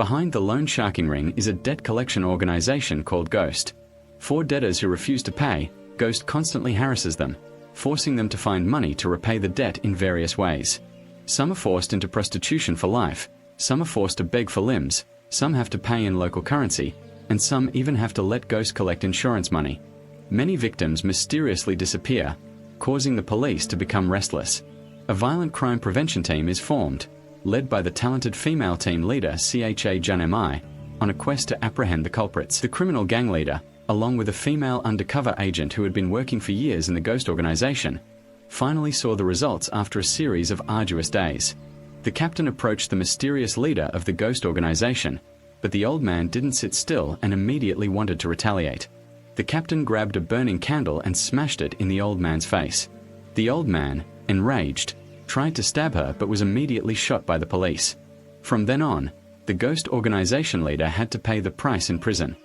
Behind the loan sharking ring is a debt collection organization called Ghost. For debtors who refuse to pay, Ghost constantly harasses them, forcing them to find money to repay the debt in various ways. Some are forced into prostitution for life, some are forced to beg for limbs, some have to pay in local currency, and some even have to let Ghost collect insurance money. Many victims mysteriously disappear, causing the police to become restless. A violent crime prevention team is formed, led by the talented female team leader Cdrama, on a quest to apprehend the culprits. The criminal gang leader, along with a female undercover agent who had been working for years in the Ghost organization, finally saw the results after a series of arduous days. The captain approached the mysterious leader of the Ghost organization, but the old man didn't sit still and immediately wanted to retaliate. The captain grabbed a burning candle and smashed it in the old man's face. The old man, enraged, tried to stab her but was immediately shot by the police. From then on, the Ghost organization leader had to pay the price in prison.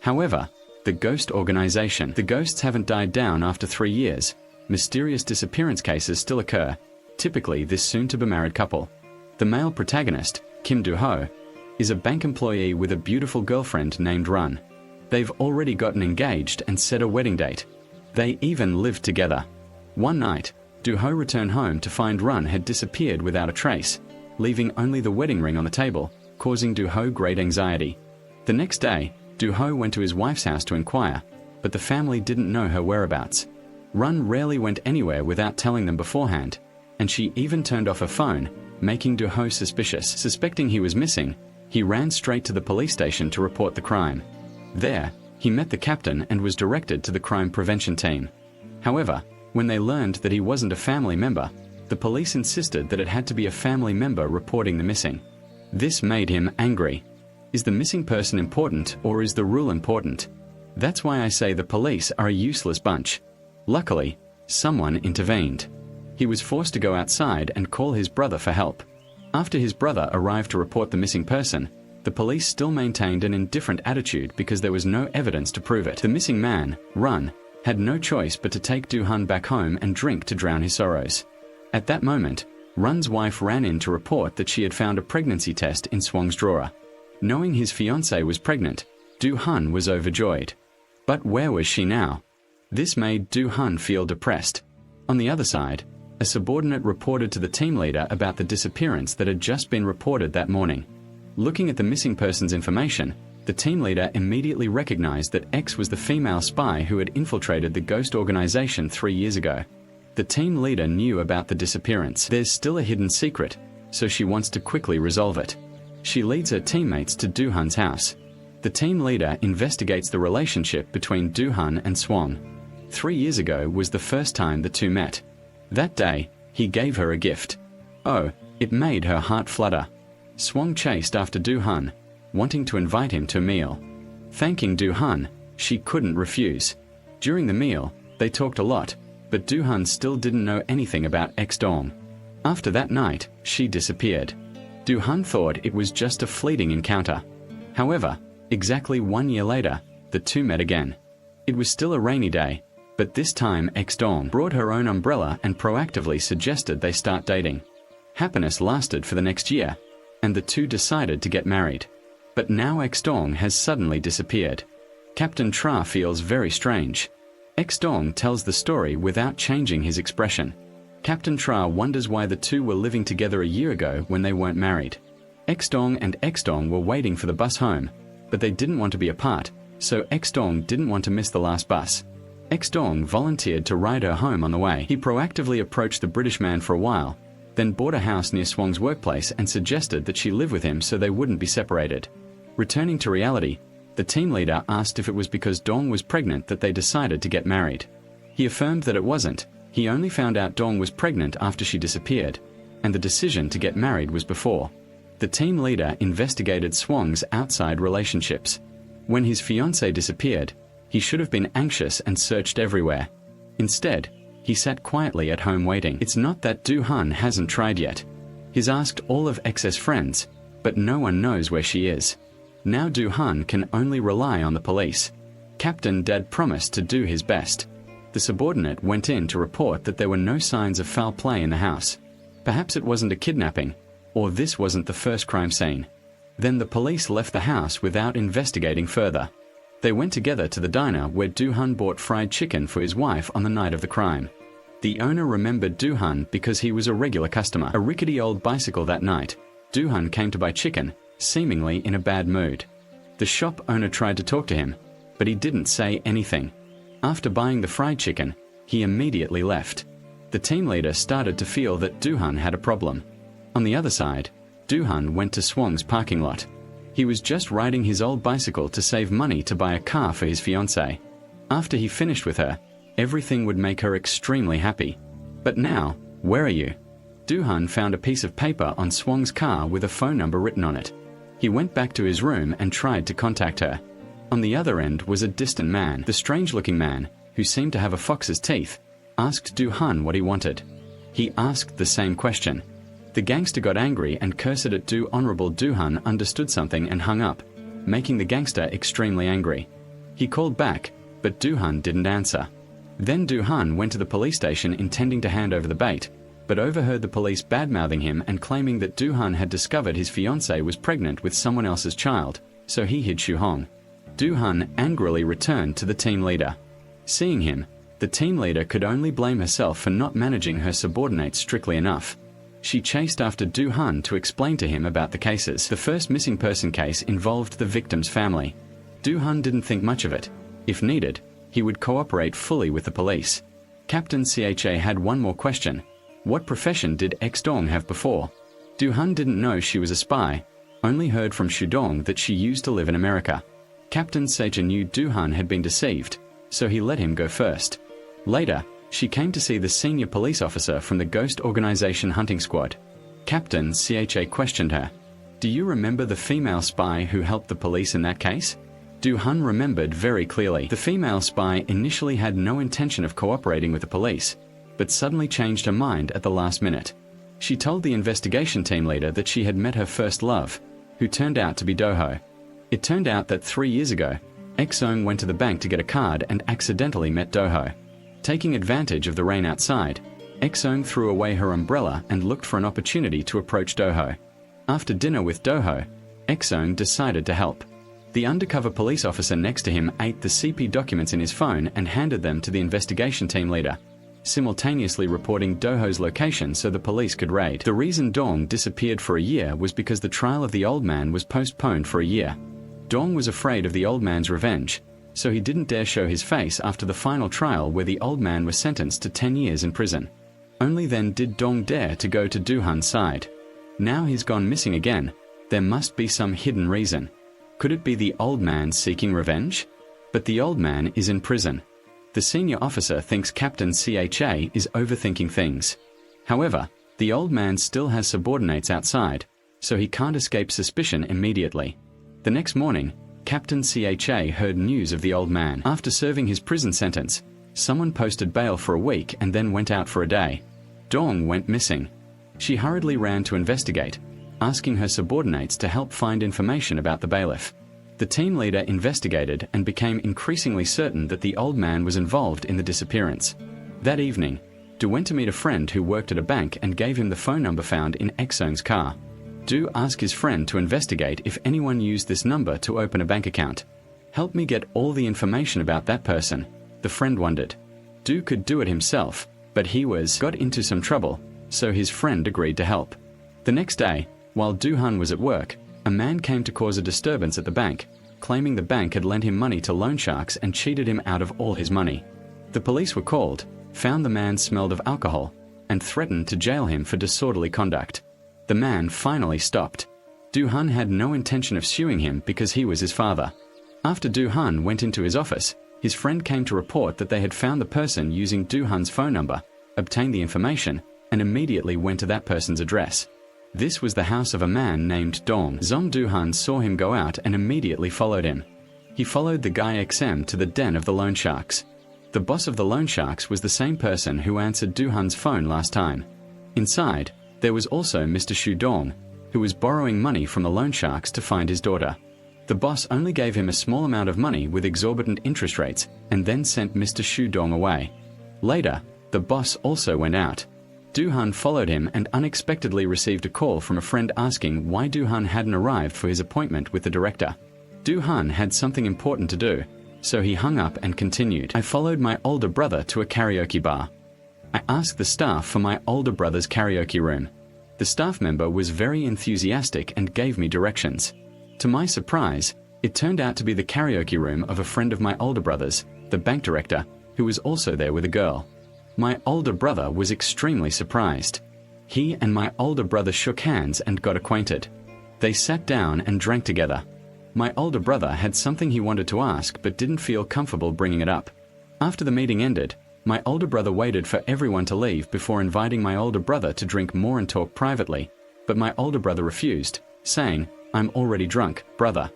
However, the Ghost organization, the ghosts haven't died down after 3 years. Mysterious disappearance cases still occur, typically this soon-to-be-married couple. The male protagonist, Kim Do-ho, is a bank employee with a beautiful girlfriend named Run. They've already gotten engaged and set a wedding date. They even live together. One night, Do-ho returned home to find Run had disappeared without a trace, leaving only the wedding ring on the table, causing Do-ho great anxiety. The next day, Do-ho went to his wife's house to inquire, but the family didn't know her whereabouts. Run rarely went anywhere without telling them beforehand, and she even turned off her phone, making Do-ho suspicious. Suspecting he was missing, he ran straight to the police station to report the crime. There, he met the captain and was directed to the crime prevention team. However, when they learned that he wasn't a family member, the police insisted that it had to be a family member reporting the missing. This made him angry. Is the missing person important, or is the rule important? That's why I say the police are a useless bunch. Luckily, someone intervened. He was forced to go outside and call his brother for help. After his brother arrived to report the missing person, the police still maintained an indifferent attitude because there was no evidence to prove it. The missing man, Run, had no choice but to take Do-hun back home and drink to drown his sorrows. At that moment, Run's wife ran in to report that she had found a pregnancy test in Swang's drawer. Knowing his fiancée was pregnant, Do-hun was overjoyed. But where was she now? This made Do-hun feel depressed. On the other side, a subordinate reported to the team leader about the disappearance that had just been reported that morning. Looking at the missing person's information, the team leader immediately recognized that X was the female spy who had infiltrated the Ghost organization 3 years ago. The team leader knew about the disappearance. There's still a hidden secret, so she wants to quickly resolve it. She leads her teammates to Do-hun's house. The team leader investigates the relationship between Do-hun and Swang. 3 years ago was the first time the two met. That day, he gave her a gift. Oh, it made her heart flutter. Swang chased after Do-hun, wanting to invite him to a meal. Thanking Do-hun, she couldn't refuse. During the meal, they talked a lot, but Do-hun still didn't know anything about X-Dong. After that night, she disappeared. Do-hun thought it was just a fleeting encounter. However, exactly 1 year later, the two met again. It was still a rainy day, but this time X-Dong brought her own umbrella and proactively suggested they start dating. Happiness lasted for the next year, and the two decided to get married. But now X-Dong has suddenly disappeared. Captain Tra feels very strange. X-Dong tells the story without changing his expression. Captain Tra wonders why the two were living together a year ago when they weren't married. X-Dong and X-Dong were waiting for the bus home, but they didn't want to be apart, so X-Dong didn't want to miss the last bus. X-Dong volunteered to ride her home on the way. He proactively approached the British man for a while, then bought a house near Swang's workplace and suggested that she live with him so they wouldn't be separated. Returning to reality, the team leader asked if it was because Dong was pregnant that they decided to get married. He affirmed that it wasn't. He only found out Dong was pregnant after she disappeared, and the decision to get married was before. The team leader investigated Swang's outside relationships. When his fiancée disappeared, he should have been anxious and searched everywhere. Instead, he sat quietly at home waiting. It's not that Do-hun hasn't tried yet. He's asked all of X's friends, but no one knows where she is. Now Do-hun can only rely on the police. Captain Dad promised to do his best. The subordinate went in to report that there were no signs of foul play in the house. Perhaps it wasn't a kidnapping, or this wasn't the first crime scene. Then the police left the house without investigating further. They went together to the diner where Do-hun bought fried chicken for his wife on the night of the crime. The owner remembered Do-hun because he was a regular customer. A rickety old bicycle that night, Do-hun came to buy chicken, seemingly in a bad mood. The shop owner tried to talk to him, but he didn't say anything. After buying the fried chicken, he immediately left. The team leader started to feel that Do-hun had a problem. On the other side, Do-hun went to Swang's parking lot. He was just riding his old bicycle to save money to buy a car for his fiancée. After he finished with her, everything would make her extremely happy. But now, where are you? Do-hun found a piece of paper on Swang's car with a phone number written on it. He went back to his room and tried to contact her. On the other end was a distant man. The strange-looking man, who seemed to have a fox's teeth, asked Do-hun what he wanted. He asked the same question. The gangster got angry and cursed at Do. Honorable Do-hun understood something and hung up, making the gangster extremely angry. He called back, but Do-hun didn't answer. Then Do-hun went to the police station intending to hand over the bait, but overheard the police bad-mouthing him and claiming that Do-hun had discovered his fiancée was pregnant with someone else's child, so he hid Shu-hong. Do-hun angrily returned to the team leader. Seeing him, the team leader could only blame herself for not managing her subordinates strictly enough. She chased after Do-hun to explain to him about the cases. The first missing person case involved the victim's family. Do-hun didn't think much of it. If needed, he would cooperate fully with the police. Captain Cha had one more question. What profession did X-dong have before? Do-hun didn't know she was a spy, only heard from Shu-dong that she used to live in America. Captain Seja knew Do-hun had been deceived, so he let him go first. Later, she came to see the senior police officer from the Ghost Organization hunting squad. Captain Cha questioned her. Do you remember the female spy who helped the police in that case? Do-hun remembered very clearly. The female spy initially had no intention of cooperating with the police, but suddenly changed her mind at the last minute. She told the investigation team leader that she had met her first love, who turned out to be Do-ho. It turned out that 3 years ago, X-dong went to the bank to get a card and accidentally met Do-ho. Taking advantage of the rain outside, X-dong threw away her umbrella and looked for an opportunity to approach Do-ho. After dinner with Do-ho, X-dong decided to help. The undercover police officer next to him ate the CP documents in his phone and handed them to the investigation team leader, simultaneously reporting Do-ho's location so the police could raid. The reason Dong disappeared for a year was because the trial of the old man was postponed for a year. Dong was afraid of the old man's revenge, so he didn't dare show his face after the final trial where the old man was sentenced to 10 years in prison. Only then did Dong dare to go to Do-hun's side. Now he's gone missing again. There must be some hidden reason. Could it be the old man seeking revenge? But the old man is in prison. The senior officer thinks Captain Cha is overthinking things. However, the old man still has subordinates outside, so he can't escape suspicion immediately. The next morning, Captain Cha heard news of the old man. After serving his prison sentence, someone posted bail for a week and then went out for a day. Dong went missing. She hurriedly ran to investigate, asking her subordinates to help find information about the bailiff. The team leader investigated and became increasingly certain that the old man was involved in the disappearance. That evening, Do went to meet a friend who worked at a bank and gave him the phone number found in X-dong's car. Do asked his friend to investigate if anyone used this number to open a bank account. Help me get all the information about that person, the friend wondered. Do could do it himself, but he got into some trouble, so his friend agreed to help. The next day, while Do-hun was at work, a man came to cause a disturbance at the bank, claiming the bank had lent him money to loan sharks and cheated him out of all his money. The police were called, found the man smelled of alcohol, and threatened to jail him for disorderly conduct. The man finally stopped. Do-hun had no intention of suing him because he was his father. After Do-hun went into his office, his friend came to report that they had found the person using Do-hun's phone number, obtained the information, and immediately went to that person's address. This was the house of a man named Dong. Zong Do-hun saw him go out and immediately followed him. He followed the guy XM to the den of the loan sharks. The boss of the loan sharks was the same person who answered Do-hun's phone last time. Inside, there was also Mr. Shu-dong, who was borrowing money from the loan sharks to find his daughter. The boss only gave him a small amount of money with exorbitant interest rates and then sent Mr. Shu-dong away. Later, the boss also went out. Du-han followed him and unexpectedly received a call from a friend asking why Du-han hadn't arrived for his appointment with the director. Du-han had something important to do, so he hung up and continued. I followed my older brother to a karaoke bar. I asked the staff for my older brother's karaoke room. The staff member was very enthusiastic and gave me directions. To my surprise, it turned out to be the karaoke room of a friend of my older brother's, the bank director, who was also there with a girl. My older brother was extremely surprised. He and my older brother shook hands and got acquainted. They sat down and drank together. My older brother had something he wanted to ask but didn't feel comfortable bringing it up. After the meeting ended, my older brother waited for everyone to leave before inviting my older brother to drink more and talk privately, but my older brother refused, saying, "I'm already drunk, brother."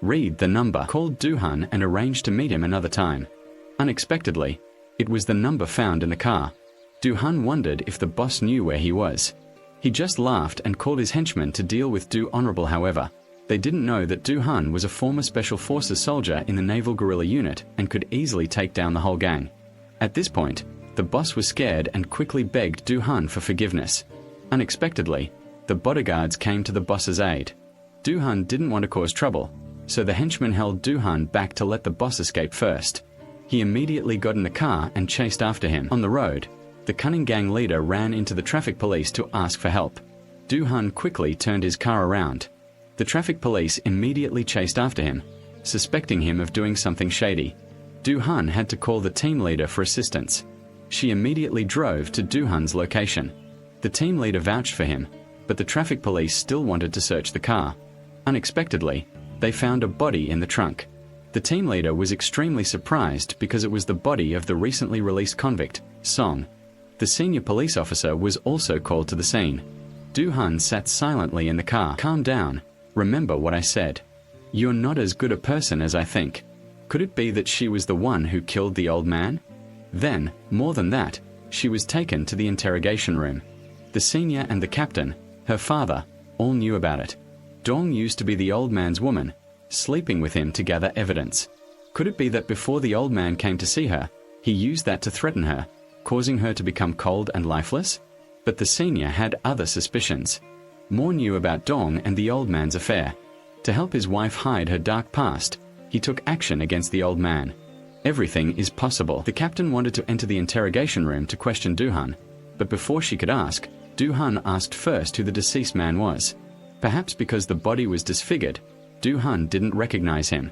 Read the number, called Du-han and arranged to meet him another time. Unexpectedly, it was the number found in the car. Du-han wondered if the boss knew where he was. He just laughed and called his henchmen to deal with Du-honorable. However, they didn't know that Du-han was a former Special Forces soldier in the Naval Guerrilla Unit and could easily take down the whole gang. At this point, the boss was scared and quickly begged Du-han for forgiveness. Unexpectedly, the bodyguards came to the boss's aid. Du-han didn't want to cause trouble, so the henchmen held Du-han back to let the boss escape first. He immediately got in the car and chased after him. On the road, the cunning gang leader ran into the traffic police to ask for help. Du-han quickly turned his car around. The traffic police immediately chased after him, suspecting him of doing something shady. Du-han had to call the team leader for assistance. She immediately drove to Du-han's location. The team leader vouched for him, but the traffic police still wanted to search the car. Unexpectedly, they found a body in the trunk. The team leader was extremely surprised because it was the body of the recently released convict, Song. The senior police officer was also called to the scene. Du-han sat silently in the car. "Calm down. Remember what I said. You're not as good a person as I think. Could it be that she was the one who killed the old man?" Then, more than that, she was taken to the interrogation room. The senior and the captain, her father, all knew about it. Dong used to be the old man's woman, sleeping with him to gather evidence. Could it be that before the old man came to see her, he used that to threaten her, causing her to become cold and lifeless? But the senior had other suspicions. More knew about Dong and the old man's affair. To help his wife hide her dark past, he took action against the old man. Everything is possible. The captain wanted to enter the interrogation room to question Du-han, but before she could ask, Du-han asked first who the deceased man was. Perhaps because the body was disfigured, Du-han didn't recognize him.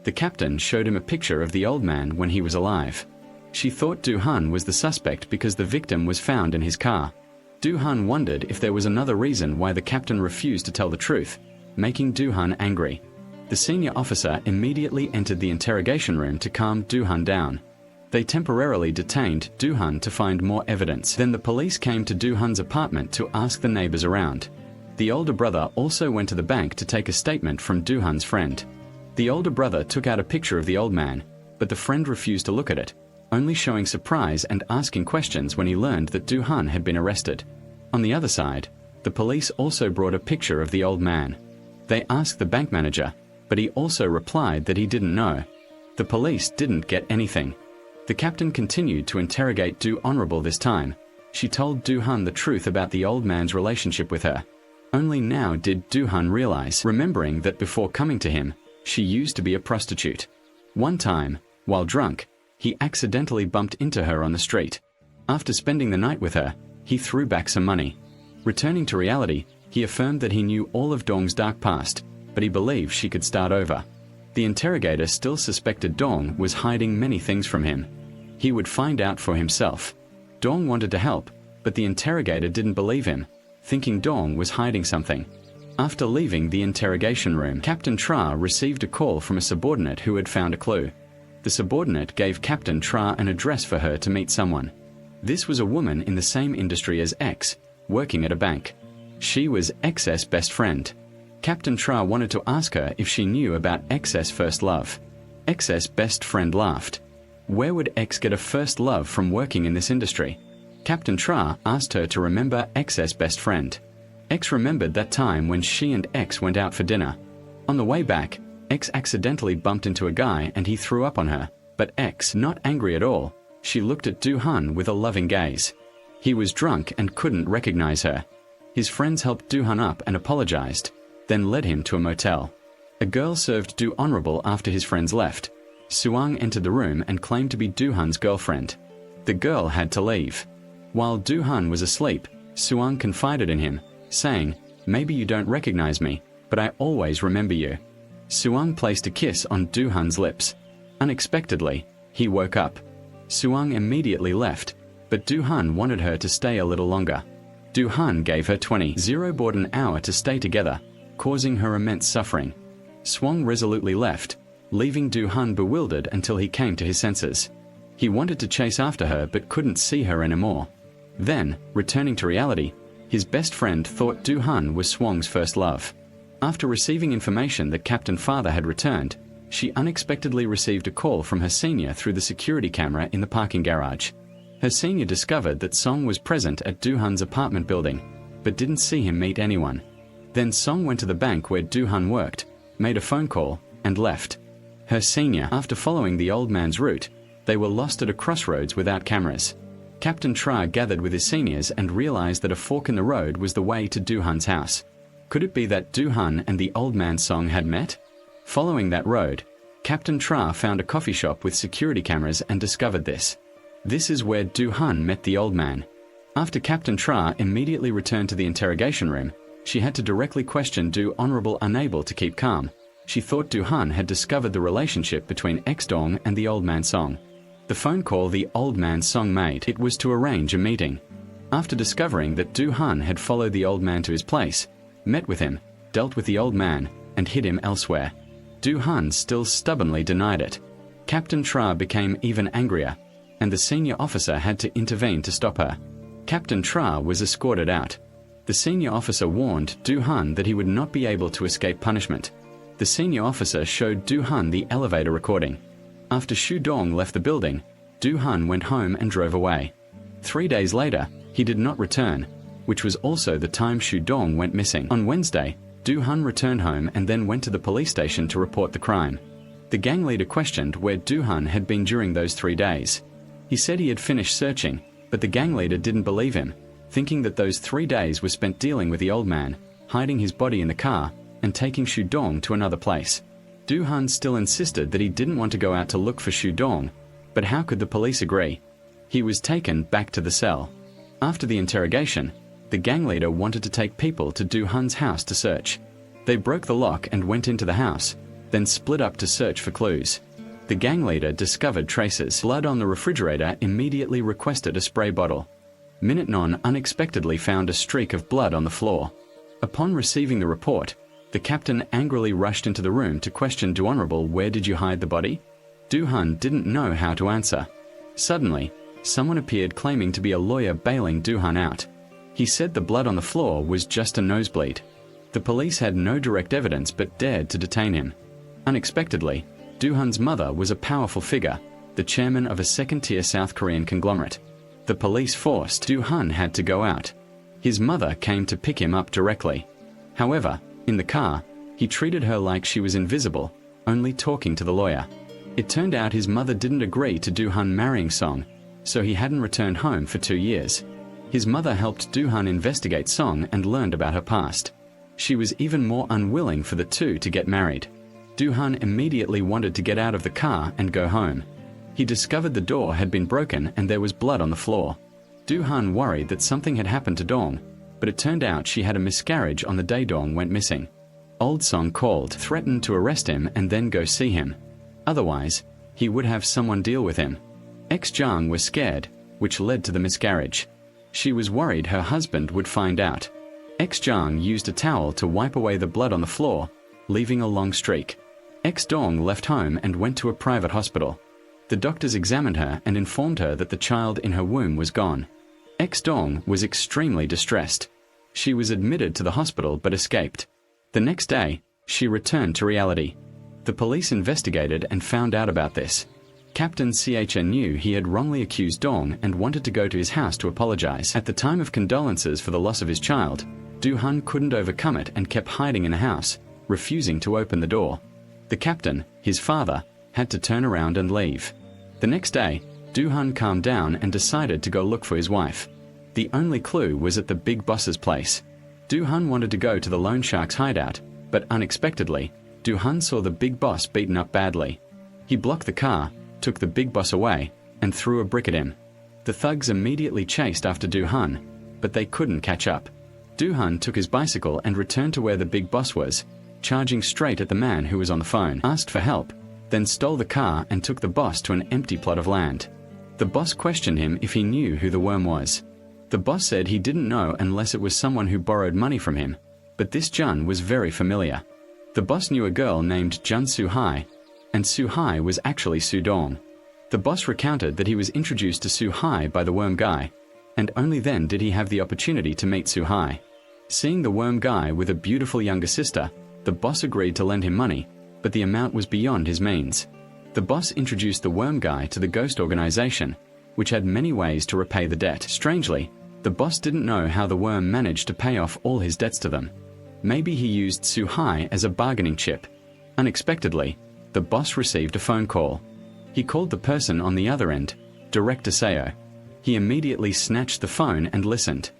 The captain showed him a picture of the old man when he was alive. She thought Du-han was the suspect because the victim was found in his car. Du-han wondered if there was another reason why the captain refused to tell the truth, making Du-han angry. The senior officer immediately entered the interrogation room to calm Du-han down. They temporarily detained Du-han to find more evidence. Then the police came to Du-han's apartment to ask the neighbors around. The older brother also went to the bank to take a statement from Du-han's friend. The older brother took out a picture of the old man, but the friend refused to look at it, only showing surprise and asking questions when he learned that Du-han had been arrested. On the other side, the police also brought a picture of the old man. They asked the bank manager, but he also replied that he didn't know. The police didn't get anything. The captain continued to interrogate Du-honorable this time. She told Du-han the truth about the old man's relationship with her. Only now did Du-han realize, remembering that before coming to him, she used to be a prostitute. One time, while drunk, he accidentally bumped into her on the street. After spending the night with her, he threw back some money. Returning to reality, he affirmed that he knew all of Dong's dark past, but he believed she could start over. The interrogator still suspected Dong was hiding many things from him. He would find out for himself. Dong wanted to help, but the interrogator didn't believe him, thinking Dong was hiding something. After leaving the interrogation room, Captain Tra received a call from a subordinate who had found a clue. The subordinate gave Captain Tra an address for her to meet someone. This was a woman in the same industry as X, working at a bank. She was X's best friend. Captain Tra wanted to ask her if she knew about X's first love. X's best friend laughed. Where would X get a first love from working in this industry? Captain Tra asked her to remember X's best friend. X remembered that time when she and X went out for dinner. On the way back, X accidentally bumped into a guy and he threw up on her, but X, not angry at all, she looked at Du-han with a loving gaze. He was drunk and couldn't recognize her. His friends helped Do-hun up and apologized, then led him to a motel. A girl served Do honorable after his friends left. Suang entered the room and claimed to be Do-hun's girlfriend. The girl had to leave. While Do-hun was asleep, Suang confided in him, saying, "Maybe you don't recognize me, but I always remember you." Suang placed a kiss on Do-hun's lips. Unexpectedly, he woke up. Suang immediately left, but Do-hun wanted her to stay a little longer. Do-hun gave her 20 baht an hour to stay together, causing her immense suffering. Suang resolutely left, leaving Do-hun bewildered until he came to his senses. He wanted to chase after her but couldn't see her anymore. Then, returning to reality, his best friend thought Do-hun was Suang's first love. After receiving information that Captain Father had returned, she unexpectedly received a call from her senior through the security camera in the parking garage. Her senior discovered that Song was present at Do-hun's apartment building, but didn't see him meet anyone. Then Song went to the bank where Do-hun worked, made a phone call, and left. Her senior, after following the old man's route, they were lost at a crossroads without cameras. Captain Tra gathered with his seniors and realized that a fork in the road was the way to Do-hun's house. Could it be that Do-hun and the old man Song had met? Following that road, Captain Tra found a coffee shop with security cameras and discovered this. This is where Do-hun met the old man. After Captain Tra immediately returned to the interrogation room, she had to directly question Do Honorable. Unable to keep calm, she thought Do-hun had discovered the relationship between X-Dong and the old man Song. The phone call the old man Song made, it was to arrange a meeting. After discovering that Do-hun had followed the old man to his place, met with him, dealt with the old man, and hid him elsewhere, Do-hun still stubbornly denied it. Captain Tra became even angrier, and the senior officer had to intervene to stop her. Captain Tra was escorted out. The senior officer warned Do-hun that he would not be able to escape punishment. The senior officer showed Do-hun the elevator recording. After Shu Dong left the building, Do-hun went home and drove away. 3 days later, he did not return, which was also the time Shu Dong went missing. On Wednesday, Do-hun returned home and then went to the police station to report the crime. The gang leader questioned where Do-hun had been during those 3 days. He said he had finished searching, but the gang leader didn't believe him, thinking that those 3 days were spent dealing with the old man, hiding his body in the car, and taking Shu Dong to another place. Do-hun still insisted that he didn't want to go out to look for Shu Dong, but how could the police agree? He was taken back to the cell. After the interrogation, the gang leader wanted to take people to Do-hun's house to search. They broke the lock and went into the house, then split up to search for clues. The gang leader discovered traces. Blood on the refrigerator, immediately requested a spray bottle. Minute Non unexpectedly found a streak of blood on the floor. Upon receiving the report, the captain angrily rushed into the room to question Do Honorable, "Where did you hide the body?" Do-hun didn't know how to answer. Suddenly, someone appeared claiming to be a lawyer bailing Do-hun out. He said the blood on the floor was just a nosebleed. The police had no direct evidence but dared to detain him. Unexpectedly, Do-hun's mother was a powerful figure, the chairman of a second-tier South Korean conglomerate. The police forced Do-hun had to go out. His mother came to pick him up directly. However, in the car, he treated her like she was invisible, only talking to the lawyer. It turned out his mother didn't agree to Do-hun marrying Song, so he hadn't returned home for 2 years. His mother helped Do-hun investigate Song and learned about her past. She was even more unwilling for the two to get married. Do-hun immediately wanted to get out of the car and go home. He discovered the door had been broken and there was blood on the floor. Do-hun worried that something had happened to Dong, but it turned out she had a miscarriage on the day Dong went missing. Old Song called, threatened to arrest him and then go see him. Otherwise, he would have someone deal with him. Ex-Jang was scared, which led to the miscarriage. She was worried her husband would find out. Ex-Jang used a towel to wipe away the blood on the floor, leaving a long streak. Ex-Dong left home and went to a private hospital. The doctors examined her and informed her that the child in her womb was gone. Ex-Dong was extremely distressed. She was admitted to the hospital but escaped. The next day, she returned to reality. The police investigated and found out about this. Captain Chn knew he had wrongly accused Dong and wanted to go to his house to apologize. At the time of condolences for the loss of his child, Do-hun couldn't overcome it and kept hiding in the house, refusing to open the door. The captain, his father, had to turn around and leave. The next day, Do-hun calmed down and decided to go look for his wife. The only clue was at the big boss's place. Du-hun wanted to go to the loan shark's hideout, but unexpectedly, Du-hun saw the big boss beaten up badly. He blocked the car, took the big boss away, and threw a brick at him. The thugs immediately chased after Du-hun, but they couldn't catch up. Du-hun took his bicycle and returned to where the big boss was, charging straight at the man who was on the phone, asked for help, then stole the car and took the boss to an empty plot of land. The boss questioned him if he knew who the worm was. The boss said he didn't know unless it was someone who borrowed money from him, but this Jun was very familiar. The boss knew a girl named Jun Su-hai, and Su-hai was actually Su-dong. The boss recounted that he was introduced to Su-hai by the worm guy, and only then did he have the opportunity to meet Su-hai. Seeing the worm guy with a beautiful younger sister, the boss agreed to lend him money, but the amount was beyond his means. The boss introduced the worm guy to the ghost organization, which had many ways to repay the debt. Strangely, the boss didn't know how the worm managed to pay off all his debts to them. Maybe he used Su-hai as a bargaining chip. Unexpectedly, the boss received a phone call. He called the person on the other end, Director Seo. He immediately snatched the phone and listened.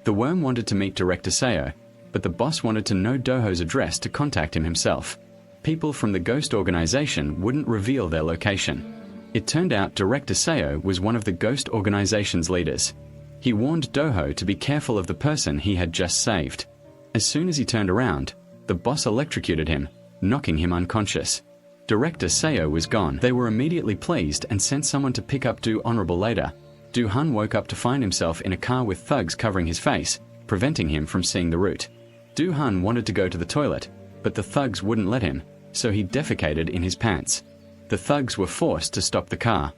The worm wanted to meet Director Seo, but the boss wanted to know Doho's address to contact him himself. People from the ghost organization wouldn't reveal their location. It turned out Director Seo was one of the ghost organization's leaders. He warned Doho to be careful of the person he had just saved. As soon as he turned around, the boss electrocuted him, knocking him unconscious. Director Seo was gone. They were immediately pleased and sent someone to pick up Du Honorable later. Du-hun woke up to find himself in a car with thugs covering his face, preventing him from seeing the route. Du-hun wanted to go to the toilet, but the thugs wouldn't let him, so he defecated in his pants. The thugs were forced to stop the car.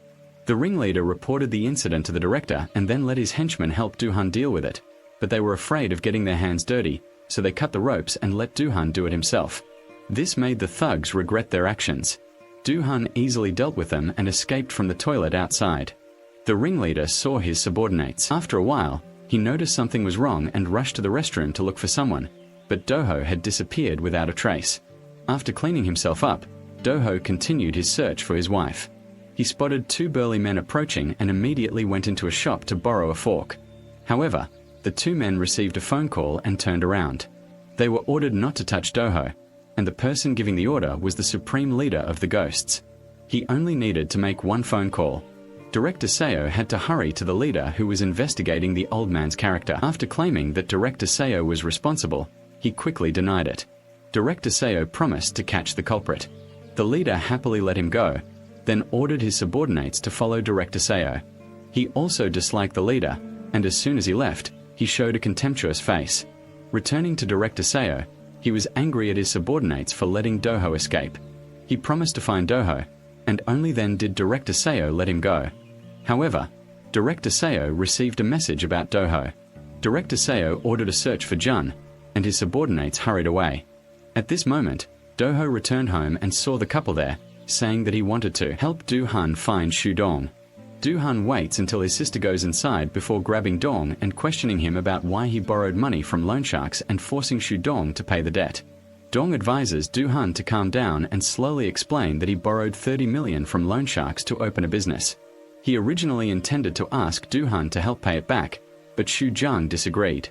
The ringleader reported the incident to the director and then let his henchmen help Du-hun deal with it, but they were afraid of getting their hands dirty, so they cut the ropes and let Du-hun do it himself. This made the thugs regret their actions. Du-hun easily dealt with them and escaped from the toilet outside. The ringleader saw his subordinates. After a while, he noticed something was wrong and rushed to the restroom to look for someone, but Doho had disappeared without a trace. After cleaning himself up, Doho continued his search for his wife. He spotted two burly men approaching and immediately went into a shop to borrow a fork. However, the two men received a phone call and turned around. They were ordered not to touch Doho, and the person giving the order was the supreme leader of the ghosts. He only needed to make one phone call. Director Seo had to hurry to the leader who was investigating the old man's character. After claiming that Director Seo was responsible, he quickly denied it. Director Seo promised to catch the culprit. The leader happily let him go, then ordered his subordinates to follow Director Seo. He also disliked the leader, and as soon as he left, he showed a contemptuous face. Returning to Director Seo, he was angry at his subordinates for letting Doho escape. He promised to find Doho, and only then did Director Seo let him go. However, Director Seo received a message about Doho. Director Seo ordered a search for Jun, and his subordinates hurried away. At this moment, Doho returned home and saw the couple there, saying that he wanted to help Du-hun find Shu-dong. Du-hun waits until his sister goes inside before grabbing Dong and questioning him about why he borrowed money from loan sharks and forcing Shu-dong to pay the debt. Dong advises Du-hun to calm down and slowly explain that he borrowed 30 million from loan sharks to open a business. He originally intended to ask Du-hun to help pay it back, but Shu-jung disagreed.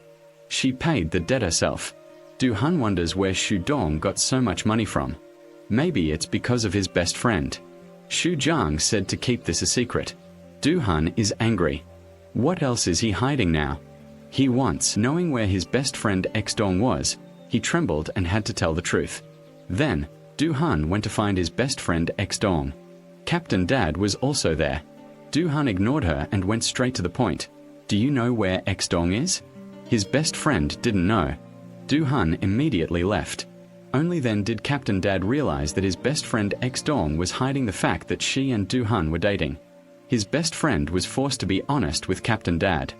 She paid the debt herself. Du-hun wonders where Shu-dong got so much money from. Maybe it's because of his best friend. Shu-jung said to keep this a secret. Du-hun is angry. What else is he hiding now? He wants, knowing where his best friend X-dong was, he trembled and had to tell the truth. Then, Du-hun went to find his best friend X-dong. Captain Dad was also there. Du-hun ignored her and went straight to the point. Do you know where X-dong is? His best friend didn't know. Du-hun immediately left. Only then did Captain Dad realize that his best friend X-dong was hiding the fact that she and Du-hun were dating. His best friend was forced to be honest with Captain Dad.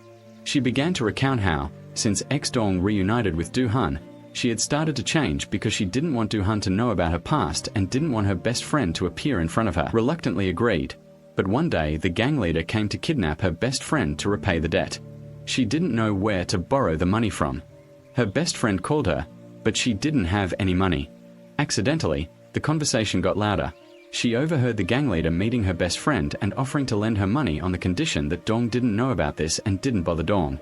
She began to recount how, since X-dong reunited with Du-hun, she had started to change because she didn't want Du-hun to know about her past and didn't want her best friend to appear in front of her. Reluctantly agreed. But one day, the gang leader came to kidnap her best friend to repay the debt. She didn't know where to borrow the money from. Her best friend called her, but she didn't have any money. Accidentally, the conversation got louder. She overheard the gang leader meeting her best friend and offering to lend her money on the condition that Dong didn't know about this and didn't bother Dong.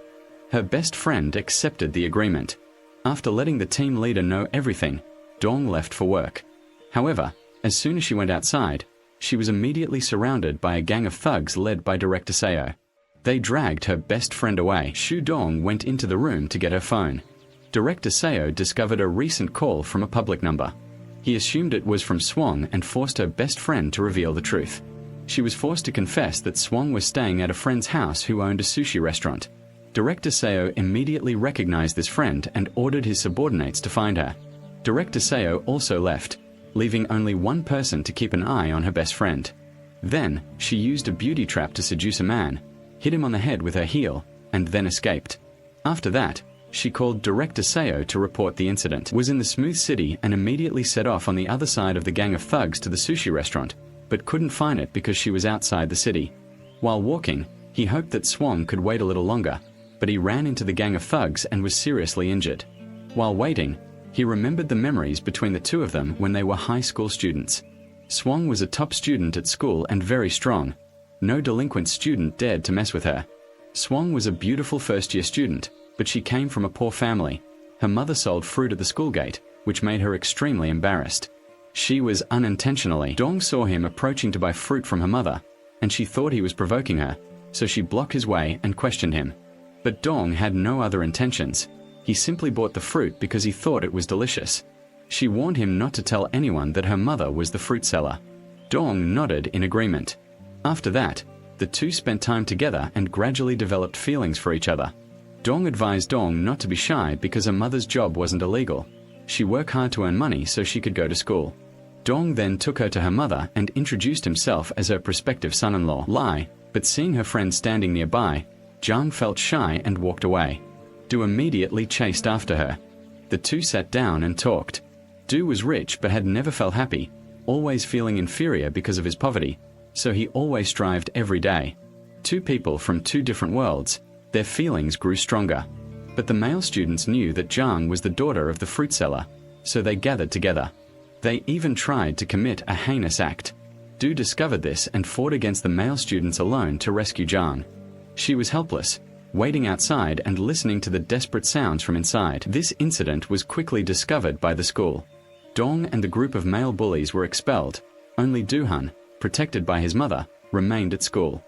Her best friend accepted the agreement. After letting the team leader know everything, Dong left for work. However, as soon as she went outside, she was immediately surrounded by a gang of thugs led by Director Seo. They dragged her best friend away. Shu Dong went into the room to get her phone. Director Seo discovered a recent call from a public number. He assumed it was from Swang and forced her best friend to reveal the truth. She was forced to confess that Swang was staying at a friend's house who owned a sushi restaurant. Director Seo immediately recognized this friend and ordered his subordinates to find her. Director Seo also left, leaving only one person to keep an eye on her best friend. Then, she used a beauty trap to seduce a man, hit him on the head with her heel, and then escaped. After that, she called Director Seo to report the incident. Was in the Smooth City and immediately set off on the other side of the gang of thugs to the sushi restaurant, but couldn't find it because she was outside the city. While walking, he hoped that Swang could wait a little longer, but he ran into the gang of thugs and was seriously injured. While waiting, he remembered the memories between the two of them when they were high school students. Swang was a top student at school and very strong. No delinquent student dared to mess with her. Swang was a beautiful first-year student, but she came from a poor family. Her mother sold fruit at the school gate, which made her extremely embarrassed. She was unintentionally. Dong saw him approaching to buy fruit from her mother, and she thought he was provoking her, so she blocked his way and questioned him. But Dong had no other intentions. He simply bought the fruit because he thought it was delicious. She warned him not to tell anyone that her mother was the fruit seller. Dong nodded in agreement. After that, the two spent time together and gradually developed feelings for each other. Dong advised Dong not to be shy because her mother's job wasn't illegal. She worked hard to earn money so she could go to school. Dong then took her to her mother and introduced himself as her prospective son-in-law. But seeing her friend standing nearby, Jang felt shy and walked away. Du immediately chased after her. The two sat down and talked. Du was rich but had never felt happy, always feeling inferior because of his poverty, so he always strived every day. Two people from two different worlds, their feelings grew stronger. But the male students knew that Jang was the daughter of the fruit seller, so they gathered together. They even tried to commit a heinous act. Du discovered this and fought against the male students alone to rescue Jang. She was helpless, waiting outside and listening to the desperate sounds from inside. This incident was quickly discovered by the school. Dong and the group of male bullies were expelled. Only Duhan, protected by his mother, remained at school.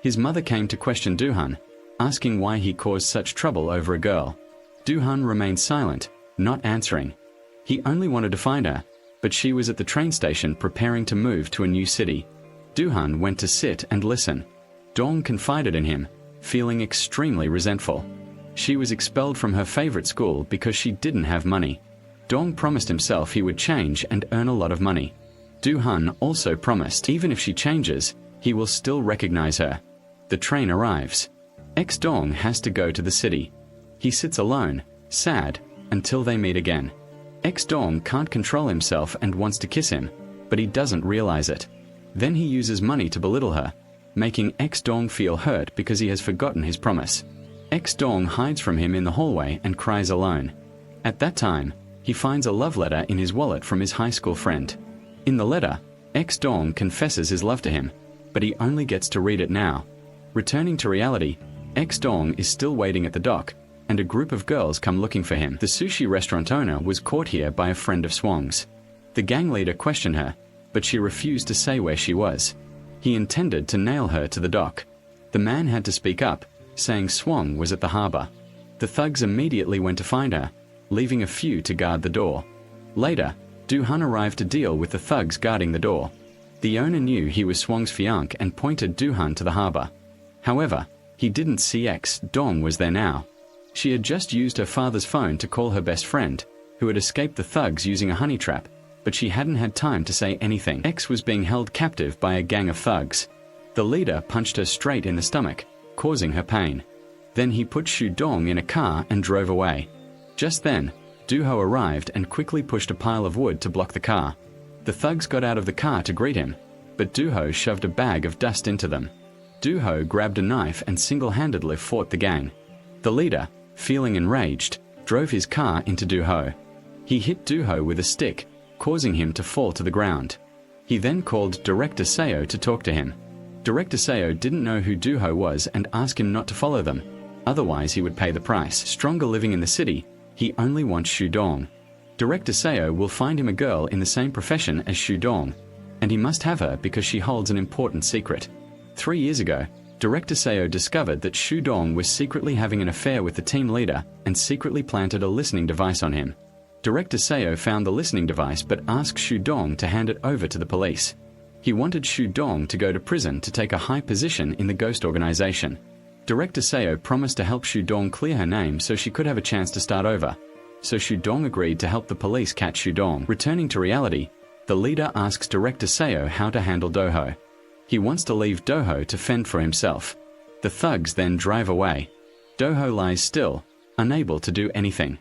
His mother came to question Duhan, asking why he caused such trouble over a girl. Duhan remained silent, not answering. He only wanted to find her, but she was at the train station preparing to move to a new city. Duhan went to sit and listen. Dong confided in him, feeling extremely resentful. She was expelled from her favorite school because she didn't have money. Dong promised himself he would change and earn a lot of money. Duhan also promised even if she changes, he will still recognize her. The train arrives. Dong has to go to the city. He sits alone, sad, until they meet again. Dong can't control himself and wants to kiss him, but he doesn't realize it. Then he uses money to belittle her, making Dong feel hurt because he has forgotten his promise. Dong hides from him in the hallway and cries alone. At that time, he finds a love letter in his wallet from his high school friend. In the letter, Dong confesses his love to him, but he only gets to read it now. Returning to reality, Dong is still waiting at the dock, and a group of girls come looking for him. The sushi restaurant owner was caught here by a friend of Swang's. The gang leader questioned her, but she refused to say where she was. He intended to nail her to the dock. The man had to speak up, saying Swang was at the harbor. The thugs immediately went to find her, leaving a few to guard the door. Later, Duhan arrived to deal with the thugs guarding the door. The owner knew he was Swang's fiancé and pointed Duhan to the harbor. However, he didn't see Dong was there now. She had just used her father's phone to call her best friend, who had escaped the thugs using a honey trap, but she hadn't had time to say anything. Was being held captive by a gang of thugs. The leader punched her straight in the stomach, causing her pain. Then he put Shu Dong in a car and drove away. Just then, Duho arrived and quickly pushed a pile of wood to block the car. The thugs got out of the car to greet him, but Duho shoved a bag of dust into them. Duho grabbed a knife and single-handedly fought the gang. The leader, feeling enraged, drove his car into Duho. He hit Duho with a stick, causing him to fall to the ground. He then called Director Seo to talk to him. Director Seo didn't know who Duho was and asked him not to follow them, otherwise he would pay the price. Stronger living in the city, he only wants Shu Dong. Director Seo will find him a girl in the same profession as Shu Dong, and he must have her because she holds an important secret. 3 years ago, Director Seo discovered that Shu Dong was secretly having an affair with the team leader and secretly planted a listening device on him. Director Seo found the listening device but asked Shu Dong to hand it over to the police. He wanted Shu Dong to go to prison to take a high position in the ghost organization. Director Seo promised to help Shu Dong clear her name so she could have a chance to start over. So Shu Dong agreed to help the police catch Shu Dong. Returning to reality, the leader asks Director Seo how to handle Doho. He wants to leave Doho to fend for himself. The thugs then drive away. Doho lies still, unable to do anything.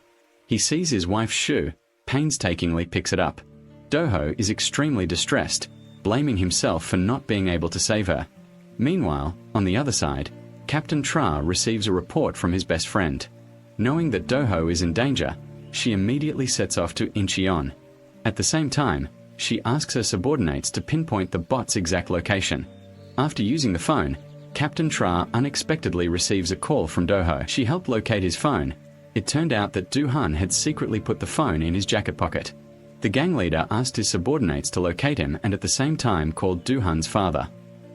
He sees his wife Shu, painstakingly picks it up. Doho is extremely distressed, blaming himself for not being able to save her. Meanwhile, on the other side, Captain Tra receives a report from his best friend. Knowing that Doho is in danger, she immediately sets off to Incheon. At the same time, she asks her subordinates to pinpoint the bot's exact location. After using the phone, Captain Tra unexpectedly receives a call from Doho. She helped locate his phone. It turned out that Do-hun had secretly put the phone in his jacket pocket. The gang leader asked his subordinates to locate him and at the same time called Do-hun's father.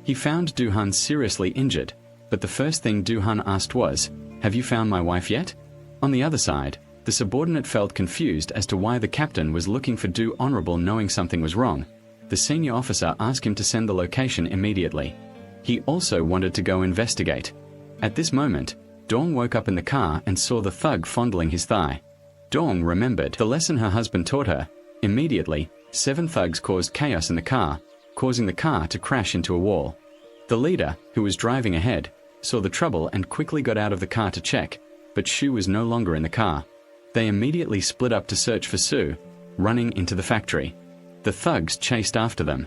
He found Do-hun seriously injured, but the first thing Do-hun asked was, "Have you found my wife yet?" On the other side, the subordinate felt confused as to why the captain was looking for Do Honorable knowing something was wrong. The senior officer asked him to send the location immediately. He also wanted to go investigate. At this moment, Dong woke up in the car and saw the thug fondling his thigh. Dong remembered the lesson her husband taught her. Immediately, 7 thugs caused chaos in the car, causing the car to crash into a wall. The leader, who was driving ahead, saw the trouble and quickly got out of the car to check, but Shu was no longer in the car. They immediately split up to search for Sue, running into the factory. The thugs chased after them.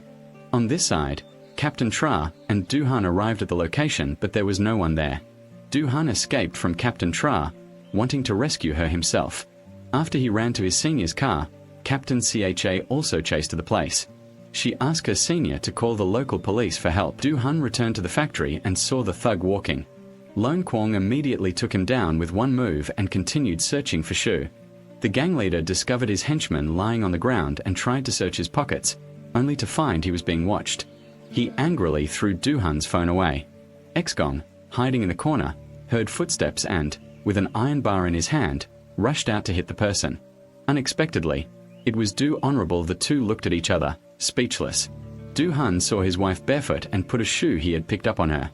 On this side, Captain Tra and Do-hun arrived at the location, but there was no one there. Do-hun escaped from Captain Tra, wanting to rescue her himself. After he ran to his senior's car, Captain Cha also chased to the place. She asked her senior to call the local police for help. Do-hun returned to the factory and saw the thug walking. Lone Kwong immediately took him down with one move and continued searching for Shu. The gang leader discovered his henchman lying on the ground and tried to search his pockets, only to find he was being watched. He angrily threw Do-hun's phone away. Ex-gong, hiding in the corner, heard footsteps and, with an iron bar in his hand, rushed out to hit the person. Unexpectedly, it was Do Honorable. The two looked at each other, speechless. Do-hun saw his wife barefoot and put a shoe he had picked up on her.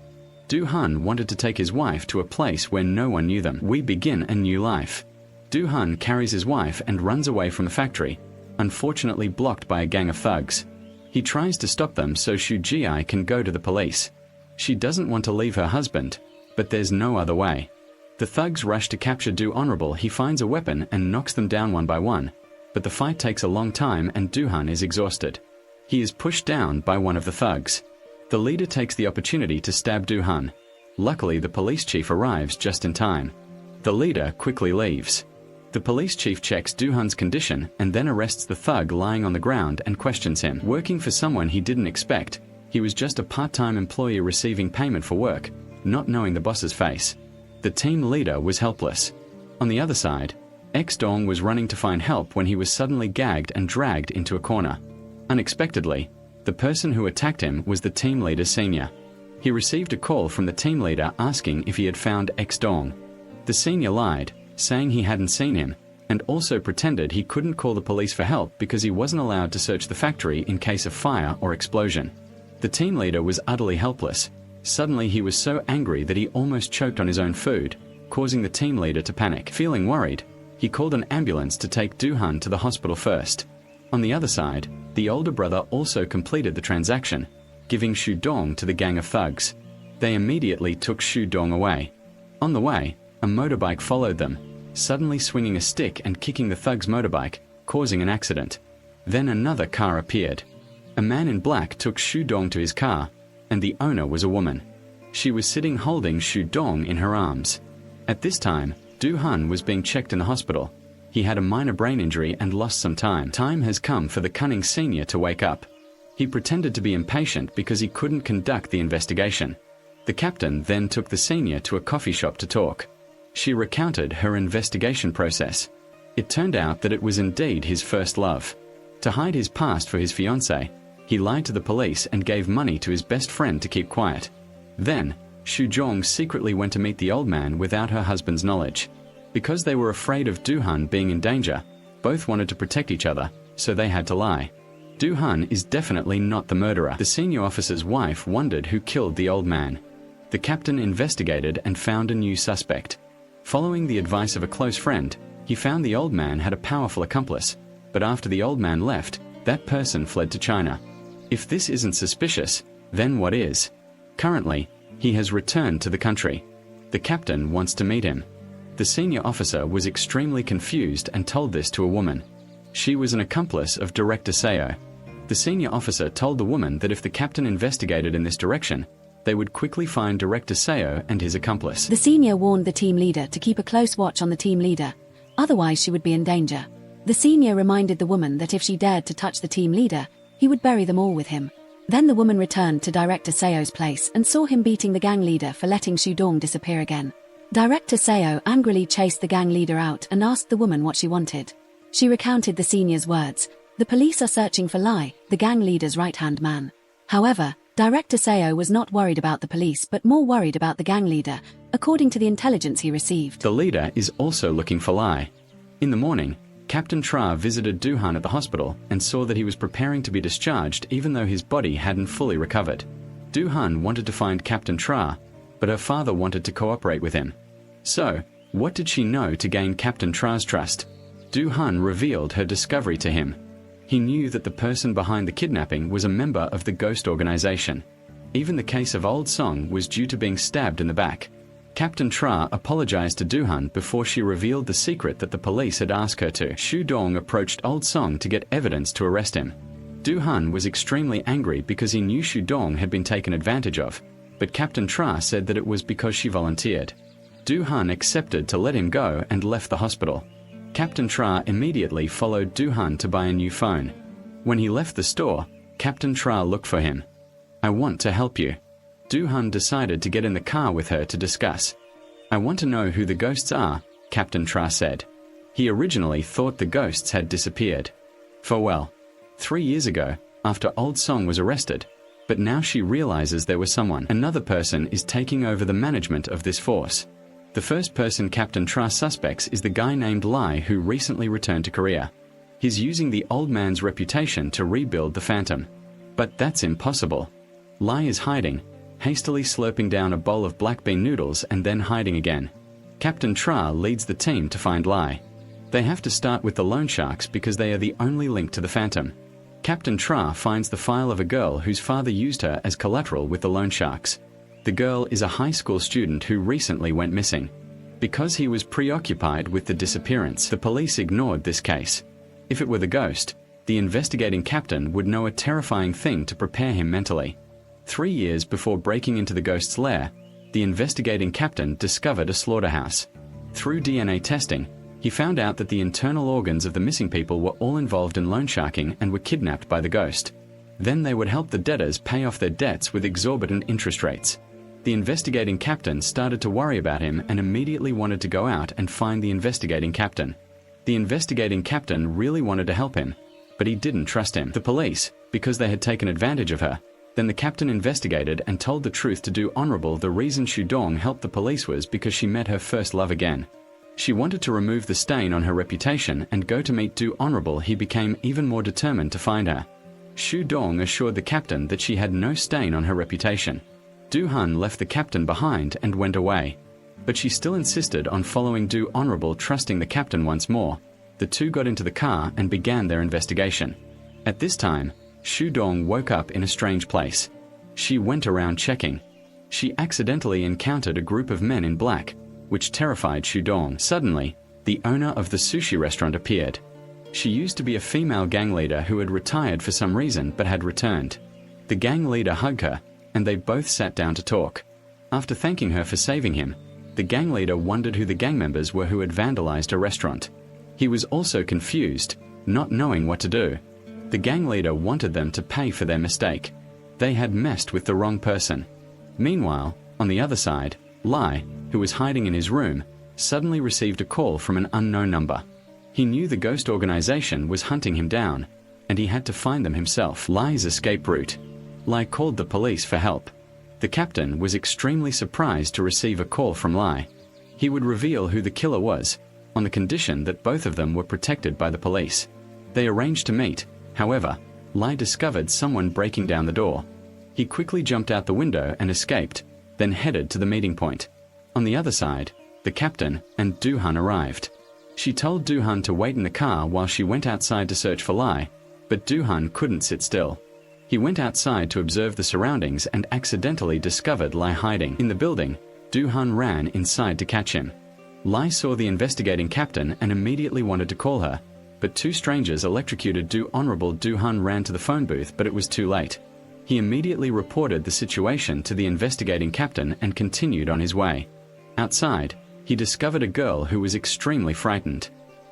Do-hun wanted to take his wife to a place where no one knew them. We begin a new life. Do-hun carries his wife and runs away from the factory, unfortunately blocked by a gang of thugs. He tries to stop them so Shu Ji can go to the police. She doesn't want to leave her husband, but there's no other way. The thugs rush to capture Do Honorable. He finds a weapon and knocks them down one by one, but the fight takes a long time and Do-hun is exhausted. He is pushed down by one of the thugs. The leader takes the opportunity to stab Do-hun. Luckily, the police chief arrives just in time. The leader quickly leaves. The police chief checks Do-hun's condition and then arrests the thug lying on the ground and questions him. Working for someone he didn't expect, he was just a part-time employee receiving payment for work, not knowing the boss's face. The team leader was helpless. On the other side, Ex-Dong was running to find help when he was suddenly gagged and dragged into a corner. Unexpectedly, the person who attacked him was the team leader's senior. He received a call from the team leader asking if he had found Ex-Dong. The senior lied, saying he hadn't seen him, and also pretended he couldn't call the police for help because he wasn't allowed to search the factory in case of fire or explosion. The team leader was utterly helpless. Suddenly he was so angry that he almost choked on his own food, causing the team leader to panic. Feeling worried, he called an ambulance to take Do-hun to the hospital first. On the other side, the older brother also completed the transaction, giving Shu Dong to the gang of thugs. They immediately took Shu Dong away. On the way, a motorbike followed them, suddenly swinging a stick and kicking the thug's motorbike, causing an accident. Then another car appeared. A man in black took Shu Dong to his car, and the owner was a woman. She was sitting holding Shu Dong in her arms. At this time, Do-hun was being checked in the hospital. He had a minor brain injury and lost some time. Time has come for the cunning senior to wake up. He pretended to be impatient because he couldn't conduct the investigation. The captain then took the senior to a coffee shop to talk. She recounted her investigation process. It turned out that it was indeed his first love. To hide his past for his fiancée, he lied to the police and gave money to his best friend to keep quiet. Then, Shudong secretly went to meet the old man without her husband's knowledge. Because they were afraid of Du-hun being in danger, both wanted to protect each other, so they had to lie. Du-hun is definitely not the murderer. The senior officer's wife wondered who killed the old man. The captain investigated and found a new suspect. Following the advice of a close friend, he found the old man had a powerful accomplice, but after the old man left, that person fled to China. If this isn't suspicious, then what is? Currently, he has returned to the country. The captain wants to meet him. The senior officer was extremely confused and told this to a woman. She was an accomplice of Director Seo. The senior officer told the woman that if the captain investigated in this direction, they would quickly find Director Seo and his accomplice. The senior warned the team leader to keep a close watch on the team leader, otherwise she would be in danger. The senior reminded the woman that if she dared to touch the team leader, he would bury them all with him. Then the woman returned to Director Seo's place and saw him beating the gang leader for letting Shudong disappear again. Director Seo angrily chased the gang leader out and asked the woman what she wanted. She recounted the senior's words. The police are searching for Lai, the gang leader's right-hand man. However, Director Seo was not worried about the police but more worried about the gang leader, according to the intelligence he received. The leader is also looking for Lai. In the morning, Captain Tra visited Du-hun at the hospital and saw that he was preparing to be discharged even though his body hadn't fully recovered. Du-hun wanted to find Captain Tra, but her father wanted to cooperate with him. So, what did she know to gain Captain Tra's trust? Du-hun revealed her discovery to him. He knew that the person behind the kidnapping was a member of the ghost organization. Even the case of Old Song was due to being stabbed in the back. Captain Tra apologized to Du-hun before she revealed the secret that the police had asked her to. Shudong approached Old Song to get evidence to arrest him. Du-hun was extremely angry because he knew Shudong had been taken advantage of, but Captain Tra said that it was because she volunteered. Du-hun accepted to let him go and left the hospital. Captain Tra immediately followed Du-hun to buy a new phone. When he left the store, Captain Tra looked for him. "I want to help you." Du-hun decided to get in the car with her to discuss. "I want to know who the ghosts are," Captain Tra said. He originally thought the ghosts had disappeared. For well, 3 years ago, after Old Song was arrested, but now she realizes there was someone. Another person is taking over the management of this force. The first person Captain Tra suspects is the guy named Lai who recently returned to Korea. He's using the old man's reputation to rebuild the Phantom. But that's impossible. Lai is hiding, hastily slurping down a bowl of black bean noodles and then hiding again. Captain Tra leads the team to find Lai. They have to start with the loan sharks because they are the only link to the Phantom. Captain Tra finds the file of a girl whose father used her as collateral with the loan sharks. The girl is a high school student who recently went missing. Because he was preoccupied with the disappearance, the police ignored this case. If it were the ghost, the investigating captain would know a terrifying thing to prepare him mentally. 3 years before breaking into the ghost's lair, the investigating captain discovered a slaughterhouse. Through DNA testing, he found out that the internal organs of the missing people were all involved in loan sharking and were kidnapped by the ghost. Then they would help the debtors pay off their debts with exorbitant interest rates. The investigating captain started to worry about him and immediately wanted to go out and find the investigating captain. The investigating captain really wanted to help him, but he didn't trust him. The police, because they had taken advantage of her. Then the captain investigated and told the truth to Do Honorable. The reason Shudong helped the police was because she met her first love again. She wanted to remove the stain on her reputation and go to meet Do Honorable. He became even more determined to find her. Shudong assured the captain that she had no stain on her reputation. Du-hun left the captain behind and went away. But she still insisted on following Do Honorable, trusting the captain once more. The two got into the car and began their investigation. At this time, Shudong woke up in a strange place. She went around checking. She accidentally encountered a group of men in black, which terrified Shudong. Suddenly, the owner of the sushi restaurant appeared. She used to be a female gang leader who had retired for some reason but had returned. The gang leader hugged her, and they both sat down to talk. After thanking her for saving him, the gang leader wondered who the gang members were who had vandalized a restaurant. He was also confused, not knowing what to do. The gang leader wanted them to pay for their mistake. They had messed with the wrong person. Meanwhile, on the other side, Lai, who was hiding in his room, suddenly received a call from an unknown number. He knew the ghost organization was hunting him down, and he had to find them himself. Lai's escape route. Lai called the police for help. The captain was extremely surprised to receive a call from Lai. He would reveal who the killer was, on the condition that both of them were protected by the police. They arranged to meet. However, Lai discovered someone breaking down the door. He quickly jumped out the window and escaped, then headed to the meeting point. On the other side, the captain and Du-hun arrived. She told Du-hun to wait in the car while she went outside to search for Lai, but Du-hun couldn't sit still. He went outside to observe the surroundings and accidentally discovered Lai hiding in the building. Du-hun ran inside to catch him. Lai saw the investigating captain and immediately wanted to call her, but two strangers electrocuted Honorable Du-hun ran to the phone booth, but it was too late. He immediately reported the situation to the investigating captain and continued on his way. Outside, he discovered a girl who was extremely frightened.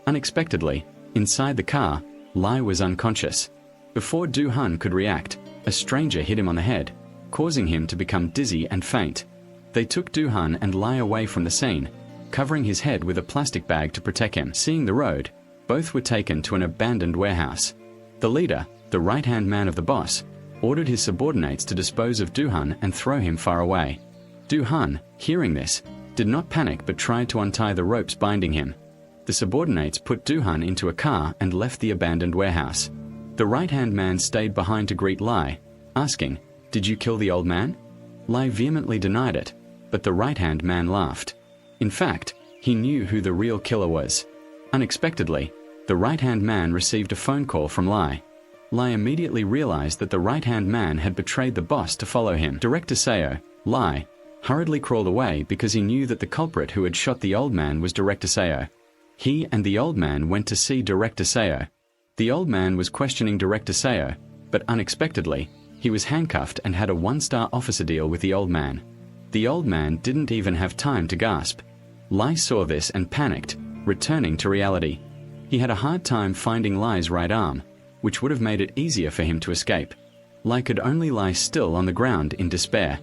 Unexpectedly, inside the car, Lai was unconscious. Before Du-hun could react, a stranger hit him on the head, causing him to become dizzy and faint. They took Du-hun and Lai away from the scene, covering his head with a plastic bag to protect him. Seeing the road, both were taken to an abandoned warehouse. The leader, the right-hand man of the boss, ordered his subordinates to dispose of Du-hun and throw him far away. Du-hun, hearing this, did not panic but tried to untie the ropes binding him. The subordinates put Du-hun into a car and left the abandoned warehouse. The right-hand man stayed behind to greet Lai, asking, "Did you kill the old man?" Lai vehemently denied it, but the right-hand man laughed. In fact, he knew who the real killer was. Unexpectedly, the right-hand man received a phone call from Lai. Lai immediately realized that the right-hand man had betrayed the boss to follow him. Director Seo, Lai, hurriedly crawled away because he knew that the culprit who had shot the old man was Director Seo. He and the old man went to see Director Seo. The old man was questioning Director Seo, but unexpectedly, he was handcuffed and had a one-star officer deal with the old man. The old man didn't even have time to gasp. Lai saw this and panicked, returning to reality. He had a hard time finding Lai's right arm, which would have made it easier for him to escape. Lai could only lie still on the ground in despair.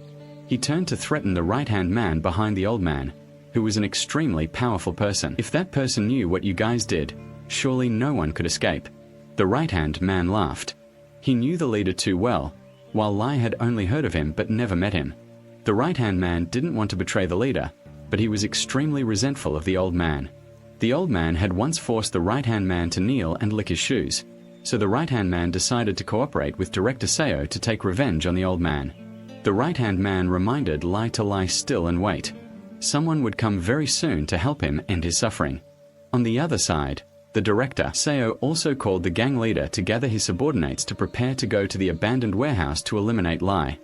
He turned to threaten the right-hand man behind the old man, who was an extremely powerful person. "If that person knew what you guys did, surely no one could escape." The right-hand man laughed. He knew the leader too well, while Lai had only heard of him but never met him. The right-hand man didn't want to betray the leader, but he was extremely resentful of the old man. The old man had once forced the right-hand man to kneel and lick his shoes, so the right-hand man decided to cooperate with Director Seo to take revenge on the old man. The right-hand man reminded Lai to lie still and wait. Someone would come very soon to help him end his suffering. On the other side, the director, Seo, also called the gang leader to gather his subordinates to prepare to go to the abandoned warehouse to eliminate Lai.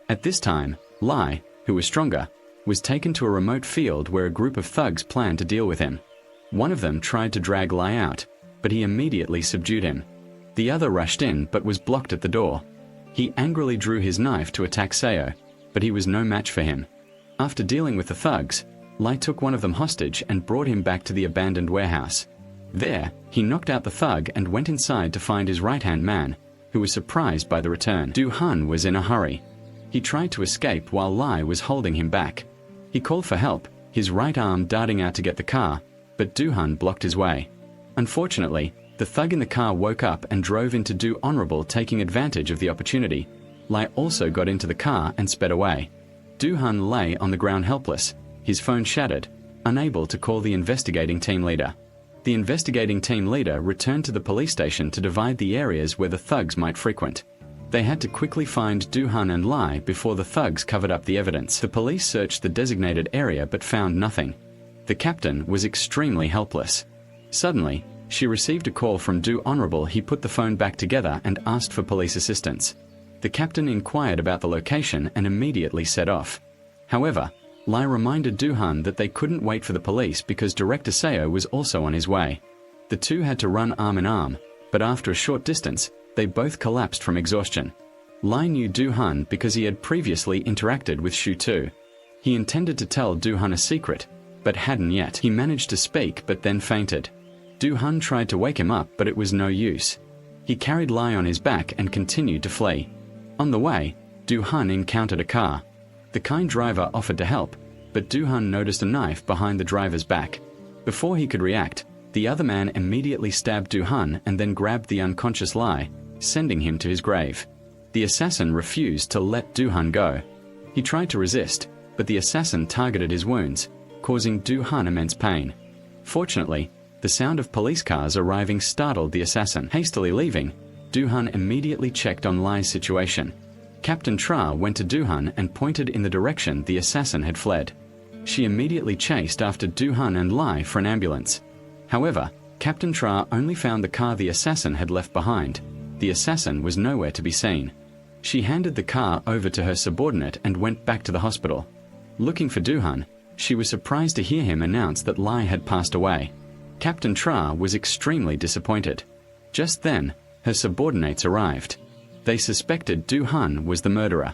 At this time, Lai, who was stronger, was taken to a remote field where a group of thugs planned to deal with him. One of them tried to drag Lai out, but he immediately subdued him. The other rushed in but was blocked at the door. He angrily drew his knife to attack Seo, but he was no match for him. After dealing with the thugs, Lai took one of them hostage and brought him back to the abandoned warehouse. There, he knocked out the thug and went inside to find his right-hand man, who was surprised by the return. Du-hun was in a hurry. He tried to escape while Lai was holding him back. He called for help, his right arm darting out to get the car, but Du-hun blocked his way. Unfortunately, the thug in the car woke up and drove into Du-honorable, taking advantage of the opportunity. Lai also got into the car and sped away. Du-hun lay on the ground helpless, his phone shattered, unable to call the investigating team leader. The investigating team leader returned to the police station to divide the areas where the thugs might frequent. They had to quickly find Du-hun and Lai before the thugs covered up the evidence. The police searched the designated area but found nothing. The captain was extremely helpless. Suddenly, she received a call from Du-honorable. He put the phone back together and asked for police assistance. The captain inquired about the location and immediately set off. However, Lai reminded Du-hun that they couldn't wait for the police because Director Seo was also on his way. The two had to run arm in arm, but after a short distance, they both collapsed from exhaustion. Lai knew Du-hun because he had previously interacted with Shu-tu. He intended to tell Du-hun a secret, but hadn't yet. He managed to speak but then fainted. Du-hun tried to wake him up, but it was no use. He carried Lai on his back and continued to flee. On the way, Du-hun encountered a car. The kind driver offered to help, but Do-hun noticed a knife behind the driver's back. Before he could react, the other man immediately stabbed Do-hun and then grabbed the unconscious Lai, sending him to his grave. The assassin refused to let Do-hun go. He tried to resist, but the assassin targeted his wounds, causing Do-hun immense pain. Fortunately, the sound of police cars arriving startled the assassin. Hastily leaving, Do-hun immediately checked on Lai's situation. Captain Tra went to Do-hun and pointed in the direction the assassin had fled. She immediately chased after Do-hun and Lai for an ambulance. However, Captain Tra only found the car the assassin had left behind. The assassin was nowhere to be seen. She handed the car over to her subordinate and went back to the hospital. Looking for Do-hun, she was surprised to hear him announce that Lai had passed away. Captain Tra was extremely disappointed. Just then, her subordinates arrived. They suspected Do-hun was the murderer.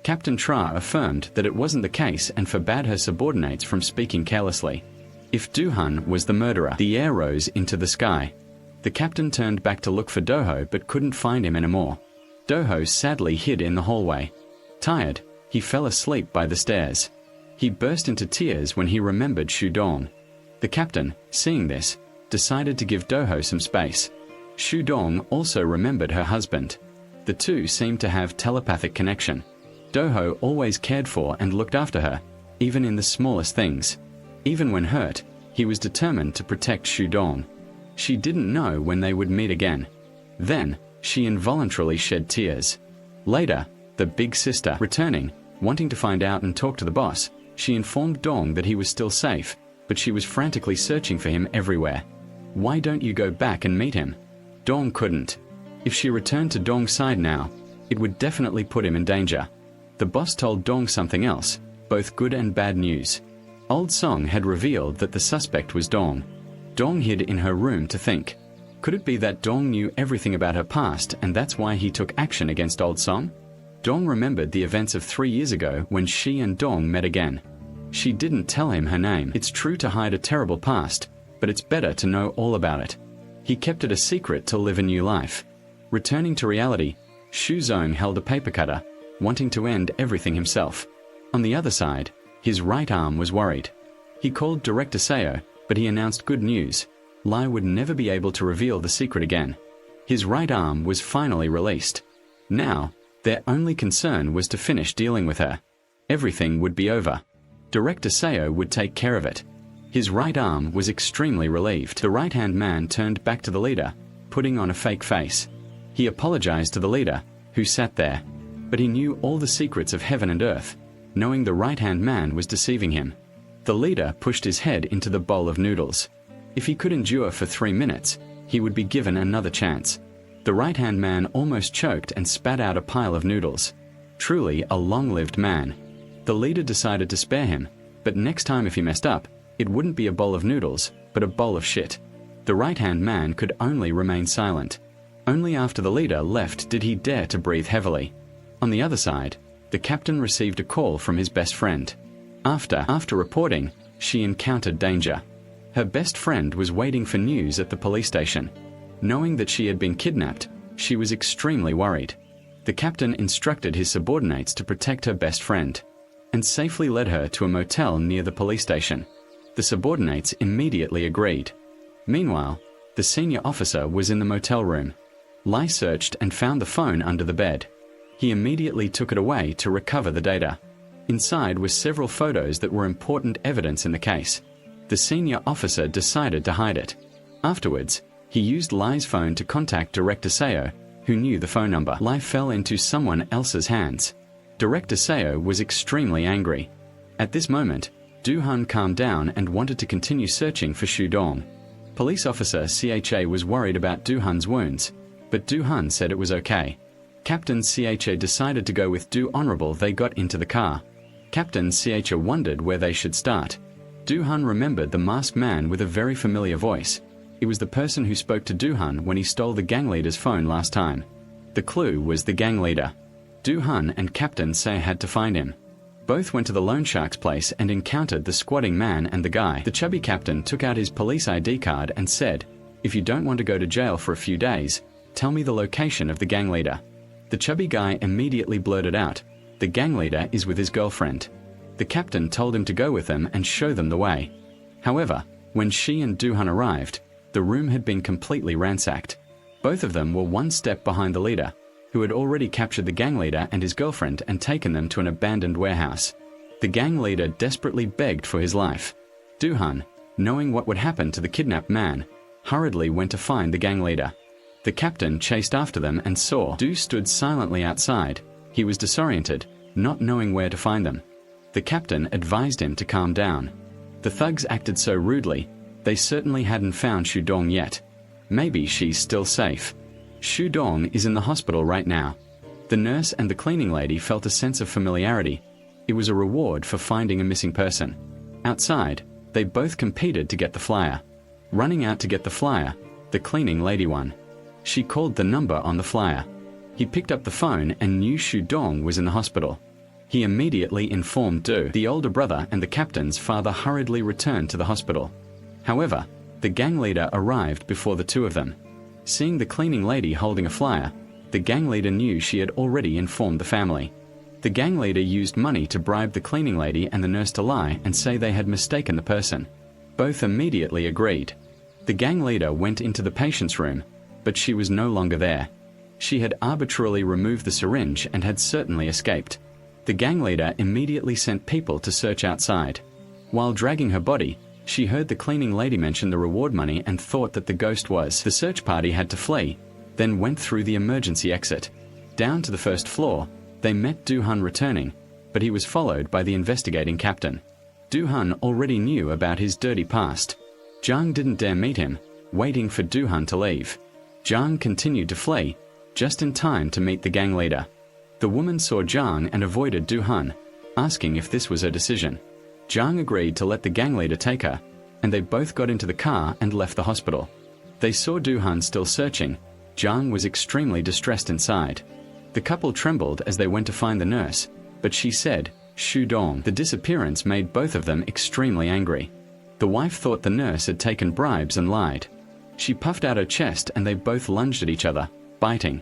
Captain Tra affirmed that it wasn't the case and forbade her subordinates from speaking carelessly. If Do-hun was the murderer, the air rose into the sky. The captain turned back to look for Do-ho but couldn't find him anymore. Do-ho sadly hid in the hallway. Tired, he fell asleep by the stairs. He burst into tears when he remembered Shu-dong. The captain, seeing this, decided to give Do-ho some space. Shu-dong also remembered her husband. The two seemed to have telepathic connection. Do-ho always cared for and looked after her, even in the smallest things. Even when hurt, he was determined to protect Shu-dong. She didn't know when they would meet again. Then, she involuntarily shed tears. Later, the big sister, returning, wanting to find out and talk to the boss, she informed Dong that he was still safe, but she was frantically searching for him everywhere. "Why don't you go back and meet him?" Dong couldn't. If she returned to Dong's side now, it would definitely put him in danger. The boss told Dong something else, both good and bad news. Old Song had revealed that the suspect was Dong. Dong hid in her room to think. Could it be that Dong knew everything about her past and that's why he took action against Old Song? Dong remembered the events of 3 years ago when she and Dong met again. She didn't tell him her name. It's true to hide a terrible past, but it's better to know all about it. He kept it a secret to live a new life. Returning to reality, Shu Zong held a paper cutter, wanting to end everything himself. On the other side, his right arm was worried. He called Director Seo, but he announced good news. Lai would never be able to reveal the secret again. His right arm was finally released. Now, their only concern was to finish dealing with her. Everything would be over. Director Seo would take care of it. His right arm was extremely relieved. The right-hand man turned back to the leader, putting on a fake face. He apologized to the leader, who sat there. But he knew all the secrets of heaven and earth, knowing the right-hand man was deceiving him. The leader pushed his head into the bowl of noodles. If he could endure for 3 minutes, he would be given another chance. The right-hand man almost choked and spat out a pile of noodles. Truly a long-lived man. The leader decided to spare him, but next time if he messed up, it wouldn't be a bowl of noodles, but a bowl of shit. The right-hand man could only remain silent. Only after the leader left did he dare to breathe heavily. On the other side, the captain received a call from his best friend. After reporting, she encountered danger. Her best friend was waiting for news at the police station. Knowing that she had been kidnapped, she was extremely worried. The captain instructed his subordinates to protect her best friend, and safely led her to a motel near the police station. The subordinates immediately agreed. Meanwhile, the senior officer was in the motel room. Lai searched and found the phone under the bed. He immediately took it away to recover the data. Inside were several photos that were important evidence in the case. The senior officer decided to hide it. Afterwards, he used Lai's phone to contact Director Seo, who knew the phone number. Lai fell into someone else's hands. Director Seo was extremely angry. At this moment, Do-hun calmed down and wanted to continue searching for Shu-dong. Police officer CHA was worried about Do-hun's wounds, but Do-hun said it was okay. Captain CHA decided to go with Do-honorable. They got into the car. Captain CHA wondered where they should start. Do-hun remembered the masked man with a very familiar voice. It was the person who spoke to Do-hun when he stole the gang leader's phone last time. The clue was the gang leader. Do-hun and Captain Say had to find him. Both went to the loan shark's place and encountered the squatting man and the guy. The chubby captain took out his police ID card and said, "If you don't want to go to jail for a few days, tell me the location of the gang leader." The chubby guy immediately blurted out, "The gang leader is with his girlfriend." The captain told him to go with them and show them the way. However, when she and Do-hun arrived, the room had been completely ransacked. Both of them were one step behind the leader, who had already captured the gang leader and his girlfriend and taken them to an abandoned warehouse. The gang leader desperately begged for his life. Do-hun, knowing what would happen to the kidnapped man, hurriedly went to find the gang leader. The captain chased after them and saw Do stood silently outside. He was disoriented, not knowing where to find them. The captain advised him to calm down. The thugs acted so rudely, they certainly hadn't found Shudong yet. Maybe she's still safe. Shudong is in the hospital right now. The nurse and the cleaning lady felt a sense of familiarity. It was a reward for finding a missing person. Outside, they both competed to get the flyer. Running out to get the flyer, the cleaning lady won. She called the number on the flyer. He picked up the phone and knew Shudong was in the hospital. He immediately informed Do. The older brother and the captain's father hurriedly returned to the hospital. However, the gang leader arrived before the two of them. Seeing the cleaning lady holding a flyer, the gang leader knew she had already informed the family. The gang leader used money to bribe the cleaning lady and the nurse to lie and say they had mistaken the person. Both immediately agreed. The gang leader went into the patient's room, but she was no longer there. She had arbitrarily removed the syringe and had certainly escaped. The gang leader immediately sent people to search outside. While dragging her body, she heard the cleaning lady mention the reward money and thought that the ghost was. The search party had to flee, then went through the emergency exit. Down to the first floor, they met Do-hun returning, but he was followed by the investigating captain. Do-hun already knew about his dirty past. Jang didn't dare meet him, waiting for Do-hun to leave. Jang continued to flee, just in time to meet the gang leader. The woman saw Jang and avoided Do-hun, asking if this was her decision. Jang agreed to let the gang leader take her, and they both got into the car and left the hospital. They saw Do-hun still searching. Jang was extremely distressed inside. The couple trembled as they went to find the nurse, but she said, Shudong. The disappearance made both of them extremely angry. The wife thought the nurse had taken bribes and lied. She puffed out her chest and they both lunged at each other, biting.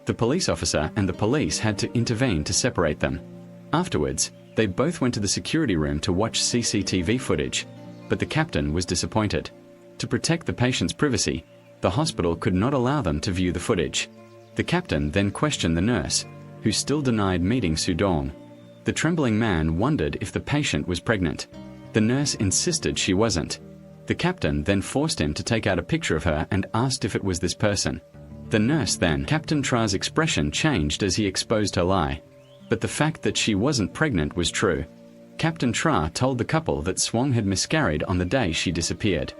The police officer and the police had to intervene to separate them. Afterwards, they both went to the security room to watch CCTV footage, but the captain was disappointed. To protect the patient's privacy, the hospital could not allow them to view the footage. The captain then questioned the nurse, who still denied meeting Shudong. The trembling man wondered if the patient was pregnant. The nurse insisted she wasn't. The captain then forced him to take out a picture of her and asked if it was this person. The nurse then. Captain Tra's expression changed as he exposed her lie. But the fact that she wasn't pregnant was true. Captain Tra told the couple that Swang had miscarried on the day she disappeared.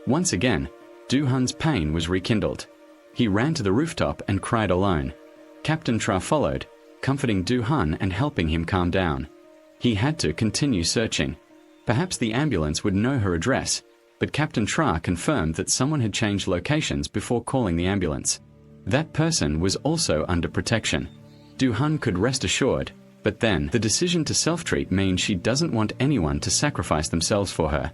Once again, Do-hun's pain was rekindled. He ran to the rooftop and cried alone. Captain Tra followed, comforting Do-hun and helping him calm down. He had to continue searching. Perhaps the ambulance would know her address, but Captain Tra confirmed that someone had changed locations before calling the ambulance. That person was also under protection. Do-hun could rest assured, but then the decision to self-treat means she doesn't want anyone to sacrifice themselves for her.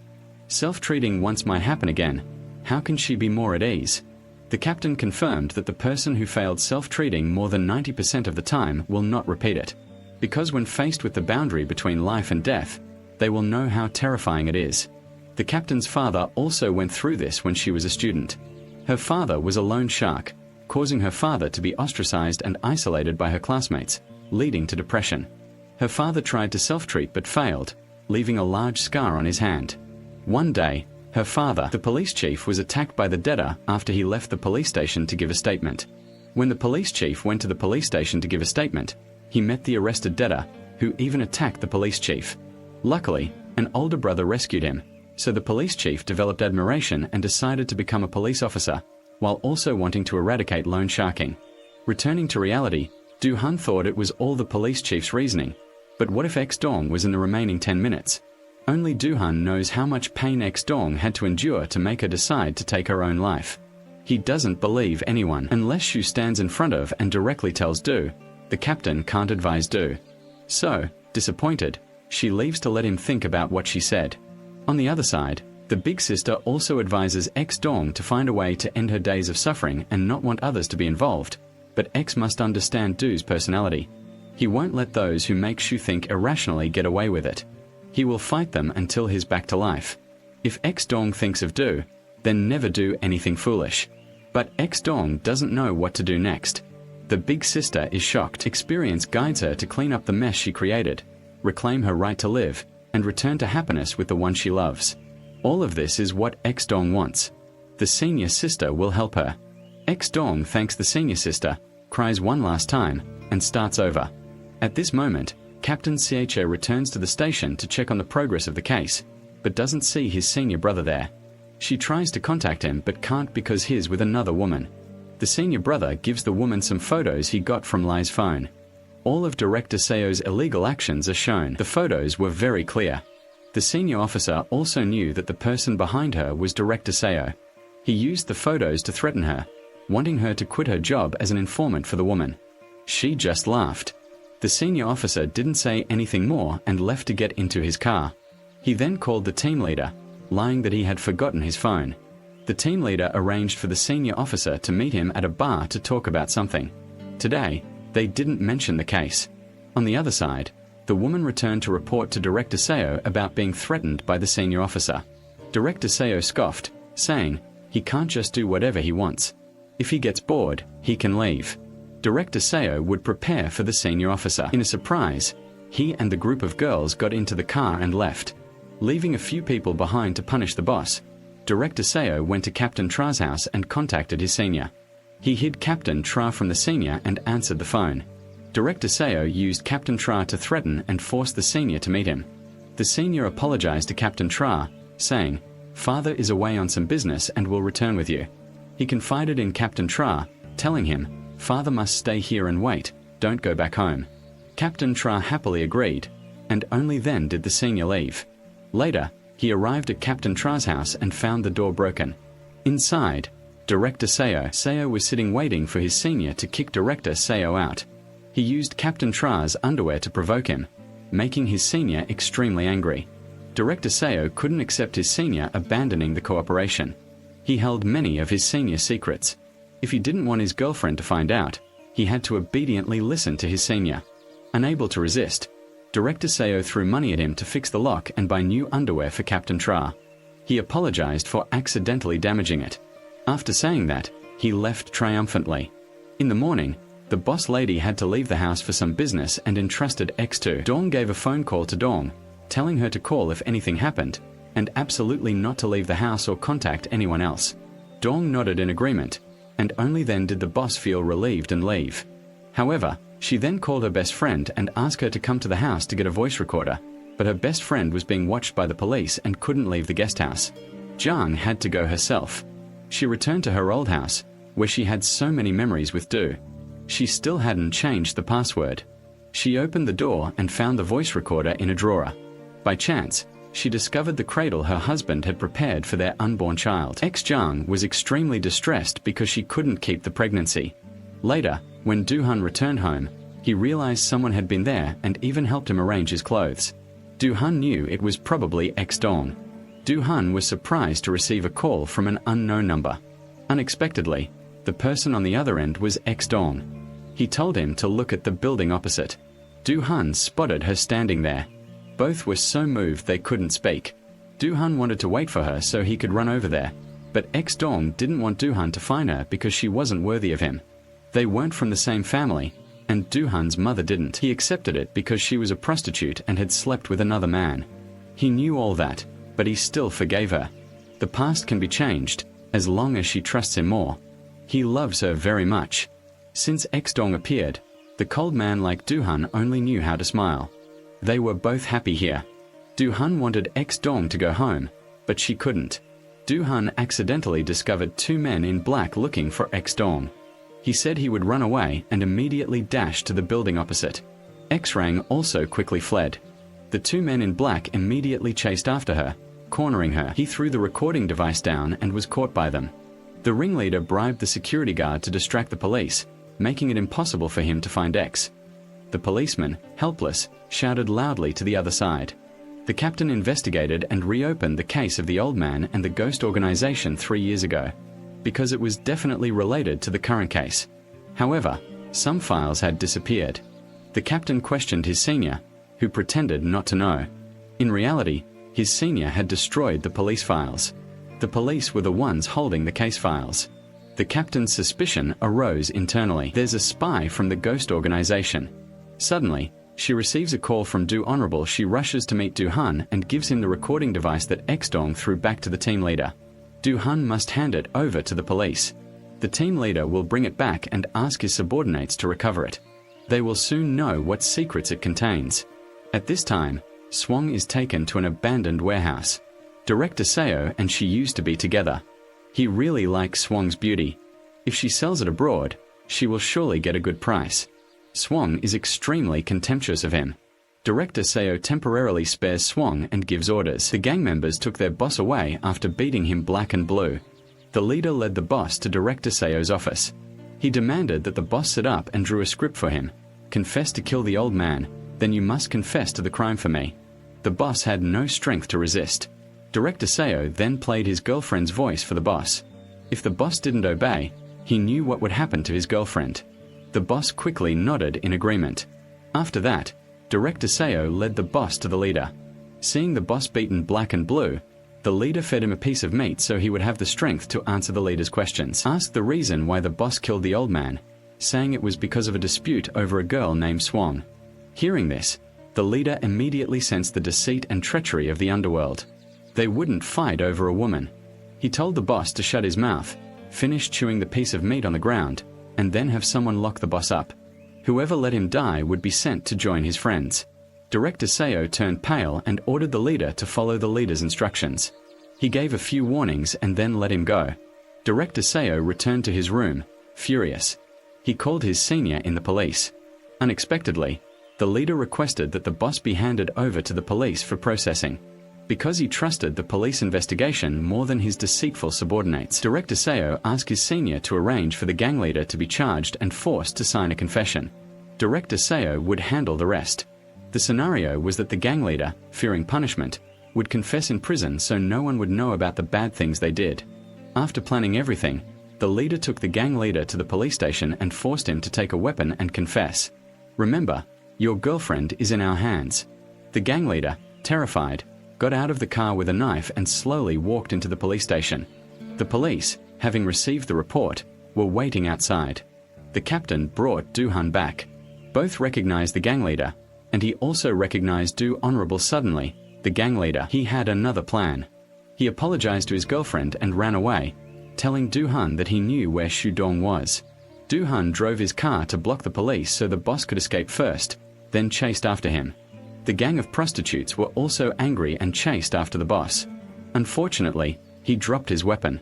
Self-treating once might happen again. How can she be more at ease? The captain confirmed that the person who failed self-treating more than 90% of the time will not repeat it. Because when faced with the boundary between life and death, they will know how terrifying it is. The captain's father also went through this when she was a student. Her father was a loan shark, causing her father to be ostracized and isolated by her classmates, leading to depression. Her father tried to self-treat but failed, leaving a large scar on his hand. One day, her father, the police chief, was attacked by the debtor after he left the police station to give a statement. When the police chief went to the police station to give a statement, he met the arrested debtor, who even attacked the police chief. Luckily, an older brother rescued him, so the police chief developed admiration and decided to become a police officer, while also wanting to eradicate loan sharking. Returning to reality, Do-hun thought it was all the police chief's reasoning. But what if X-Dong was in the remaining 10 minutes? Only Do-hun knows how much pain X-Dong had to endure to make her decide to take her own life. He doesn't believe anyone unless Shu stands in front of and directly tells Do. The captain can't advise Do. So, disappointed, she leaves to let him think about what she said. On the other side, the big sister also advises X-Dong to find a way to end her days of suffering and not want others to be involved. But X must understand Do's personality. He won't let those who make Shu think irrationally get away with it. He will fight them until he's back to life. If X-Dong thinks of do, then never do anything foolish. But X-Dong doesn't know what to do next. The big sister is shocked. Experience guides her to clean up the mess she created, reclaim her right to live, and return to happiness with the one she loves. All of this is what X-Dong wants. The senior sister will help her. X-Dong thanks the senior sister, cries one last time, and starts over. At this moment, Captain Cha returns to the station to check on the progress of the case, but doesn't see his senior brother there. She tries to contact him but can't because he's with another woman. The senior brother gives the woman some photos he got from Lai's phone. All of Director Seo's illegal actions are shown. The photos were very clear. The senior officer also knew that the person behind her was Director Seo. He used the photos to threaten her, wanting her to quit her job as an informant for the woman. She just laughed. The senior officer didn't say anything more and left to get into his car. He then called the team leader, lying that he had forgotten his phone. The team leader arranged for the senior officer to meet him at a bar to talk about something. Today, they didn't mention the case. On the other side, the woman returned to report to Director Seo about being threatened by the senior officer. Director Seo scoffed, saying, he can't just do whatever he wants. If he gets bored, he can leave. Director Seo would prepare for the senior officer. In a surprise, he and the group of girls got into the car and left, leaving a few people behind to punish the boss. Director Seo went to Captain Tra's house and contacted his senior. He hid Captain Tra from the senior and answered the phone. Director Seo used Captain Tra to threaten and force the senior to meet him. The senior apologized to Captain Tra, saying, "Father is away on some business and will return with you." He confided in Captain Tra, telling him, "Father must stay here and wait, don't go back home." Captain Tra happily agreed, and only then did the senior leave. Later, he arrived at Captain Tra's house and found the door broken. Inside, Director Seo was sitting waiting for his senior to kick Director Seo out. He used Captain Tra's underwear to provoke him, making his senior extremely angry. Director Seo couldn't accept his senior abandoning the cooperation. He held many of his senior's secrets. If he didn't want his girlfriend to find out, he had to obediently listen to his senior. Unable to resist, Director Seo threw money at him to fix the lock and buy new underwear for Captain Tra. He apologized for accidentally damaging it. After saying that, he left triumphantly. In the morning, the boss lady had to leave the house for some business and entrusted X to Dong. Gave a phone call to Dong, telling her to call if anything happened, and absolutely not to leave the house or contact anyone else. Dong nodded in agreement, and only then did the boss feel relieved and leave. However, she then called her best friend and asked her to come to the house to get a voice recorder, but her best friend was being watched by the police and couldn't leave the guest house. Zhang had to go herself. She returned to her old house, where she had so many memories with Du. She still hadn't changed the password. She opened the door and found the voice recorder in a drawer. By chance, she discovered the cradle her husband had prepared for their unborn child. Zhang was extremely distressed because she couldn't keep the pregnancy. Later, when Du-hun returned home, he realized someone had been there and even helped him arrange his clothes. Du-hun knew it was probably X-Dong. Du-hun was surprised to receive a call from an unknown number. Unexpectedly, the person on the other end was X-Dong. He told him to look at the building opposite. Du-hun spotted her standing there. Both were so moved they couldn't speak. Du-hun wanted to wait for her so he could run over there, but X-Dong didn't want Du-hun to find her because she wasn't worthy of him. They weren't from the same family, and Du-hun's mother didn't. He accepted it because she was a prostitute and had slept with another man. He knew all that, but he still forgave her. The past can be changed, as long as she trusts him more. He loves her very much. Since X-Dong appeared, the cold man like Du-hun only knew how to smile. They were both happy here. Du-hun wanted X-Dong to go home, but she couldn't. Du-hun accidentally discovered two men in black looking for X-Dong. He said he would run away and immediately dashed to the building opposite. X-Rang also quickly fled. The two men in black immediately chased after her, cornering her. He threw the recording device down and was caught by them. The ringleader bribed the security guard to distract the police, making it impossible for him to find X. The policeman, helpless, shouted loudly to the other side. The captain investigated and reopened the case of the old man and the ghost organization 3 years ago, because it was definitely related to the current case. However, some files had disappeared. The captain questioned his senior, who pretended not to know. In reality, his senior had destroyed the police files. The police were the ones holding the case files. The captain's suspicion arose internally. There's a spy from the ghost organization. Suddenly, she receives a call from Do Honorable. She rushes to meet Do Han and gives him the recording device that Xdong threw back to the team leader. Do Han must hand it over to the police. The team leader will bring it back and ask his subordinates to recover it. They will soon know what secrets it contains. At this time, Swang is taken to an abandoned warehouse. Director Seo and she used to be together. He really likes Swang's beauty. If she sells it abroad, she will surely get a good price. Swang is extremely contemptuous of him. Director Seo temporarily spares Swang and gives orders. The gang members took their boss away after beating him black and blue. The leader led the boss to Director Seo's office. He demanded that the boss sit up and drew a script for him. Confess to kill the old man, then you must confess to the crime for me. The boss had no strength to resist. Director Seo then played his girlfriend's voice for the boss. If the boss didn't obey, he knew what would happen to his girlfriend. The boss quickly nodded in agreement. After that, Director Seo led the boss to the leader. Seeing the boss beaten black and blue, the leader fed him a piece of meat so he would have the strength to answer the leader's questions. Asked the reason why the boss killed the old man, saying it was because of a dispute over a girl named Swang. Hearing this, the leader immediately sensed the deceit and treachery of the underworld. They wouldn't fight over a woman. He told the boss to shut his mouth, finish chewing the piece of meat on the ground, and then have someone lock the boss up. Whoever let him die would be sent to join his friends. Director Seo turned pale and ordered the leader to follow the leader's instructions. He gave a few warnings and then let him go. Director Seo returned to his room, furious. He called his senior in the police. Unexpectedly, the leader requested that the boss be handed over to the police for processing. Because he trusted the police investigation more than his deceitful subordinates, Director Seo asked his senior to arrange for the gang leader to be charged and forced to sign a confession. Director Seo would handle the rest. The scenario was that the gang leader, fearing punishment, would confess in prison so no one would know about the bad things they did. After planning everything, the leader took the gang leader to the police station and forced him to take a weapon and confess. Remember, your girlfriend is in our hands. The gang leader, terrified, got out of the car with a knife and slowly walked into the police station. The police, having received the report, were waiting outside. The captain brought Do Han back. Both recognized the gang leader, and he also recognized Do Honorable. Suddenly, the gang leader, he had another plan. He apologized to his girlfriend and ran away, telling Do Han that he knew where Shudong was. Do Han drove his car to block the police so the boss could escape first, then chased after him. The gang of prostitutes were also angry and chased after the boss. Unfortunately, he dropped his weapon.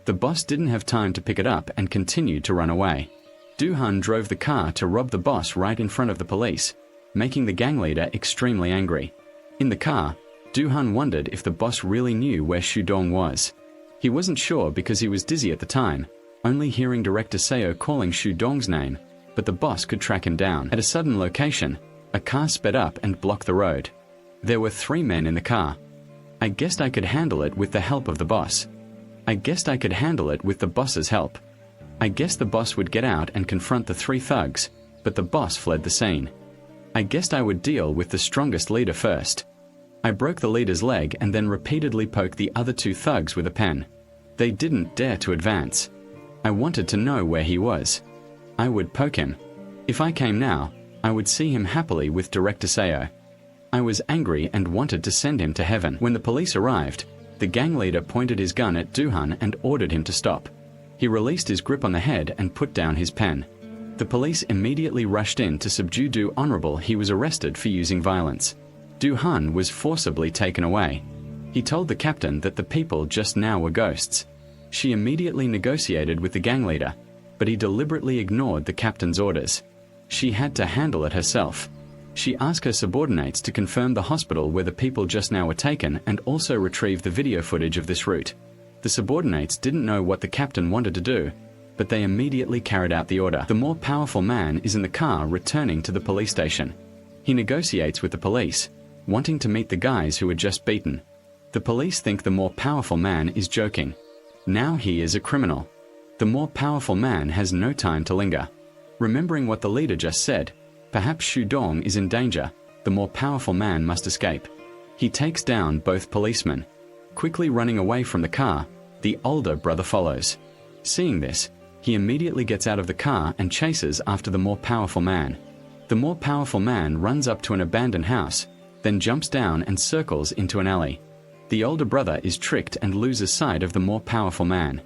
The boss didn't have time to pick it up and continued to run away. Do Han drove the car to rob the boss right in front of the police, making the gang leader extremely angry. In the car, Do Han wondered if the boss really knew where Shudong was. He wasn't sure because he was dizzy at the time, only hearing Director Seo calling Shudong's name, but the boss could track him down. At a sudden location, a car sped up and blocked the road. There were 3 men in the car. I guessed I could handle it with the help of the boss. I guessed I could handle it with the boss's help. I guessed the boss would get out and confront the 3 thugs, but the boss fled the scene. I guessed I would deal with the strongest leader first. I broke the leader's leg and then repeatedly poked the other 2 thugs with a pen. They didn't dare to advance. I wanted to know where he was. I would poke him. If I came now, I would see him happily with Director Seo. I was angry and wanted to send him to heaven. When the police arrived, the gang leader pointed his gun at Do Han and ordered him to stop. He released his grip on the head and put down his pen. The police immediately rushed in to subdue Do Honorable. He was arrested for using violence. Do Han was forcibly taken away. He told the captain that the people just now were ghosts. She immediately negotiated with the gang leader, but he deliberately ignored the captain's orders. She had to handle it herself. She asked her subordinates to confirm the hospital where the people just now were taken and also retrieve the video footage of this route. The subordinates didn't know what the captain wanted to do, but they immediately carried out the order. The more powerful man is in the car returning to the police station. He negotiates with the police, wanting to meet the guys who were just beaten. The police think the more powerful man is joking. Now he is a criminal. The more powerful man has no time to linger. Remembering what the leader just said, perhaps Shudong is in danger, the more powerful man must escape. He takes down both policemen. Quickly running away from the car, the older brother follows. Seeing this, he immediately gets out of the car and chases after the more powerful man. The more powerful man runs up to an abandoned house, then jumps down and circles into an alley. The older brother is tricked and loses sight of the more powerful man.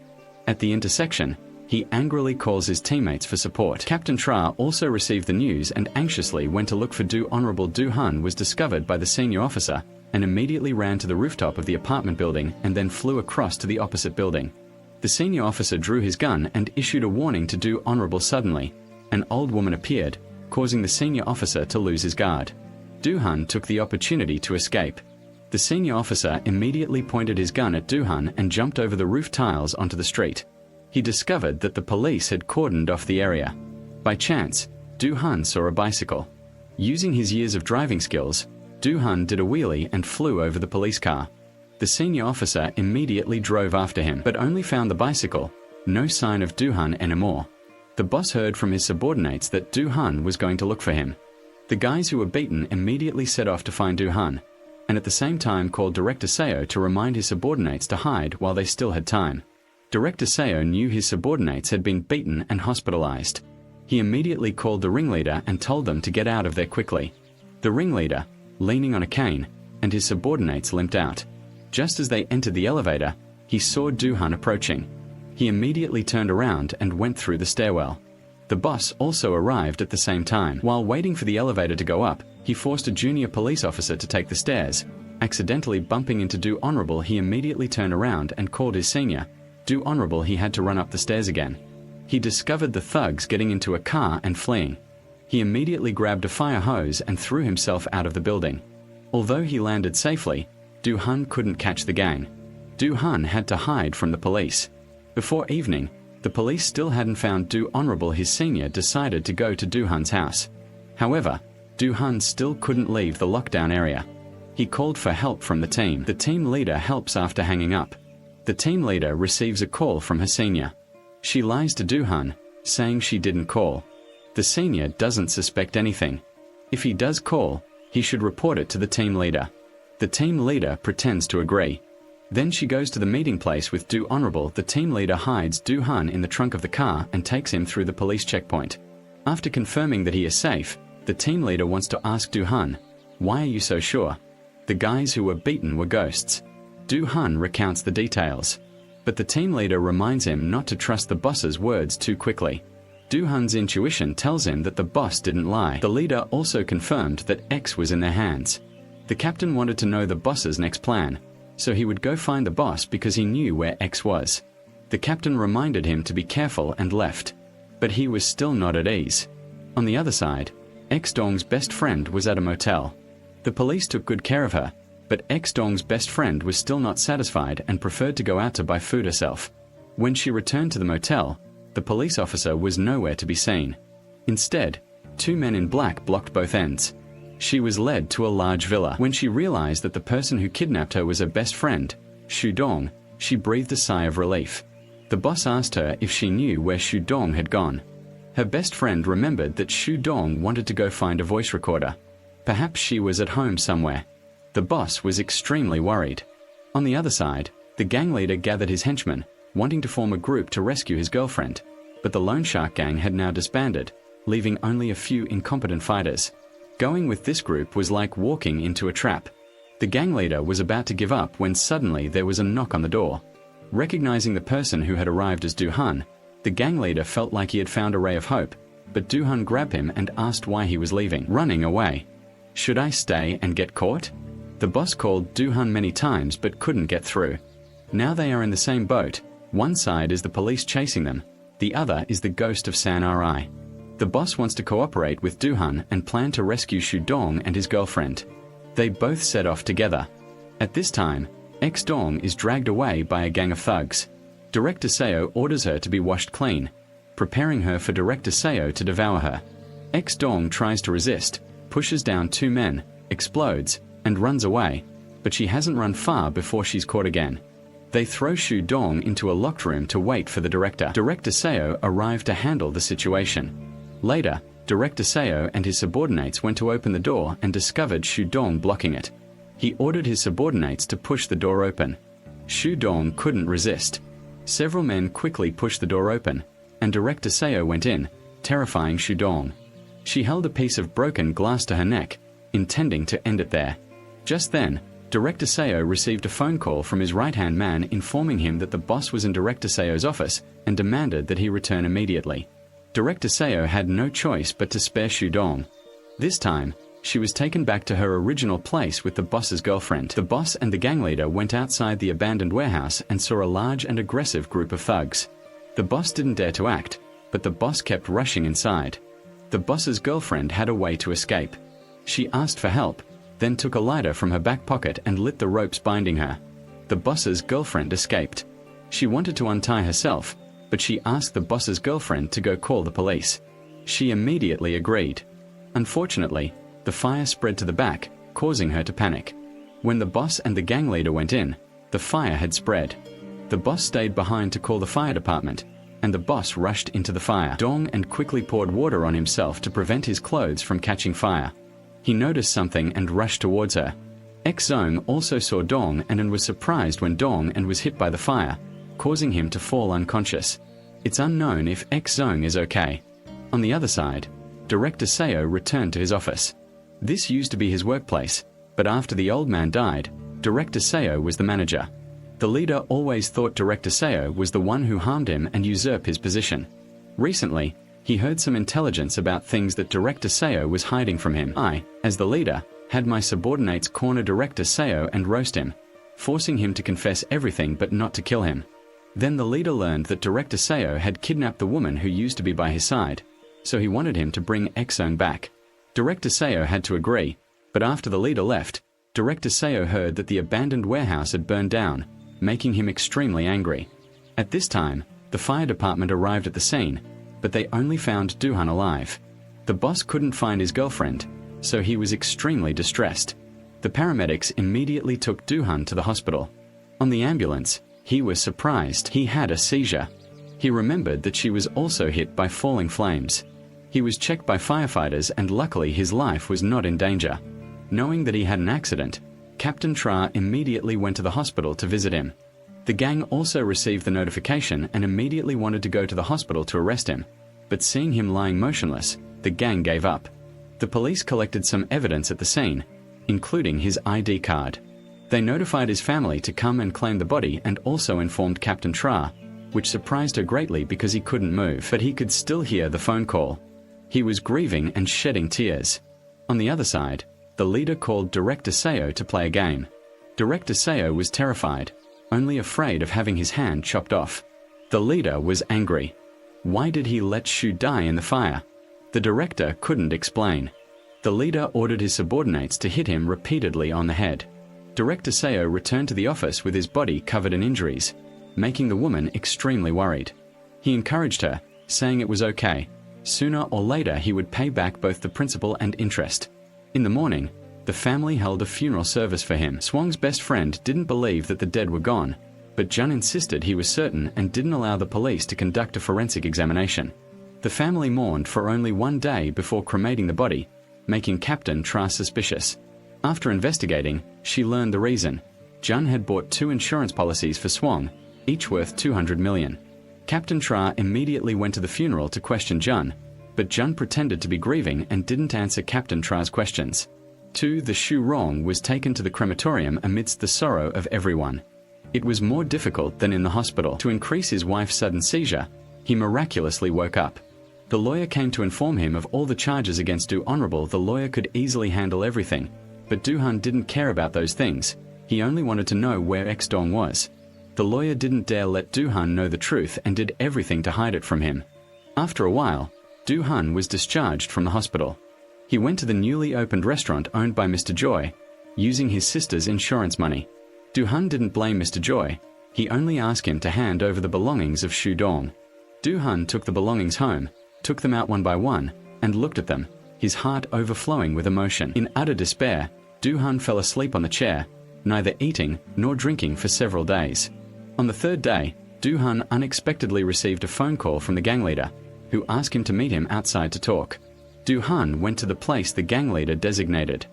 At the intersection, he angrily calls his teammates for support. Captain Tra also received the news and anxiously went to look for Honorable Du Hun was discovered by the senior officer and immediately ran to the rooftop of the apartment building and then flew across to the opposite building. The senior officer drew his gun and issued a warning to Honorable suddenly. An old woman appeared, causing the senior officer to lose his guard. Du Hun took the opportunity to escape. The senior officer immediately pointed his gun at Du Hun and jumped over the roof tiles onto the street. He discovered that the police had cordoned off the area. By chance, Du Hun saw a bicycle. Using his years of driving skills, Du Hun did a wheelie and flew over the police car. The senior officer immediately drove after him, but only found the bicycle, no sign of Du Hun anymore. The boss heard from his subordinates that Du Hun was going to look for him. The guys who were beaten immediately set off to find Du Hun, and at the same time called Director Seo to remind his subordinates to hide while they still had time. Director Seo knew his subordinates had been beaten and hospitalized. He immediately called the ringleader and told them to get out of there quickly. The ringleader, leaning on a cane, and his subordinates limped out. Just as they entered the elevator, he saw Du Hun approaching. He immediately turned around and went through the stairwell. The boss also arrived at the same time. While waiting for the elevator to go up, he forced a junior police officer to take the stairs. Accidentally bumping into Honorable, he immediately turned around and called his senior. Honorable, he had to run up the stairs again. He discovered the thugs getting into a car and fleeing. He immediately grabbed a fire hose and threw himself out of the building. Although he landed safely, Du Hun couldn't catch the gang. Du Hun had to hide from the police. Before evening, the police still hadn't found Honorable. His senior decided to go to Du Hun's house. However, Du Hun still couldn't leave the lockdown area. He called for help from the team. The team leader helps after hanging up. The team leader receives a call from her senior. She lies to Du Hun, saying she didn't call. The senior doesn't suspect anything. If he does call, he should report it to the team leader. The team leader pretends to agree. Then she goes to the meeting place with Honorable. The team leader hides Du Hun in the trunk of the car and takes him through the police checkpoint. After confirming that he is safe, the team leader wants to ask Du Hun, "Why are you so sure? The guys who were beaten were ghosts." Du Hun recounts the details. But the team leader reminds him not to trust the boss's words too quickly. Du Hun's intuition tells him that the boss didn't lie. The leader also confirmed that X was in their hands. The captain wanted to know the boss's next plan, so he would go find the boss because he knew where X was. The captain reminded him to be careful and left, but he was still not at ease. On the other side, X Dong's best friend was at a motel. The police took good care of her, but X Dong's best friend was still not satisfied and preferred to go out to buy food herself. When she returned to the motel, the police officer was nowhere to be seen. Instead, two men in black blocked both ends. She was led to a large villa. When she realized that the person who kidnapped her was her best friend, Shu Dong, she breathed a sigh of relief. The boss asked her if she knew where Shu Dong had gone. Her best friend remembered that Shu Dong wanted to go find a voice recorder. Perhaps she was at home somewhere. The boss was extremely worried. On the other side, the gang leader gathered his henchmen, wanting to form a group to rescue his girlfriend. But the Lone Shark gang had now disbanded, leaving only a few incompetent fighters. Going with this group was like walking into a trap. The gang leader was about to give up when suddenly there was a knock on the door. Recognizing the person who had arrived as Du Hun, the gang leader felt like he had found a ray of hope, but Du Hun grabbed him and asked why he was leaving, running away. "Should I stay and get caught?" The boss called Du Hun many times but couldn't get through. Now they are in the same boat. One side is the police chasing them, the other is the ghost of San Ri. The boss wants to cooperate with Du Hun and plan to rescue Shu Dong and his girlfriend. They both set off together. At this time, X Dong is dragged away by a gang of thugs. Director Seo orders her to be washed clean, preparing her for Director Seo to devour her. X Dong tries to resist, pushes down two men, explodes, and runs away, but she hasn't run far before she's caught again. They throw Shu Dong into a locked room to wait for the director. Director Seo arrived to handle the situation. Later, Director Seo and his subordinates went to open the door and discovered Shu Dong blocking it. He ordered his subordinates to push the door open. Shu Dong couldn't resist. Several men quickly pushed the door open, and Director Seo went in, terrifying Shu Dong. She held a piece of broken glass to her neck, intending to end it there. Just then, Director Seo received a phone call from his right-hand man informing him that the boss was in Director Seo's office and demanded that he return immediately. Director Seo had no choice but to spare Shu Dong. This time, she was taken back to her original place with the boss's girlfriend. The boss and the gang leader went outside the abandoned warehouse and saw a large and aggressive group of thugs. The boss didn't dare to act, but the boss kept rushing inside. The boss's girlfriend had a way to escape. She asked for help, then took a lighter from her back pocket and lit the ropes binding her. The boss's girlfriend escaped. She wanted to untie herself, but she asked the boss's girlfriend to go call the police. She immediately agreed. Unfortunately, the fire spread to the back, causing her to panic. When the boss and the gang leader went in, the fire had spread. The boss stayed behind to call the fire department, and the boss rushed into the fire. Dong and quickly poured water on himself to prevent his clothes from catching fire. He noticed something and rushed towards her. X-Zong also saw Dong and was surprised when Dong was hit by the fire, causing him to fall unconscious. It's unknown if X-Zong is okay. On the other side, Director Seo returned to his office. This used to be his workplace, but after the old man died, Director Seo was the manager. The leader always thought Director Seo was the one who harmed him and usurped his position. Recently, he heard some intelligence about things that Director Seo was hiding from him. I, as the leader, had my subordinates corner Director Seo and roast him, forcing him to confess everything but not to kill him. Then the leader learned that Director Seo had kidnapped the woman who used to be by his side, so he wanted him to bring X-Zone back. Director Seo had to agree, but after the leader left, Director Seo heard that the abandoned warehouse had burned down, making him extremely angry. At this time, the fire department arrived at the scene, but they only found Duhan alive. The boss couldn't find his girlfriend, so he was extremely distressed. The paramedics immediately took Duhan to the hospital. On the ambulance, he was surprised he had a seizure. He remembered that she was also hit by falling flames. He was checked by firefighters and luckily his life was not in danger. Knowing that he had an accident, Captain Tra immediately went to the hospital to visit him. The gang also received the notification and immediately wanted to go to the hospital to arrest him, but seeing him lying motionless, the gang gave up. The police collected some evidence at the scene, including his ID card. They notified his family to come and claim the body and also informed Captain Tra, which surprised her greatly because he couldn't move, but he could still hear the phone call. He was grieving and shedding tears. On the other side, the leader called Director Seo to play a game. Director Seo was terrified, only afraid of having his hand chopped off. The leader was angry. Why did he let Shu die in the fire? The director couldn't explain. The leader ordered his subordinates to hit him repeatedly on the head. Director Seo returned to the office with his body covered in injuries, making the woman extremely worried. He encouraged her, saying it was okay. Sooner or later he would pay back both the principal and interest. In the morning, the family held a funeral service for him. Swang's best friend didn't believe that the dead were gone, but Jun insisted he was certain and didn't allow the police to conduct a forensic examination. The family mourned for only one day before cremating the body, making Captain Tra suspicious. After investigating, she learned the reason. Jun had bought 2 insurance policies for Swang, each worth 200 million. Captain Tra immediately went to the funeral to question Jun, but Jun pretended to be grieving and didn't answer Captain Tra's questions. 2. The Shu Rong was taken to the crematorium amidst the sorrow of everyone. It was more difficult than in the hospital. To increase his wife's sudden seizure, he miraculously woke up. The lawyer came to inform him of all the charges against Du Honorable. The lawyer could easily handle everything, but Duhan didn't care about those things. He only wanted to know where X-Dong was. The lawyer didn't dare let Duhan know the truth and did everything to hide it from him. After a while, Duhan was discharged from the hospital. He went to the newly opened restaurant owned by Mr. Joy, using his sister's insurance money. Duhan didn't blame Mr. Joy. He only asked him to hand over the belongings of Shu Dong. Duhan took the belongings home, took them out one by one, and looked at them, his heart overflowing with emotion. In utter despair, Duhan fell asleep on the chair, neither eating nor drinking for several days. On the 3rd day, Duhan unexpectedly received a phone call from the gang leader, who asked him to meet him outside to talk. Duhan went to the place the gang leader designated.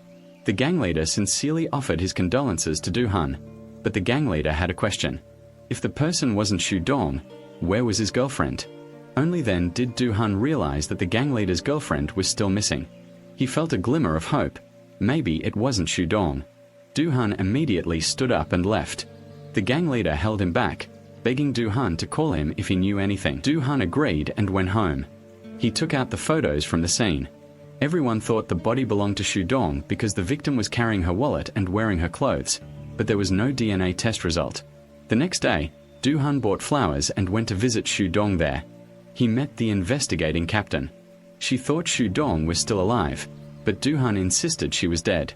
The gang leader sincerely offered his condolences to Du-han, but the gang leader had a question. If the person wasn't Shu Dong, where was his girlfriend? Only then did Du-han realize that the gang leader's girlfriend was still missing. He felt a glimmer of hope. Maybe it wasn't Shu Dong. Du-han immediately stood up and left. The gang leader held him back, begging Du-han to call him if he knew anything. Du-han agreed and went home. He took out the photos from the scene. Everyone thought the body belonged to Shu Dong because the victim was carrying her wallet and wearing her clothes, but there was no DNA test result. The next day, Du-han bought flowers and went to visit Shu Dong there. He met the investigating captain. She thought Shu Dong was still alive, but Du-han insisted she was dead.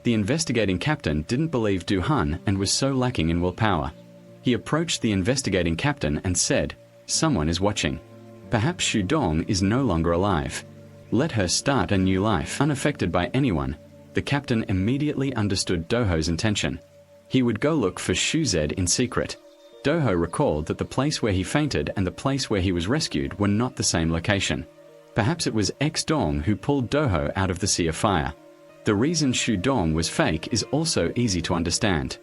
The investigating captain didn't believe Du-han and was so lacking in willpower. He approached the investigating captain and said, "Someone is watching. Perhaps Shu Dong is no longer alive. Let her start a new life." Unaffected by anyone, the captain immediately understood Doho's intention. He would go look for Shu Zed in secret. Doho recalled that the place where he fainted and the place where he was rescued were not the same location. Perhaps it was X-Dong who pulled Doho out of the sea of fire. The reason Shu Dong was fake is also easy to understand.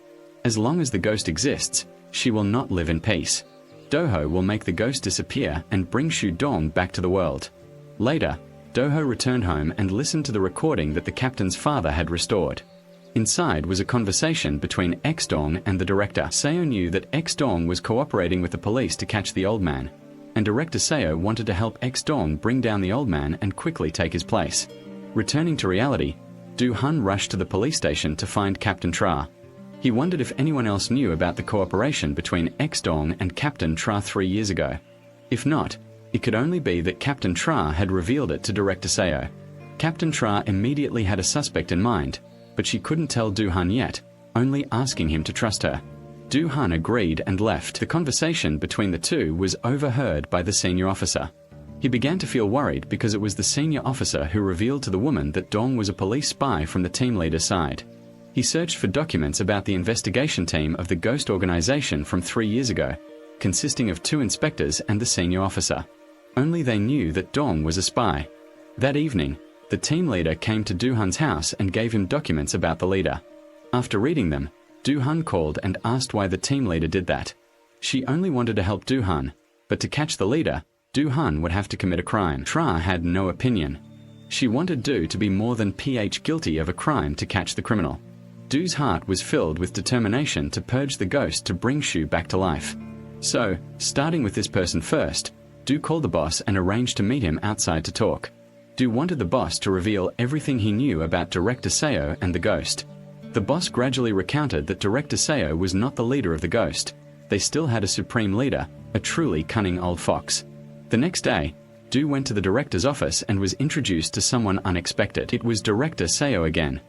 As long as the ghost exists, she will not live in peace. Doho will make the ghost disappear and bring Shu Dong back to the world. Later, Doho returned home and listened to the recording that the captain's father had restored. Inside was a conversation between X-Dong and the director. Seo knew that X-Dong was cooperating with the police to catch the old man, and Director Seo wanted to help X-Dong bring down the old man and quickly take his place. Returning to reality, Du-han rushed to the police station to find Captain Tra. He wondered if anyone else knew about the cooperation between X-Dong and Captain Tra 3 years ago. If not, it could only be that Captain Tra had revealed it to Director Seo. Captain Tra immediately had a suspect in mind, but she couldn't tell Du-han yet, only asking him to trust her. Du-han agreed and left. The conversation between the two was overheard by the senior officer. He began to feel worried because it was the senior officer who revealed to the woman that Dong was a police spy from the team leader's side. He searched for documents about the investigation team of the Ghost organization from 3 years ago, consisting of 2 inspectors and the senior officer. Only they knew that Dong was a spy. That evening, the team leader came to Du-han's house and gave him documents about the leader. After reading them, Du-han called and asked why the team leader did that. She only wanted to help Du-han, but to catch the leader, Du-han would have to commit a crime. Tra had no opinion. She wanted Du to be more than guilty of a crime to catch the criminal. Du's heart was filled with determination to purge the ghost to bring Shu back to life. So, starting with this person first, Du called the boss and arranged to meet him outside to talk. Du wanted the boss to reveal everything he knew about Director Seo and the ghost. The boss gradually recounted that Director Seo was not the leader of the ghost. They still had a supreme leader, a truly cunning old fox. The next day, Du went to the director's office and was introduced to someone unexpected. It was Director Seo again.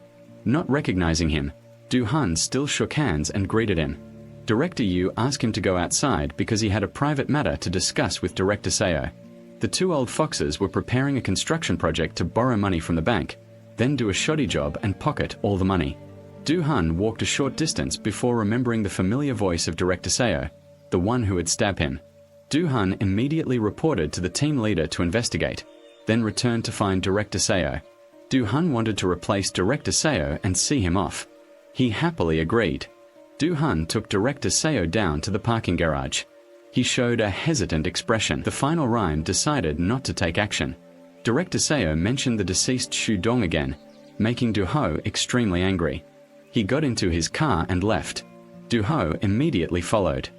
Not recognizing him, Du-han still shook hands and greeted him. Director Yu asked him to go outside because he had a private matter to discuss with Director Seo. The 2 old foxes were preparing a construction project to borrow money from the bank, then do a shoddy job and pocket all the money. Du-han walked a short distance before remembering the familiar voice of Director Seo, the one who had stabbed him. Du-han immediately reported to the team leader to investigate, then returned to find Director Seo. Du-han wanted to replace Director Seo and see him off. He happily agreed. Du-han took Director Seo down to the parking garage. He showed a hesitant expression. The final rhyme decided not to take action. Director Seo mentioned the deceased Shu Dong again, making Du-ho extremely angry. He got into his car and left. Du-ho immediately followed.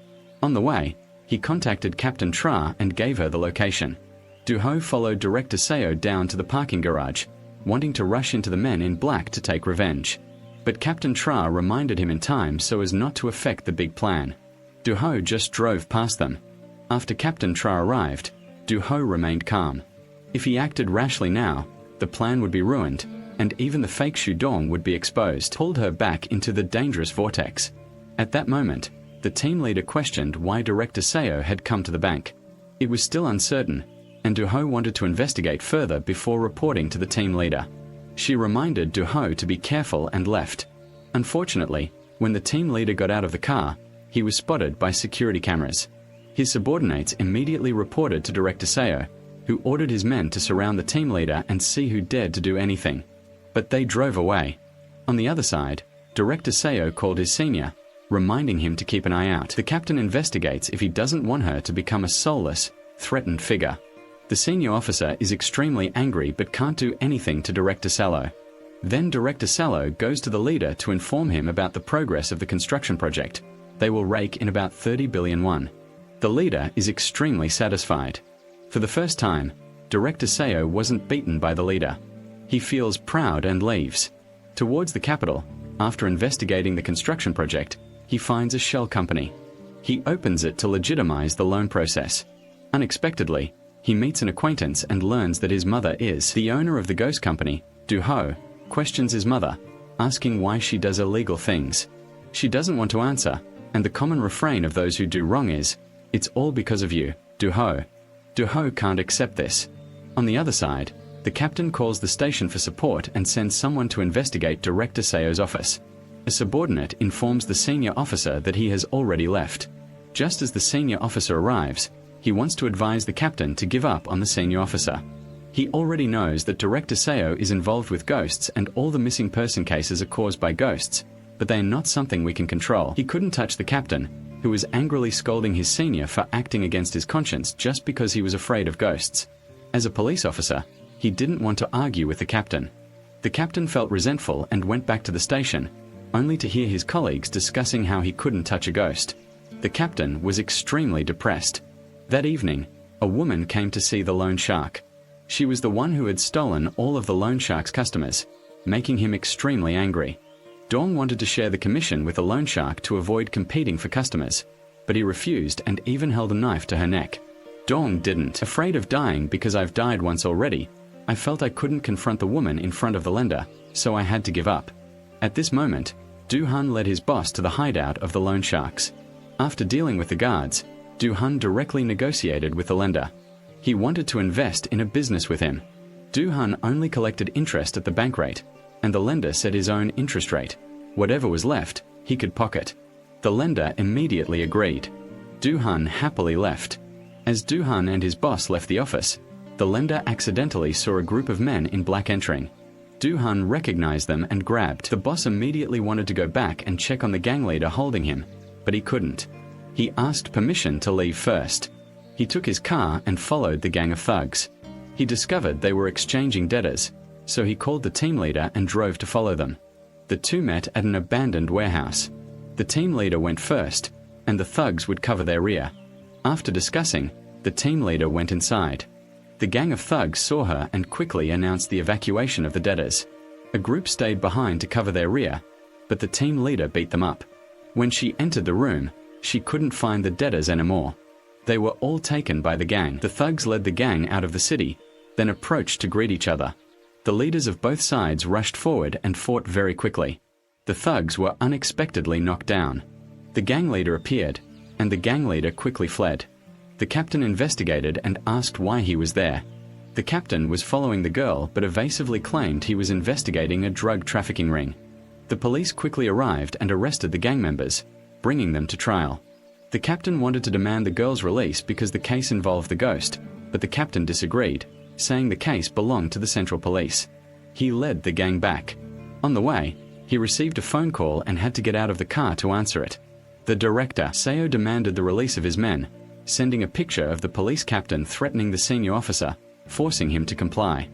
On the way, he contacted Captain Tra and gave her the location. Du-ho followed Director Seo down to the parking garage, wanting to rush into the men in black to take revenge. But Captain Tra reminded him in time so as not to affect the big plan. Du-ho just drove past them. After Captain Tra arrived, Du-ho remained calm. If he acted rashly now, the plan would be ruined, and even the fake Shu Dong would be exposed. Pulled her back into the dangerous vortex. At that moment, the team leader questioned why Director Seo had come to the bank. It was still uncertain, and Du-ho wanted to investigate further before reporting to the team leader. She reminded Du-ho to be careful and left. Unfortunately, when the team leader got out of the car, he was spotted by security cameras. His subordinates immediately reported to Director Seo, who ordered his men to surround the team leader and see who dared to do anything. But they drove away. On the other side, Director Seo called his senior, reminding him to keep an eye out. The captain investigates if he doesn't want her to become a soulless, threatened figure. The senior officer is extremely angry but can't do anything to Director Selo. Then Director Selo goes to the leader to inform him about the progress of the construction project. They will rake in about 30 billion won. The leader is extremely satisfied. For the first time, Director Seo wasn't beaten by the leader. He feels proud and leaves. Towards the capital, after investigating the construction project, he finds a shell company. He opens it to legitimize the loan process. Unexpectedly, he meets an acquaintance and learns that his mother is the owner of the ghost company. Do-ho questions his mother, asking why she does illegal things. She doesn't want to answer, and the common refrain of those who do wrong is, "It's all because of you, Do-ho." Do-ho can't accept this. On the other side, the captain calls the station for support and sends someone to investigate Director Seo's office. A subordinate informs the senior officer that he has already left. Just as the senior officer arrives, he wants to advise the captain to give up on the senior officer. He already knows that Director Seo is involved with ghosts and all the missing person cases are caused by ghosts, but they are not something we can control. He couldn't touch the captain, who was angrily scolding his senior for acting against his conscience just because he was afraid of ghosts. As a police officer, he didn't want to argue with the captain. The captain felt resentful and went back to the station, only to hear his colleagues discussing how he couldn't touch a ghost. The captain was extremely depressed. That evening, a woman came to see the loan shark. She was the one who had stolen all of the loan shark's customers, making him extremely angry. Dong wanted to share the commission with the loan shark to avoid competing for customers, but he refused and even held a knife to her neck. Dong didn't. Afraid of dying because I've died once already, I felt I couldn't confront the woman in front of the lender, so I had to give up. At this moment, Do-hun led his boss to the hideout of the loan sharks. After dealing with the guards, Do-hun directly negotiated with the lender. He wanted to invest in a business with him. Do-hun only collected interest at the bank rate, and the lender set his own interest rate. Whatever was left, he could pocket. The lender immediately agreed. Do-hun happily left. As Do-hun and his boss left the office, the lender accidentally saw a group of men in black entering. Do-hun recognized them and grabbed. The boss immediately wanted to go back and check on the gang leader holding him, but he couldn't. He asked permission to leave first. He took his car and followed the gang of thugs. He discovered they were exchanging debtors, so he called the team leader and drove to follow them. The two met at an abandoned warehouse. The team leader went first, and the thugs would cover their rear. After discussing, the team leader went inside. The gang of thugs saw her and quickly announced the evacuation of the debtors. A group stayed behind to cover their rear, but the team leader beat them up. When she entered the room, she couldn't find the debtors anymore. They were all taken by the gang. The thugs led the gang out of the city, then approached to greet each other. The leaders of both sides rushed forward and fought very quickly. The thugs were unexpectedly knocked down. The gang leader appeared, and the gang leader quickly fled. The captain investigated and asked why he was there. The captain was following the girl but evasively claimed he was investigating a drug trafficking ring. The police quickly arrived and arrested the gang members, bringing them to trial. The captain wanted to demand the girl's release because the case involved the ghost, but the captain disagreed, saying the case belonged to the Central Police. He led the gang back. On the way, he received a phone call and had to get out of the car to answer it. The director, Seo, demanded the release of his men, sending a picture of the police captain threatening the senior officer, forcing him to comply.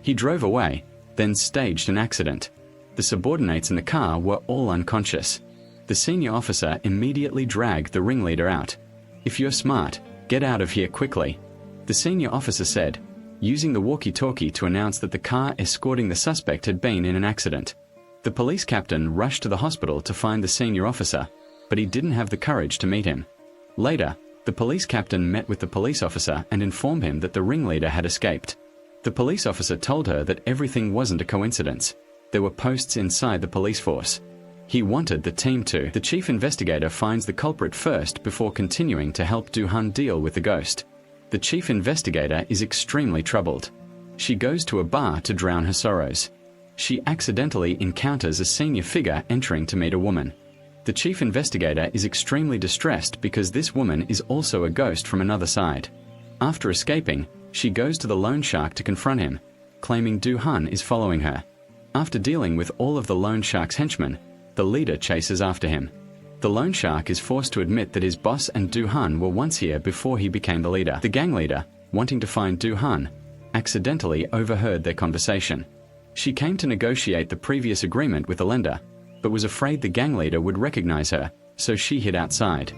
He drove away, then staged an accident. The subordinates in the car were all unconscious. The senior officer immediately dragged the ringleader out. "If you're smart, get out of here quickly," the senior officer said, using the walkie-talkie to announce that the car escorting the suspect had been in an accident. The police captain rushed to the hospital to find the senior officer, but he didn't have the courage to meet him. Later, the police captain met with the police officer and informed him that the ringleader had escaped. The police officer told her that everything wasn't a coincidence. There were posts inside the police force. He wanted the team to. The chief investigator finds the culprit first before continuing to help Do-hun deal with the ghost. The chief investigator is extremely troubled. She goes to a bar to drown her sorrows. She accidentally encounters a senior figure entering to meet a woman. The chief investigator is extremely distressed because this woman is also a ghost from another side. After escaping, she goes to the loan shark to confront him, claiming Do-hun is following her. After dealing with all of the loan shark's henchmen, the leader chases after him. The loan shark is forced to admit that his boss and Du-han were once here before he became the leader. The gang leader, wanting to find Du-han, accidentally overheard their conversation. She came to negotiate the previous agreement with the lender, but was afraid the gang leader would recognize her, so she hid outside.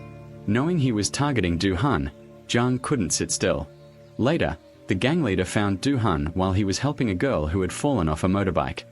Knowing he was targeting Du-han, Zhang couldn't sit still. Later, the gang leader found Du-han while he was helping a girl who had fallen off a motorbike.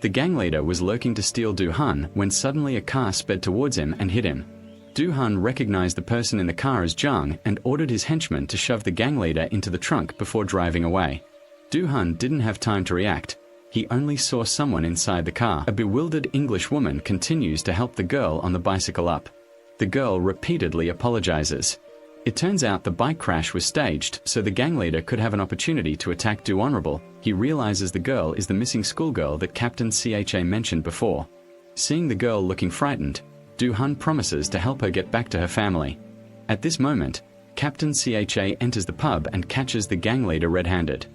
The gang leader was lurking to steal Du-han when suddenly a car sped towards him and hit him. Du-han recognized the person in the car as Zhang and ordered his henchmen to shove the gang leader into the trunk before driving away. Du-han didn't have time to react. He only saw someone inside the car. A bewildered English woman continues to help the girl on the bicycle up. The girl repeatedly apologizes. It turns out the bike crash was staged so the gang leader could have an opportunity to attack Du Honorable. He realizes the girl is the missing schoolgirl that Captain Cha mentioned before. Seeing the girl looking frightened, Du-han promises to help her get back to her family. At this moment, Captain Cha enters the pub and catches the gang leader red-handed.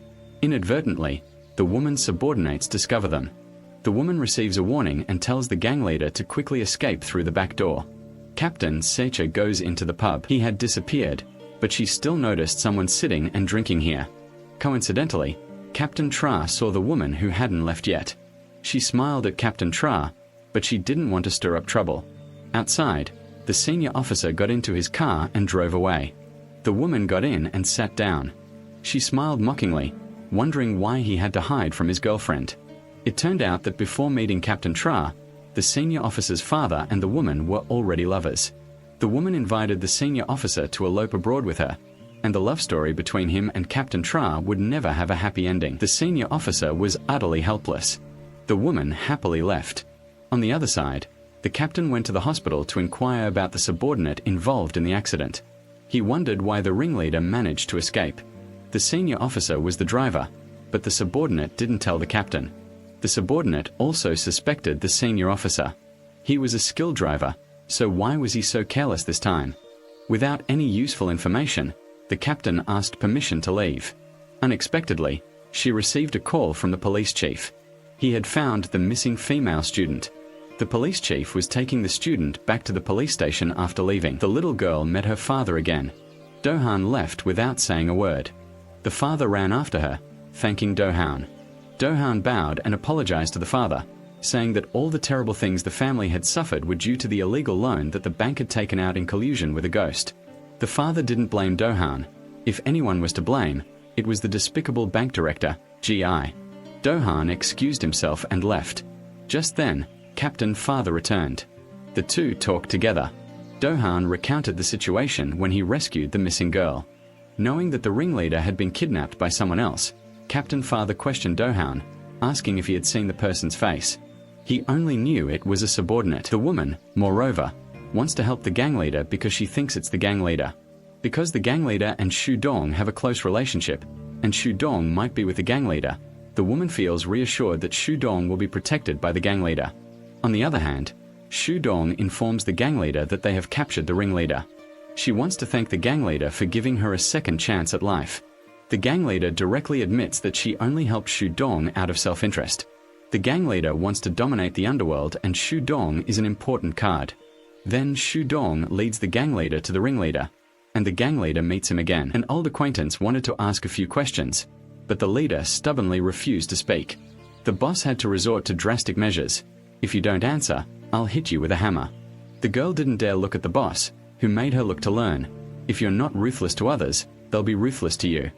Inadvertently, the woman's subordinates discover them. The woman receives a warning and tells the gang leader to quickly escape through the back door. Captain Cha goes into the pub. He had disappeared, but she still noticed someone sitting and drinking here. Coincidentally, Captain Tra saw the woman who hadn't left yet. She smiled at Captain Tra, but she didn't want to stir up trouble. Outside, the senior officer got into his car and drove away. The woman got in and sat down. She smiled mockingly, wondering why he had to hide from his girlfriend. It turned out that before meeting Captain Tra, the senior officer's father and the woman were already lovers. The woman invited the senior officer to elope abroad with her, and the love story between him and Captain Tra would never have a happy ending. The senior officer was utterly helpless. The woman happily left. On the other side, the captain went to the hospital to inquire about the subordinate involved in the accident. He wondered why the ringleader managed to escape. The senior officer was the driver, but the subordinate didn't tell the captain. The subordinate also suspected the senior officer. He was a skilled driver, so why was he so careless this time? Without any useful information, the captain asked permission to leave. Unexpectedly, she received a call from the police chief. He had found the missing female student. The police chief was taking the student back to the police station after leaving. The little girl met her father again. Do-han left without saying a word. The father ran after her, thanking Do-han. Do-han bowed and apologized to the father, saying that all the terrible things the family had suffered were due to the illegal loan that the bank had taken out in collusion with a ghost. The father didn't blame Do-han. If anyone was to blame, it was the despicable bank director, G.I. Do-han excused himself and left. Just then, Captain Father returned. The two talked together. Do-han recounted the situation when he rescued the missing girl. Knowing that the ringleader had been kidnapped by someone else, Captain Father questioned Do-han, asking if he had seen the person's face. He only knew it was a subordinate. The woman, moreover, wants to help the gang leader because she thinks it's the gang leader. Because the gang leader and Shu Dong have a close relationship, and Shu Dong might be with the gang leader, the woman feels reassured that Shu Dong will be protected by the gang leader. On the other hand, Shu Dong informs the gang leader that they have captured the ringleader. She wants to thank the gang leader for giving her a second chance at life. The gang leader directly admits that she only helped Shu Dong out of self-interest. The gang leader wants to dominate the underworld and Shu Dong is an important card. Then Shu Dong leads the gang leader to the ringleader, and the gang leader meets him again. An old acquaintance wanted to ask a few questions, but the leader stubbornly refused to speak. The boss had to resort to drastic measures. If you don't answer, I'll hit you with a hammer. The girl didn't dare look at the boss, who made her look to learn. If you're not ruthless to others, they'll be ruthless to you.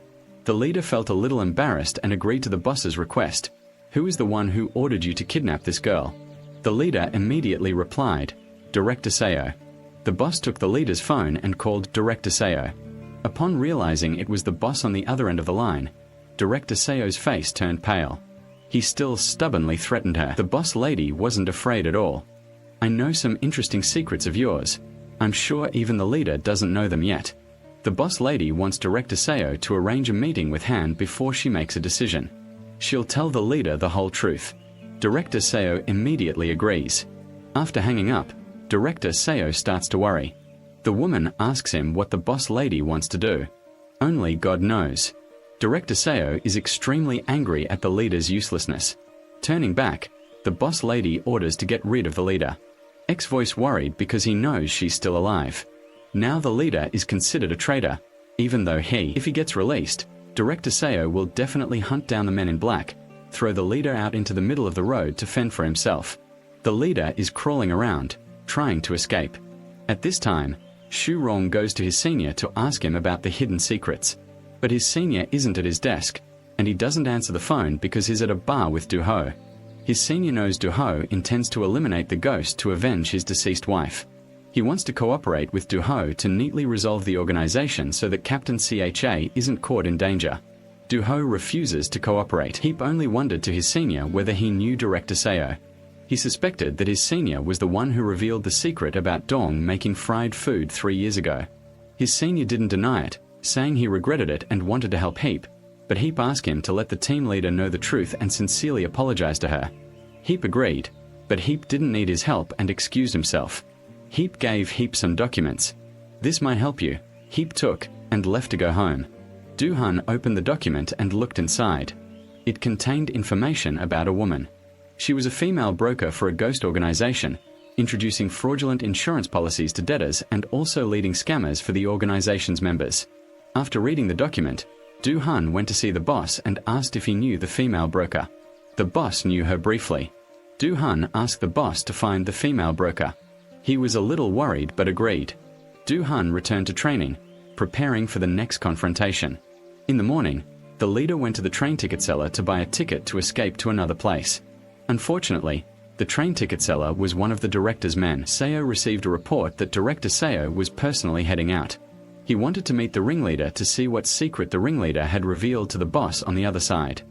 The leader felt a little embarrassed and agreed to the boss's request. Who is the one who ordered you to kidnap this girl? The leader immediately replied, Director Seo. The boss took the leader's phone and called Director Seo. Upon realizing it was the boss on the other end of the line, Director Seo's face turned pale. He still stubbornly threatened her. The boss lady wasn't afraid at all. I know some interesting secrets of yours. I'm sure even the leader doesn't know them yet. The boss lady wants Director Seo to arrange a meeting with Han before she makes a decision. She'll tell the leader the whole truth. Director Seo immediately agrees. After hanging up, Director Seo starts to worry. The woman asks him what the boss lady wants to do. Only God knows. Director Seo is extremely angry at the leader's uselessness. Turning back, The boss lady orders to get rid of the leader. X voice worried because he knows she's still alive. Now the leader is considered a traitor, even though if he gets released, Director Seo will definitely hunt down the men in black, throw the leader out into the middle of the road to fend for himself. The leader is crawling around, trying to escape. At this time, Xu Rong goes to his senior to ask him about the hidden secrets. But his senior isn't at his desk, and he doesn't answer the phone because he's at a bar with Du Ho. His senior knows Du Ho intends to eliminate the ghost to avenge his deceased wife. He wants to cooperate with Du Ho to neatly resolve the organization so that Captain Cha isn't caught in danger. Du Ho refuses to cooperate. Heap only wondered to his senior whether he knew Director Seo. He suspected that his senior was the one who revealed the secret about Dong making fried food 3 years ago. His senior didn't deny it, saying he regretted it and wanted to help Heap, but Heap asked him to let the team leader know the truth and sincerely apologize to her. Heap agreed, but Heap didn't need his help and excused himself. Heap gave Heap some documents. "This might help you," Heap took, and left to go home. Du-hun opened the document and looked inside. It contained information about a woman. She was a female broker for a ghost organization, introducing fraudulent insurance policies to debtors and also leading scammers for the organization's members. After reading the document, Du-hun went to see the boss and asked if he knew the female broker. The boss knew her briefly. Du-hun asked the boss to find the female broker. He was a little worried but agreed. Du-hun returned to training, preparing for the next confrontation. In the morning, the leader went to the train ticket seller to buy a ticket to escape to another place. Unfortunately, the train ticket seller was one of the director's men. Seo received a report that Director Seo was personally heading out. He wanted to meet the ringleader to see what secret the ringleader had revealed to the boss on the other side.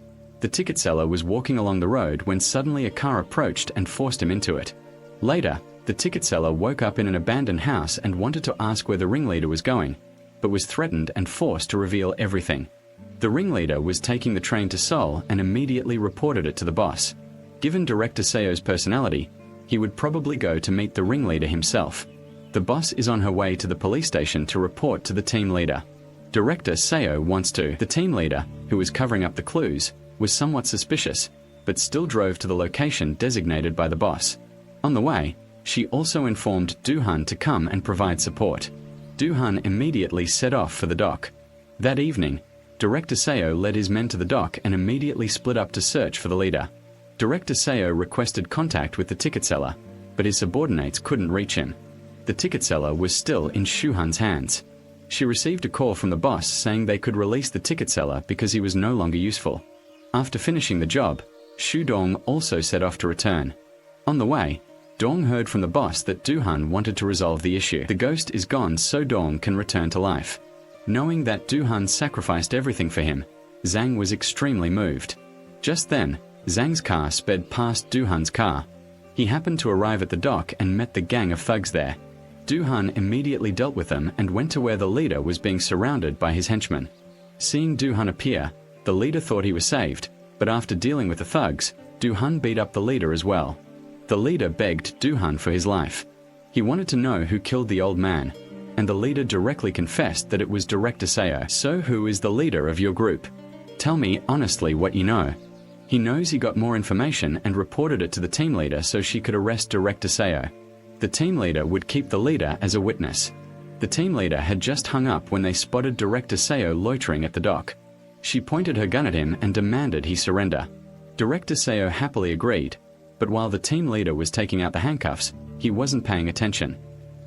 The ticket seller was walking along the road when suddenly a car approached and forced him into it. Later, the ticket seller woke up in an abandoned house and wanted to ask where the ringleader was going, but was threatened and forced to reveal everything. The ringleader was taking the train to Seoul and immediately reported it to the boss. Given Director Seo's personality, he would probably go to meet the ringleader himself. The boss is on her way to the police station to report to the team leader. Director Seo wants to. The team leader, who was covering up the clues, was somewhat suspicious, but still drove to the location designated by the boss. On the way, she also informed Du-hun to come and provide support. Du-hun immediately set off for the dock. That evening, Director Seo led his men to the dock and immediately split up to search for the leader. Director Seo requested contact with the ticket seller, but his subordinates couldn't reach him. The ticket seller was still in Shu-hun's hands. She received a call from the boss saying they could release the ticket seller because he was no longer useful. After finishing the job, Shu Dong also set off to return. On the way, Dong heard from the boss that Du-hun wanted to resolve the issue. The ghost is gone so Dong can return to life. Knowing that Du-hun sacrificed everything for him, Zhang was extremely moved. Just then, Zhang's car sped past Du-hun's car. He happened to arrive at the dock and met the gang of thugs there. Du-hun immediately dealt with them and went to where the leader was being surrounded by his henchmen. Seeing Du-hun appear, the leader thought he was saved, but after dealing with the thugs, Du-hun beat up the leader as well. The leader begged Du-hun for his life. He wanted to know who killed the old man, and the leader directly confessed that it was Director Seo. "So who is the leader of your group? Tell me honestly what you know." He knows he got more information and reported it to the team leader so she could arrest Director Seo. The team leader would keep the leader as a witness. The team leader had just hung up when they spotted Director Seo loitering at the dock. She pointed her gun at him and demanded he surrender. Director Seo happily agreed, but while the team leader was taking out the handcuffs, he wasn't paying attention.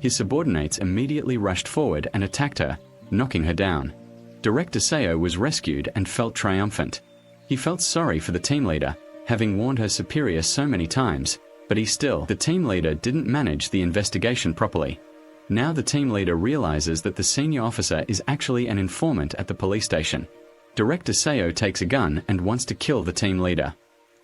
His subordinates immediately rushed forward and attacked her, knocking her down. Director Seo was rescued and felt triumphant. He felt sorry for the team leader, having warned her superior so many times, but the team leader didn't manage the investigation properly. Now the team leader realizes that the senior officer is actually an informant at the police station. Director Seo takes a gun and wants to kill the team leader.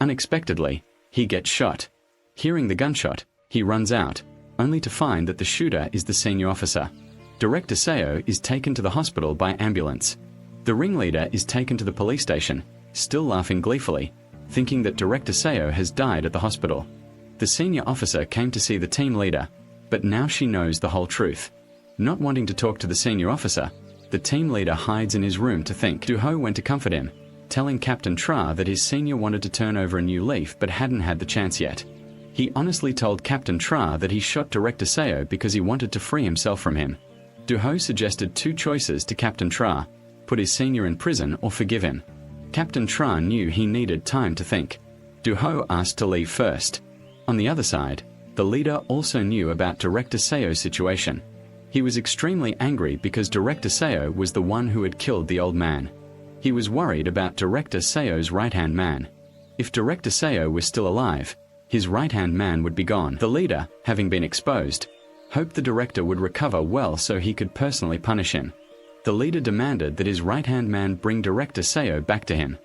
Unexpectedly, he gets shot. Hearing the gunshot, he runs out, only to find that the shooter is the senior officer. Director Seo is taken to the hospital by ambulance. The ringleader is taken to the police station, still laughing gleefully, thinking that Director Seo has died at the hospital. The senior officer came to see the team leader, but now she knows the whole truth. Not wanting to talk to the senior officer, the team leader hides in his room to think. Du Ho went to comfort him, telling Captain Tra that his senior wanted to turn over a new leaf but hadn't had the chance yet. He honestly told Captain Tra that he shot Director Seo because he wanted to free himself from him. Du-ho suggested two choices to Captain Tra: put his senior in prison or forgive him. Captain Tra knew he needed time to think. Du-ho asked to leave first. On the other side, the leader also knew about Director Seo's situation. He was extremely angry because Director Seo was the one who had killed the old man. He was worried about Director Seo's right-hand man. If Director Seo was still alive, his right-hand man would be gone. The leader, having been exposed, hoped the director would recover well so he could personally punish him. The leader demanded that his right-hand man bring Director Seo back to him.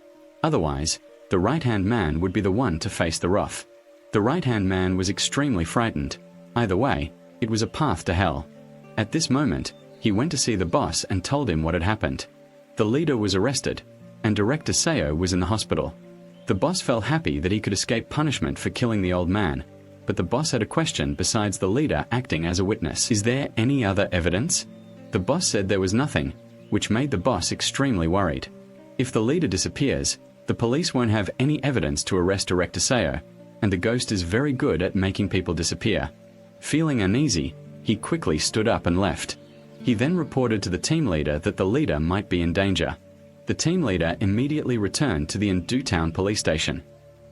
Otherwise, the right-hand man would be the one to face the wrath. The right-hand man was extremely frightened. Either way, it was a path to hell. At this moment, he went to see the boss and told him what had happened. The leader was arrested, and Director Seo was in the hospital. The boss felt happy that he could escape punishment for killing the old man, but the boss had a question besides the leader acting as a witness. Is there any other evidence? The boss said there was nothing, which made the boss extremely worried. If the leader disappears, the police won't have any evidence to arrest Director Seo, and the ghost is very good at making people disappear. Feeling uneasy, he quickly stood up and left. He then reported to the team leader that the leader might be in danger. The team leader immediately returned to the Indu Town police station.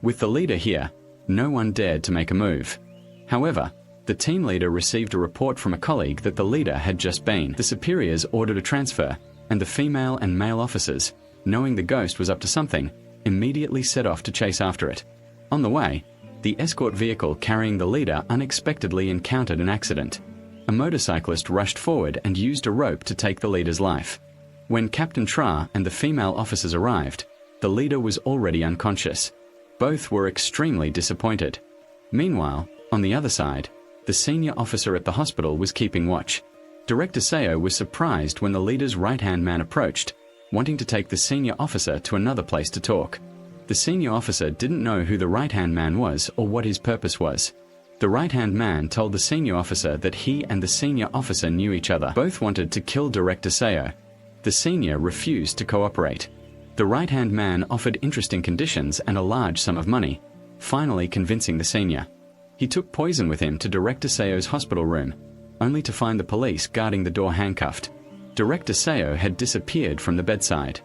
With the leader here, no one dared to make a move. However, the team leader received a report from a colleague that the leader had just been. The superiors ordered a transfer, and the female and male officers, knowing the ghost was up to something, immediately set off to chase after it. On the way, the escort vehicle carrying the leader unexpectedly encountered an accident. A motorcyclist rushed forward and used a rope to take the leader's life. When Captain Tra and the female officers arrived, the leader was already unconscious. Both were extremely disappointed. Meanwhile, on the other side, the senior officer at the hospital was keeping watch. Director Seo was surprised when the leader's right-hand man approached, wanting to take the senior officer to another place to talk. The senior officer didn't know who the right-hand man was or what his purpose was. The right-hand man told the senior officer that he and the senior officer knew each other. Both wanted to kill Director Seo. The senior refused to cooperate. The right-hand man offered interesting conditions and a large sum of money, finally convincing the senior. He took poison with him to Director Seo's hospital room, only to find the police guarding the door handcuffed. Director Seo had disappeared from the bedside.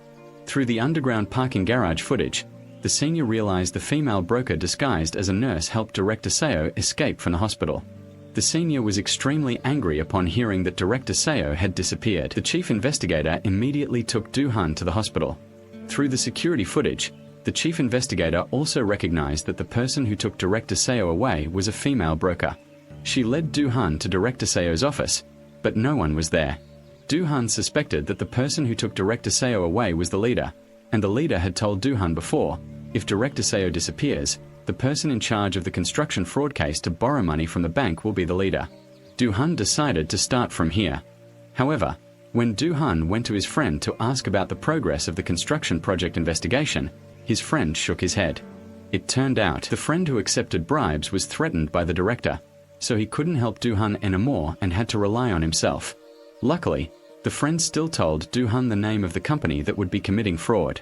Through the underground parking garage footage, the senior realized the female broker disguised as a nurse helped Director Seo escape from the hospital. The senior was extremely angry upon hearing that Director Seo had disappeared. The chief investigator immediately took Du-hun to the hospital. Through the security footage, the chief investigator also recognized that the person who took Director Seo away was a female broker. She led Du-hun to Director Seo's office, but no one was there. Du-hun suspected that the person who took Director Seo away was the leader, and the leader had told Du-hun before, if Director Seo disappears, the person in charge of the construction fraud case to borrow money from the bank will be the leader. Du-hun decided to start from here. However, when Du-hun went to his friend to ask about the progress of the construction project investigation, his friend shook his head. It turned out the friend who accepted bribes was threatened by the director, so he couldn't help Du-hun anymore and had to rely on himself. Luckily, the friend still told Du-hun the name of the company that would be committing fraud.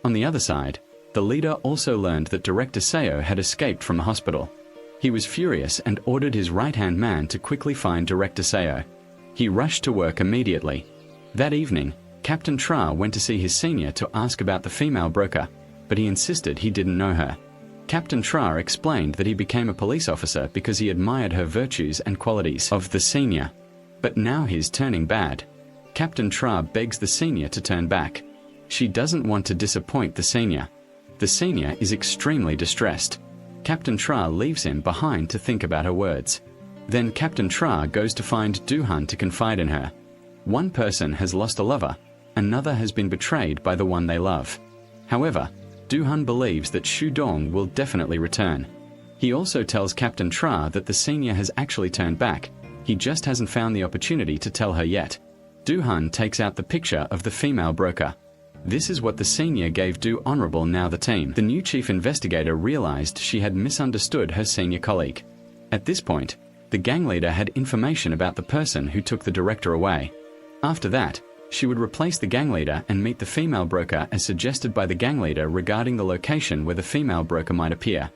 On the other side, the leader also learned that Director Seo had escaped from the hospital. He was furious and ordered his right-hand man to quickly find Director Seo. He rushed to work immediately. That evening, Captain Tra went to see his senior to ask about the female broker, but he insisted he didn't know her. Captain Tra explained that he became a police officer because he admired her virtues and qualities of the senior. But now he's turning bad. Captain Tra begs the senior to turn back. She doesn't want to disappoint the senior. The senior is extremely distressed. Captain Tra leaves him behind to think about her words. Then Captain Tra goes to find Du-hun to confide in her. One person has lost a lover, another has been betrayed by the one they love. However, Du-hun believes that Shu-dong will definitely return. He also tells Captain Tra that the senior has actually turned back. He just hasn't found the opportunity to tell her yet. Du-hun takes out the picture of the female broker. This is what the senior gave Du Honorable now the team. The new chief investigator realized she had misunderstood her senior colleague. At this point, the gang leader had information about the person who took the director away. After that, She would replace the gang leader and meet the female broker as suggested by the gang leader regarding the location where the female broker might appear.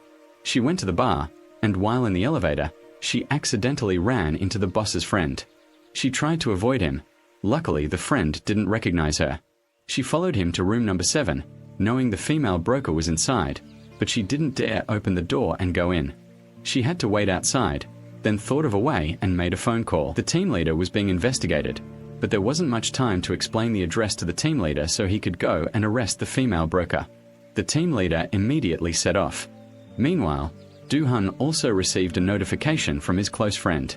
She went to the bar, and while in the elevator, she accidentally ran into the boss's friend. She tried to avoid him. Luckily, the friend didn't recognize her. She followed him to room number 7, knowing the female broker was inside, but she didn't dare open the door and go in. She had to wait outside, then thought of a way and made a phone call. The team leader was being investigated, but there wasn't much time to explain the address to the team leader so he could go and arrest the female broker. The team leader immediately set off. Meanwhile, Do-hun also received a notification from his close friend.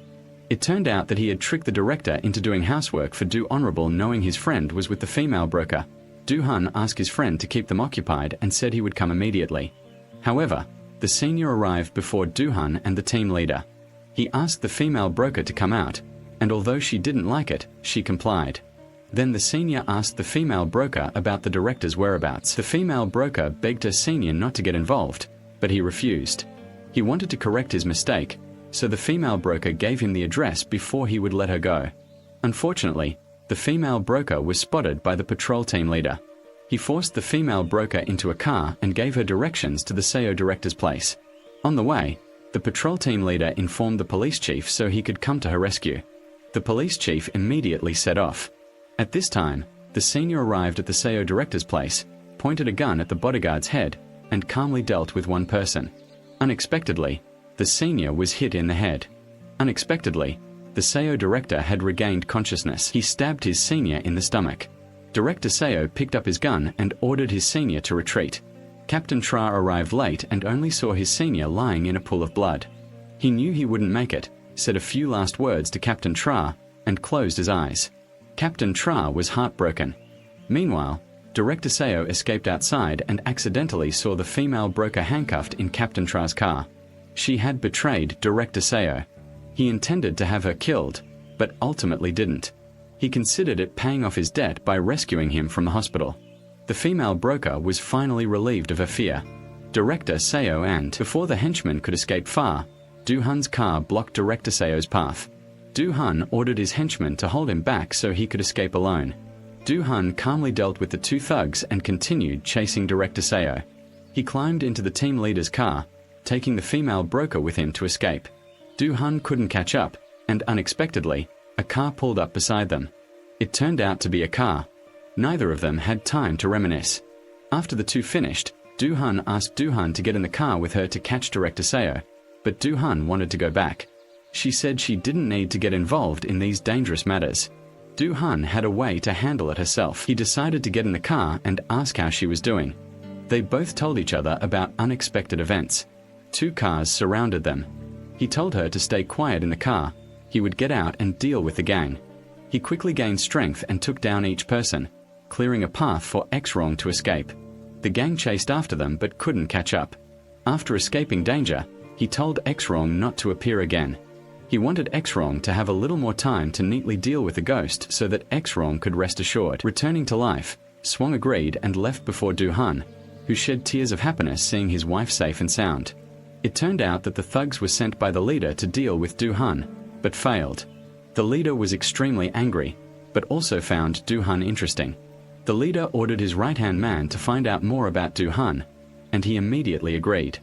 It turned out that he had tricked the director into doing housework for Do-honorable, knowing his friend was with the female broker. Do-hun asked his friend to keep them occupied and said he would come immediately. However, the senior arrived before Do-hun and the team leader. He asked the female broker to come out, and although she didn't like it, she complied. Then the senior asked the female broker about the director's whereabouts. The female broker begged her senior not to get involved, but he refused. He wanted to correct his mistake, so the female broker gave him the address before he would let her go. Unfortunately, the female broker was spotted by the patrol team leader. He forced the female broker into a car and gave her directions to the SEO director's place. On the way, the patrol team leader informed the police chief so he could come to her rescue. The police chief immediately set off. At this time, the senior arrived at the SEO director's place, pointed a gun at the bodyguard's head, and calmly dealt with one person. Unexpectedly, the senior was hit in the head. Unexpectedly, the SEO director had regained consciousness. He stabbed his senior in the stomach. Director SEO picked up his gun and ordered his senior to retreat. Captain Tra arrived late and only saw his senior lying in a pool of blood. He knew he wouldn't make it, said a few last words to Captain Tra, and closed his eyes. Captain Tra was heartbroken. Meanwhile, Director SEO escaped outside and accidentally saw the female broker handcuffed in Captain Tra's car. She had betrayed Director SEO. He intended to have her killed, but ultimately didn't. He considered it paying off his debt by rescuing him from the hospital. The female broker was finally relieved of her fear. Director SEO and, before the henchman could escape far, Do-hun's car blocked Director SEO's path. Do-hun ordered his henchman to hold him back so he could escape alone. Do-hun calmly dealt with the two thugs and continued chasing Director SEO. He climbed into the team leader's car, taking the female broker with him to escape. Do-hun couldn't catch up, and unexpectedly, a car pulled up beside them. It turned out to be a car. Neither of them had time to reminisce. After the two finished, Do-hun asked Do-hun to get in the car with her to catch Director SEO, but Do-hun wanted to go back. She said she didn't need to get involved in these dangerous matters. Do-hun had a way to handle it herself. He decided to get in the car and ask how she was doing. They both told each other about unexpected events. Two cars surrounded them. He told her to stay quiet in the car. He would get out and deal with the gang. He quickly gained strength and took down each person, clearing a path for X-Rong to escape. The gang chased after them but couldn't catch up. After escaping danger, he told X-Rong not to appear again. He wanted X-Rong to have a little more time to neatly deal with the ghost so that X-Rong could rest assured. Returning to life, Swang agreed and left before Do-hun, who shed tears of happiness seeing his wife safe and sound. It turned out that the thugs were sent by the leader to deal with Do-hun, but failed. The leader was extremely angry, but also found Do-hun interesting. The leader ordered his right-hand man to find out more about Do-hun, and he immediately agreed.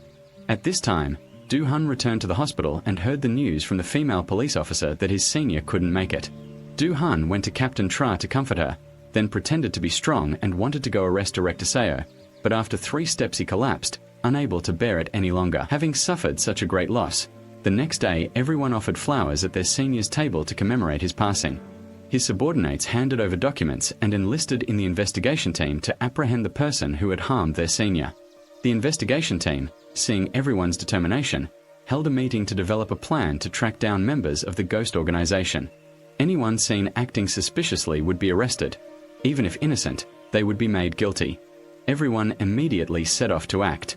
At this time, Do-hun returned to the hospital and heard the news from the female police officer that his senior couldn't make it. Do-hun went to Captain Tra to comfort her, then pretended to be strong and wanted to go arrest Director SEO, but after 3 steps he collapsed, unable to bear it any longer. Having suffered such a great loss, the next day everyone offered flowers at their senior's table to commemorate his passing. His subordinates handed over documents and enlisted in the investigation team to apprehend the person who had harmed their senior. The investigation team, seeing everyone's determination, held a meeting to develop a plan to track down members of the ghost organization. Anyone seen acting suspiciously would be arrested. Even if innocent, they would be made guilty. Everyone immediately set off to act.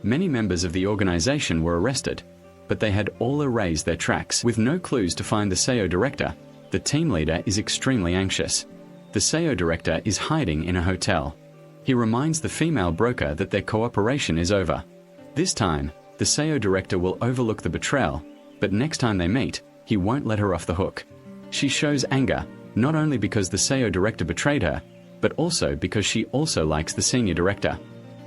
Many members of the organization were arrested, but they had all erased their tracks. With no clues to find the SEO director, the team leader is extremely anxious. The SEO director is hiding in a hotel. He reminds the female broker that their cooperation is over. This time, the SEO director will overlook the betrayal, but next time they meet, he won't let her off the hook. She shows anger, not only because the SEO director betrayed her, but also because she also likes the senior director.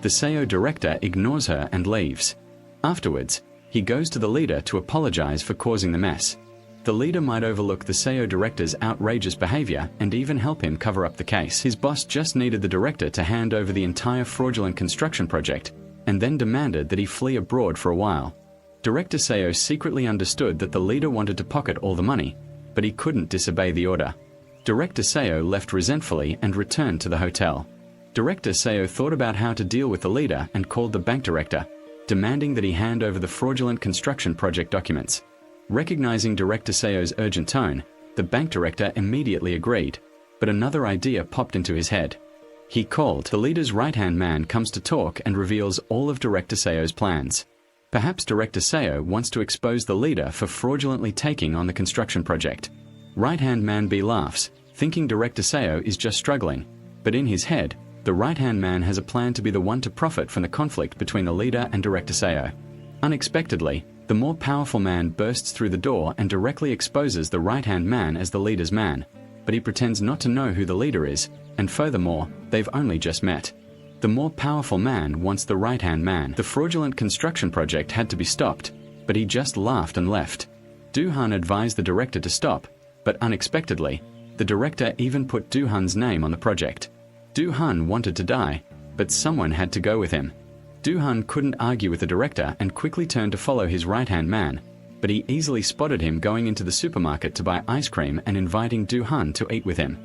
The SEO director ignores her and leaves. Afterwards, he goes to the leader to apologize for causing the mess. The leader might overlook the SEO director's outrageous behavior and even help him cover up the case. His boss just needed the director to hand over the entire fraudulent construction project, and then demanded that he flee abroad for a while. Director SEO secretly understood that the leader wanted to pocket all the money, but he couldn't disobey the order. Director SEO left resentfully and returned to the hotel. Director SEO thought about how to deal with the leader and called the bank director, demanding that he hand over the fraudulent construction project documents. Recognizing Director SEO's urgent tone, the bank director immediately agreed, but another idea popped into his head. He called. The leader's right-hand man comes to talk and reveals all of Director SEO's plans. Perhaps Director SEO wants to expose the leader for fraudulently taking on the construction project. Right-hand man B laughs, thinking Director SEO is just struggling, but in his head, the right-hand man has a plan to be the one to profit from the conflict between the leader and Director SEO. Unexpectedly, the more powerful man bursts through the door and directly exposes the right-hand man as the leader's man, but he pretends not to know who the leader is, and furthermore, they've only just met. The more powerful man wants the right-hand man. The fraudulent construction project had to be stopped, but he just laughed and left. Du-hun advised the director to stop, but unexpectedly, the director even put Du-hun's name on the project. Du-hun wanted to die, but someone had to go with him. Du-hun couldn't argue with the director and quickly turned to follow his right-hand man, but he easily spotted him going into the supermarket to buy ice cream and inviting Du-hun to eat with him.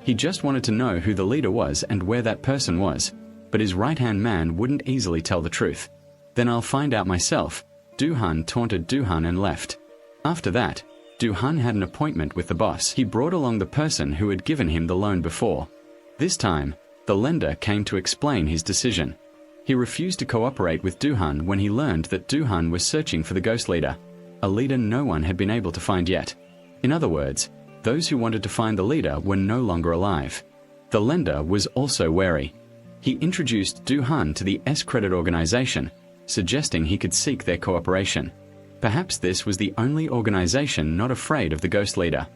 He just wanted to know who the leader was and where that person was, but his right-hand man wouldn't easily tell the truth. Then I'll find out myself, Du-hun taunted Du-hun and left. After that, Du-hun had an appointment with the boss. He brought along the person who had given him the loan before. This time, the lender came to explain his decision. He refused to cooperate with Du-hun when he learned that Du-hun was searching for the ghost leader, a leader no one had been able to find yet. In other words, those who wanted to find the leader were no longer alive. The lender was also wary. He introduced Du-hun to the S-Credit organization, suggesting he could seek their cooperation. Perhaps this was the only organization not afraid of the ghost leader.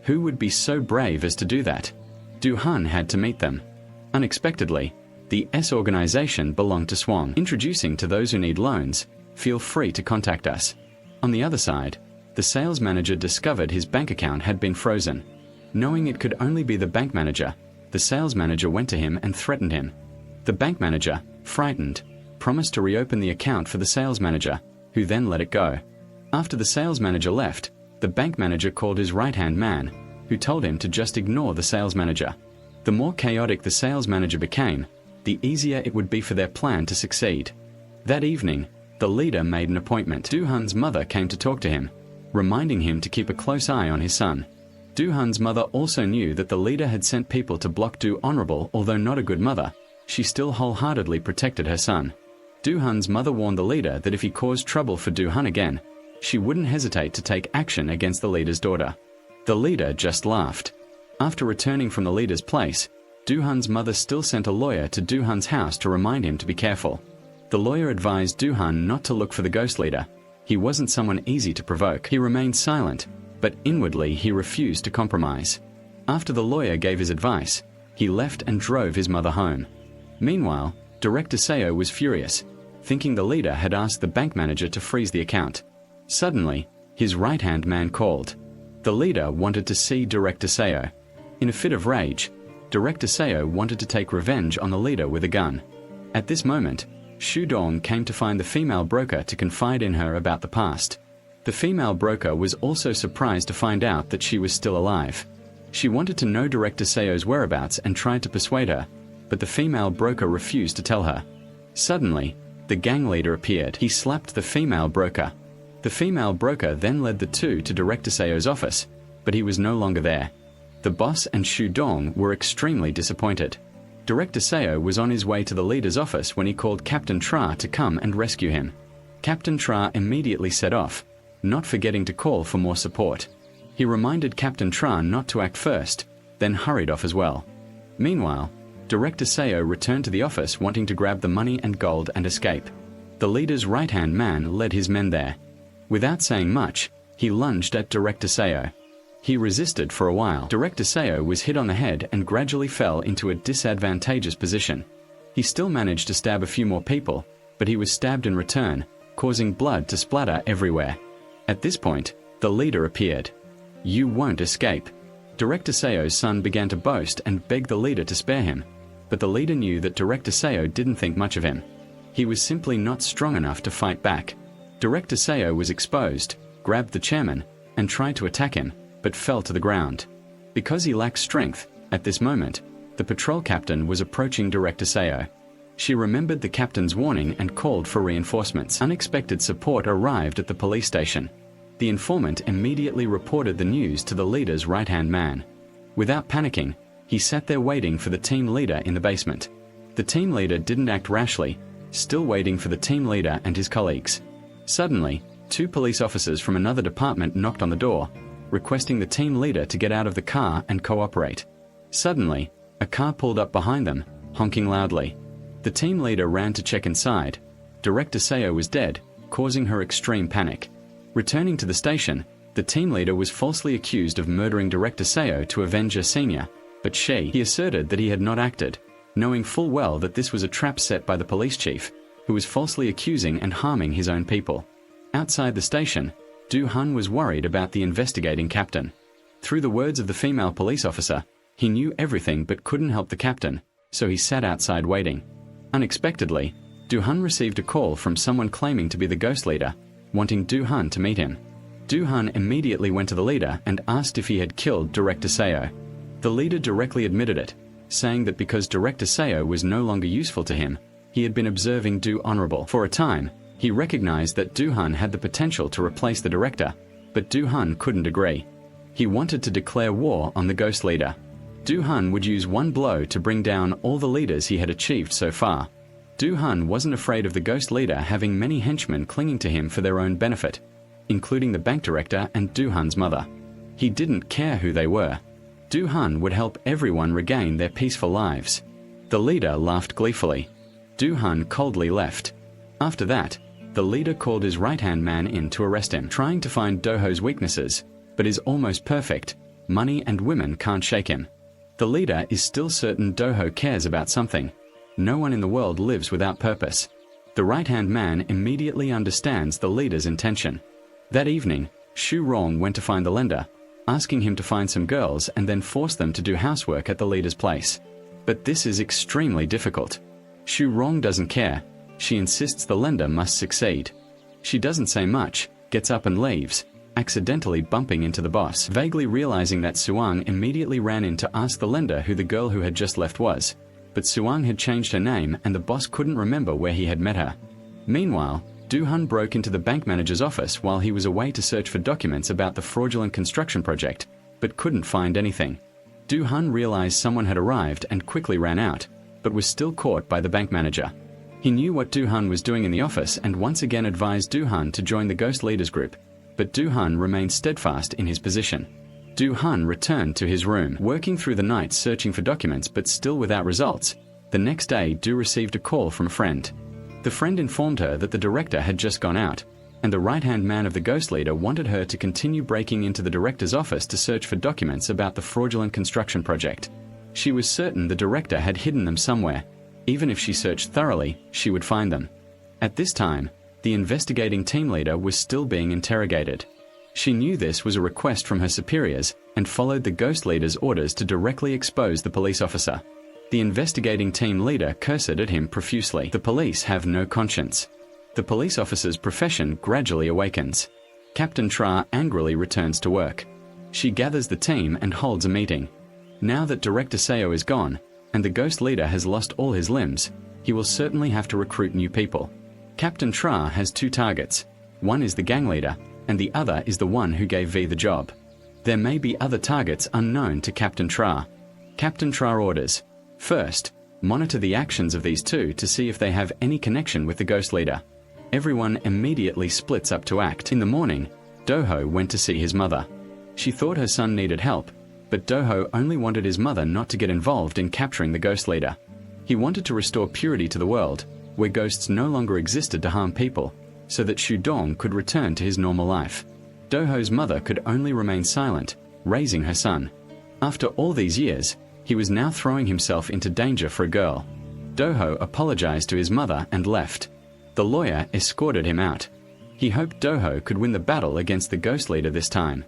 Who would be so brave as to do that? Du-hun had to meet them. Unexpectedly, the S organization belonged to Swang. Introducing to those who need loans, feel free to contact us. On the other side, the sales manager discovered his bank account had been frozen. Knowing it could only be the bank manager, the sales manager went to him and threatened him. The bank manager, frightened, promised to reopen the account for the sales manager, who then let it go. After the sales manager left, the bank manager called his right-hand man, who told him to just ignore the sales manager. The more chaotic the sales manager became, the easier it would be for their plan to succeed. That evening, the leader made an appointment. Du-hun's mother came to talk to him, reminding him to keep a close eye on his son. Du-hun's mother also knew that the leader had sent people to block Du. Honorable, although not a good mother, she still wholeheartedly protected her son. Du-hun's mother warned the leader that if he caused trouble for Du-hun again, she wouldn't hesitate to take action against the leader's daughter. The leader just laughed. After returning from the leader's place, Du-hun's mother still sent a lawyer to Du-hun's house to remind him to be careful. The lawyer advised Du-hun not to look for the ghost leader. He wasn't someone easy to provoke. He remained silent, but inwardly he refused to compromise. After the lawyer gave his advice, he left and drove his mother home. Meanwhile, Director SEO was furious, thinking the leader had asked the bank manager to freeze the account. Suddenly, his right-hand man called. The leader wanted to see Director SEO. In a fit of rage, Director SEO wanted to take revenge on the leader with a gun. At this moment, Shu Dong came to find the female broker to confide in her about the past. The female broker was also surprised to find out that she was still alive. She wanted to know Director SEO's whereabouts and tried to persuade her, but the female broker refused to tell her. Suddenly, the gang leader appeared. He slapped the female broker. The female broker then led the two to Director SEO's office, but he was no longer there. The boss and Shu Dong were extremely disappointed. Director SEO was on his way to the leader's office when he called Captain Tra to come and rescue him. Captain Tra immediately set off, not forgetting to call for more support. He reminded Captain Tra not to act first, then hurried off as well. Meanwhile, Director SEO returned to the office wanting to grab the money and gold and escape. The leader's right-hand man led his men there. Without saying much, he lunged at Director SEO. He resisted for a while. Director Seo was hit on the head and gradually fell into a disadvantageous position. He still managed to stab a few more people, but he was stabbed in return, causing blood to splatter everywhere. At this point, the leader appeared. "You won't escape." Director Seo's son began to boast and beg the leader to spare him, but the leader knew that Director Seo didn't think much of him. He was simply not strong enough to fight back. Director Seo was exposed, grabbed the chairman, and tried to attack him, but fell to the ground. Because he lacked strength, at this moment, the patrol captain was approaching Director Seo. She remembered the captain's warning and called for reinforcements. Unexpected support arrived at the police station. The informant immediately reported the news to the leader's right-hand man. Without panicking, he sat there waiting for the team leader in the basement. The team leader didn't act rashly, still waiting for the team leader and his colleagues. Suddenly, 2 police officers from another department knocked on the door, requesting the team leader to get out of the car and cooperate. Suddenly, a car pulled up behind them, honking loudly. The team leader ran to check inside. Director Seo was dead, causing her extreme panic. Returning to the station, the team leader was falsely accused of murdering Director Seo to avenge a senior, but he asserted that he had not acted, knowing full well that this was a trap set by the police chief, who was falsely accusing and harming his own people. Outside the station, Do-hun was worried about the investigating captain. Through the words of the female police officer, he knew everything but couldn't help the captain, so he sat outside waiting. Unexpectedly, Do-hun received a call from someone claiming to be the ghost leader, wanting Do-hun to meet him. Do-hun immediately went to the leader and asked if he had killed Director Seo. The leader directly admitted it, saying that because Director Seo was no longer useful to him, he had been observing Do-honorable. For a time, he recognized that Do-hun had the potential to replace the director, but Do-hun couldn't agree. He wanted to declare war on the ghost leader. Do-hun would use one blow to bring down all the leaders he had achieved so far. Do-hun wasn't afraid of the ghost leader having many henchmen clinging to him for their own benefit, including the bank director and Do-hun's mother. He didn't care who they were. Do-hun would help everyone regain their peaceful lives. The leader laughed gleefully. Do-hun coldly left. After that, the leader called his right-hand man in to arrest him, trying to find Do-ho's weaknesses, but is almost perfect. Money and women can't shake him. The leader is still certain Do-ho cares about something. No one in the world lives without purpose. The right-hand man immediately understands the leader's intention. That evening, Shu Rong went to find the lender, asking him to find some girls and then force them to do housework at the leader's place. But this is extremely difficult. Shu Rong doesn't care. She insists the lender must succeed. She doesn't say much, gets up and leaves, accidentally bumping into the boss. Vaguely realizing that Suang immediately ran in to ask the lender who the girl who had just left was, but Suang had changed her name and the boss couldn't remember where he had met her. Meanwhile, Do-hun broke into the bank manager's office while he was away to search for documents about the fraudulent construction project, but couldn't find anything. Do-hun realized someone had arrived and quickly ran out, but was still caught by the bank manager. He knew what Do-hun was doing in the office and once again advised Do-hun to join the Ghost Leaders group, but Do-hun remained steadfast in his position. Do-hun returned to his room, working through the night searching for documents but still without results. The next day, Do received a call from a friend. The friend informed her that the director had just gone out, and the right-hand man of the ghost leader wanted her to continue breaking into the director's office to search for documents about the fraudulent construction project. She was certain the director had hidden them somewhere. Even if she searched thoroughly, she would find them. At this time, the investigating team leader was still being interrogated. She knew this was a request from her superiors and followed the ghost leader's orders to directly expose the police officer. The investigating team leader cursed at him profusely. The police have no conscience. The police officer's profession gradually awakens. Captain Tra angrily returns to work. She gathers the team and holds a meeting. Now that Director Seo is gone, and the ghost leader has lost all his limbs, he will certainly have to recruit new people. Captain Tra has 2 targets. One is the gang leader, and the other is the one who gave V the job. There may be other targets unknown to Captain Tra. Captain Tra orders: first, monitor the actions of these 2 to see if they have any connection with the ghost leader. Everyone immediately splits up to act. In the morning, Do-ho went to see his mother. She thought her son needed help, but Do-ho only wanted his mother not to get involved in capturing the ghost leader. He wanted to restore purity to the world, where ghosts no longer existed to harm people, so that Shu Dong could return to his normal life. Do-ho's mother could only remain silent, raising her son. After all these years, he was now throwing himself into danger for a girl. Do-ho apologized to his mother and left. The lawyer escorted him out. He hoped Do-ho could win the battle against the ghost leader this time.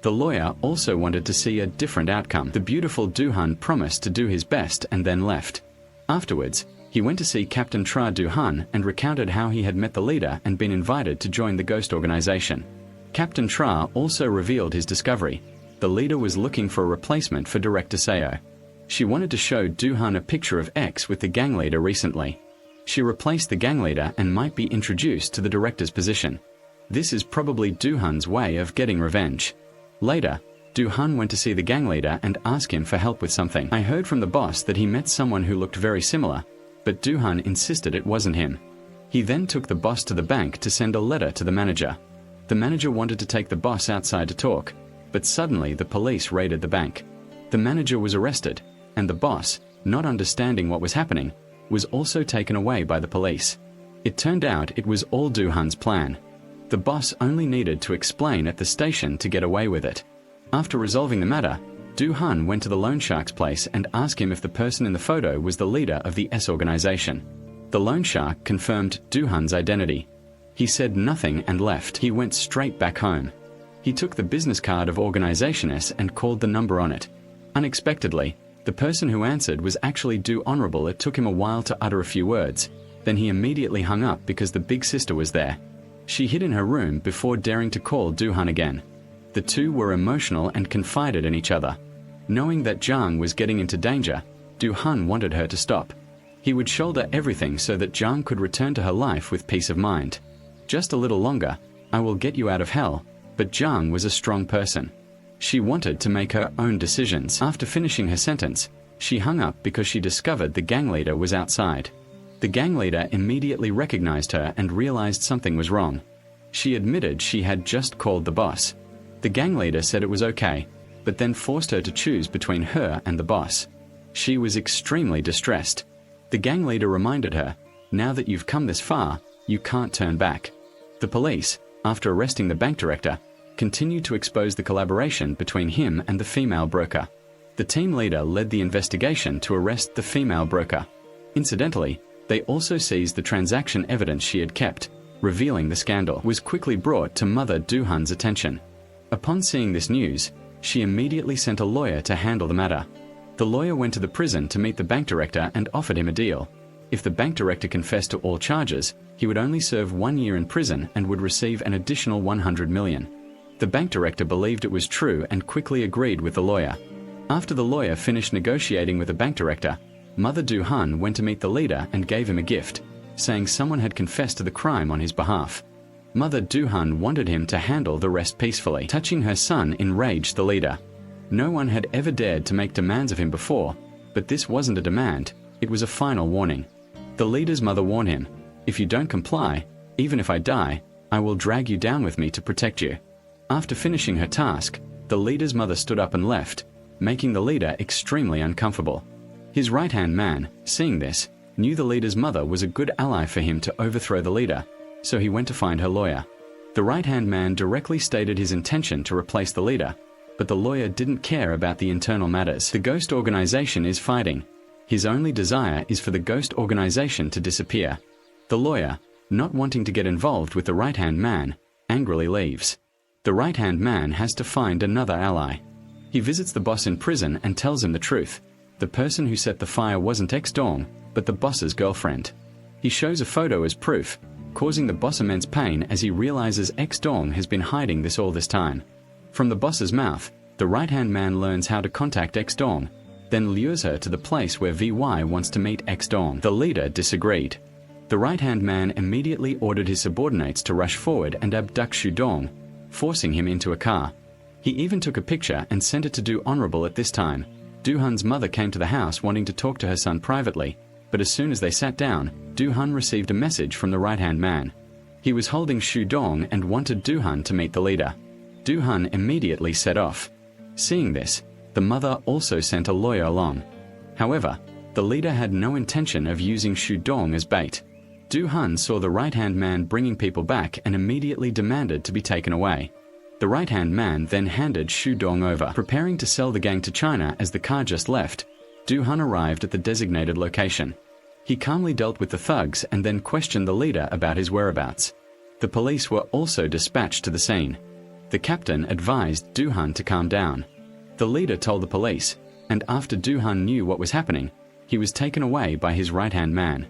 The lawyer also wanted to see a different outcome. The beautiful Do-hun promised to do his best and then left. Afterwards, he went to see Captain Tra Do-hun and recounted how he had met the leader and been invited to join the ghost organization. Captain Tra also revealed his discovery. The leader was looking for a replacement for Director Seo. She wanted to show Do-hun a picture of X with the gang leader recently. She replaced the gang leader and might be introduced to the director's position. This is probably Do-hun's way of getting revenge. Later, Do-hun went to see the gang leader and asked him for help with something. I heard from the boss that he met someone who looked very similar, but Do-hun insisted it wasn't him. He then took the boss to the bank to send a letter to the manager. The manager wanted to take the boss outside to talk, but suddenly the police raided the bank. The manager was arrested, and the boss, not understanding what was happening, was also taken away by the police. It turned out it was all Do-hun's plan. The boss only needed to explain at the station to get away with it. After resolving the matter, Do-hun went to the loan shark's place and asked him if the person in the photo was the leader of the S organization. The loan shark confirmed Do-hun's identity. He said nothing and left. He went straight back home. He took the business card of Organization S and called the number on it. Unexpectedly, the person who answered was actually Do Honorable. It took him a while to utter a few words. Then he immediately hung up because the big sister was there. She hid in her room before daring to call Do-hun again. The two were emotional and confided in each other. Knowing that Jang was getting into danger, Do-hun wanted her to stop. He would shoulder everything so that Jang could return to her life with peace of mind. Just a little longer, I will get you out of hell, but Jang was a strong person. She wanted to make her own decisions. After finishing her sentence, she hung up because she discovered the gang leader was outside. The gang leader immediately recognized her and realized something was wrong. She admitted she had just called the boss. The gang leader said it was okay, but then forced her to choose between her and the boss. She was extremely distressed. The gang leader reminded her, now that you've come this far, you can't turn back. The police, after arresting the bank director, continued to expose the collaboration between him and the female broker. The team leader led the investigation to arrest the female broker. Incidentally, they also seized the transaction evidence she had kept, revealing the scandal was quickly brought to Mother Do-hun's attention. Upon seeing this news, she immediately sent a lawyer to handle the matter. The lawyer went to the prison to meet the bank director and offered him a deal. If the bank director confessed to all charges, he would only serve 1 year in prison and would receive an additional 100 million. The bank director believed it was true and quickly agreed with the lawyer. After the lawyer finished negotiating with the bank director, Mother Do-hun went to meet the leader and gave him a gift, saying someone had confessed to the crime on his behalf. Mother Do-hun wanted him to handle the rest peacefully. Touching her son enraged the leader. No one had ever dared to make demands of him before, but this wasn't a demand, it was a final warning. The leader's mother warned him, if you don't comply, even if I die, I will drag you down with me to protect you. After finishing her task, the leader's mother stood up and left, making the leader extremely uncomfortable. His right-hand man, seeing this, knew the leader's mother was a good ally for him to overthrow the leader, so he went to find her lawyer. The right-hand man directly stated his intention to replace the leader, but the lawyer didn't care about the internal matters. The ghost organization is fighting. His only desire is for the ghost organization to disappear. The lawyer, not wanting to get involved with the right-hand man, angrily leaves. The right-hand man has to find another ally. He visits the boss in prison and tells him the truth. The person who set the fire wasn't X-Dong, but the boss's girlfriend. He shows a photo as proof, causing the boss immense pain as he realizes X-Dong has been hiding this all this time. From the boss's mouth, the right-hand man learns how to contact X-Dong, then lures her to the place where VY wants to meet X-Dong. The leader disagreed. The right-hand man immediately ordered his subordinates to rush forward and abduct Shu-Dong, forcing him into a car. He even took a picture and sent it to Do Honorable. At this time, Do-hun's mother came to the house wanting to talk to her son privately, but as soon as they sat down, Do-hun received a message from the right-hand man. He was holding Shu-Dong and wanted Do-hun to meet the leader. Do-hun immediately set off. Seeing this, the mother also sent a lawyer along. However, the leader had no intention of using Shu-Dong as bait. Do-hun saw the right-hand man bringing people back and immediately demanded to be taken away. The right-hand man then handed Shu Dong over. Preparing to sell the gang to China as the car just left, Du Han arrived at the designated location. He calmly dealt with the thugs and then questioned the leader about his whereabouts. The police were also dispatched to the scene. The captain advised Du Han to calm down. The leader told the police, and after Du Han knew what was happening, he was taken away by his right-hand man.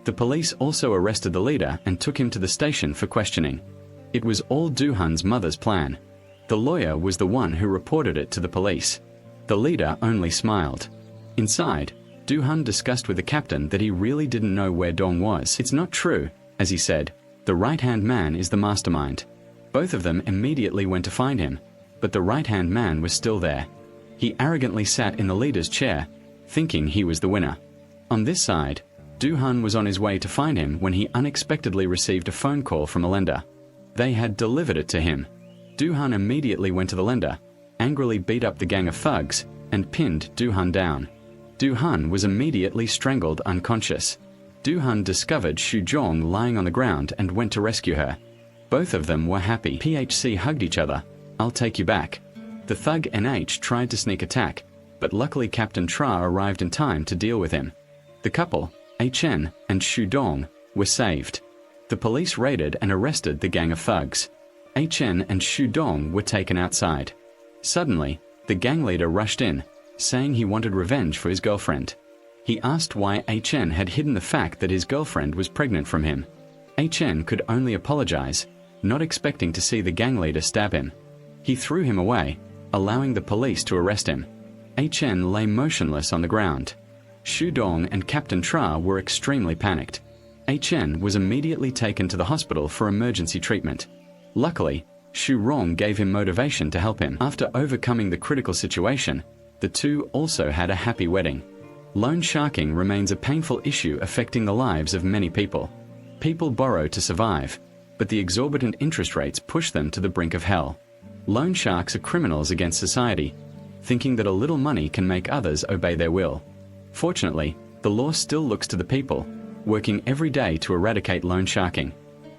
The police also arrested the leader and took him to the station for questioning. It was all Du Han's mother's plan. The lawyer was the one who reported it to the police. The leader only smiled. Inside, Du Han discussed with the captain that he really didn't know where Dong was. It's not true, as he said. The right-hand man is the mastermind. Both of them immediately went to find him, but the right-hand man was still there. He arrogantly sat in the leader's chair, thinking he was the winner. On this side, Du Han was on his way to find him when he unexpectedly received a phone call from a lender. They had delivered it to him. Du Han immediately went to the lender, angrily beat up the gang of thugs, and pinned Du Han down. Du Han was immediately strangled unconscious. Du Han discovered Shu Dong lying on the ground and went to rescue her. Both of them were happy. PHC hugged each other. "I'll take you back." The thug NH tried to sneak attack, but luckily Captain Tra arrived in time to deal with him. The couple, HN and Shu Dong, were saved. The police raided and arrested the gang of thugs. HN and Shu Dong were taken outside. Suddenly, the gang leader rushed in, saying he wanted revenge for his girlfriend. He asked why HN had hidden the fact that his girlfriend was pregnant from him. HN could only apologize, not expecting to see the gang leader stab him. He threw him away, allowing the police to arrest him. HN lay motionless on the ground. Shu Dong and Captain Tra were extremely panicked. HN was immediately taken to the hospital for emergency treatment. Luckily, Shu Rong gave him motivation to help him. After overcoming the critical situation, the two also had a happy wedding. Loan sharking remains a painful issue affecting the lives of many people. People borrow to survive, but the exorbitant interest rates push them to the brink of hell. Loan sharks are criminals against society, thinking that a little money can make others obey their will. Fortunately, the law still looks to the people, working every day to eradicate loan sharking.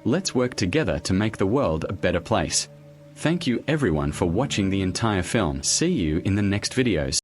Let's work together to make the world a better place. Thank you everyone for watching the entire film. See you in the next videos.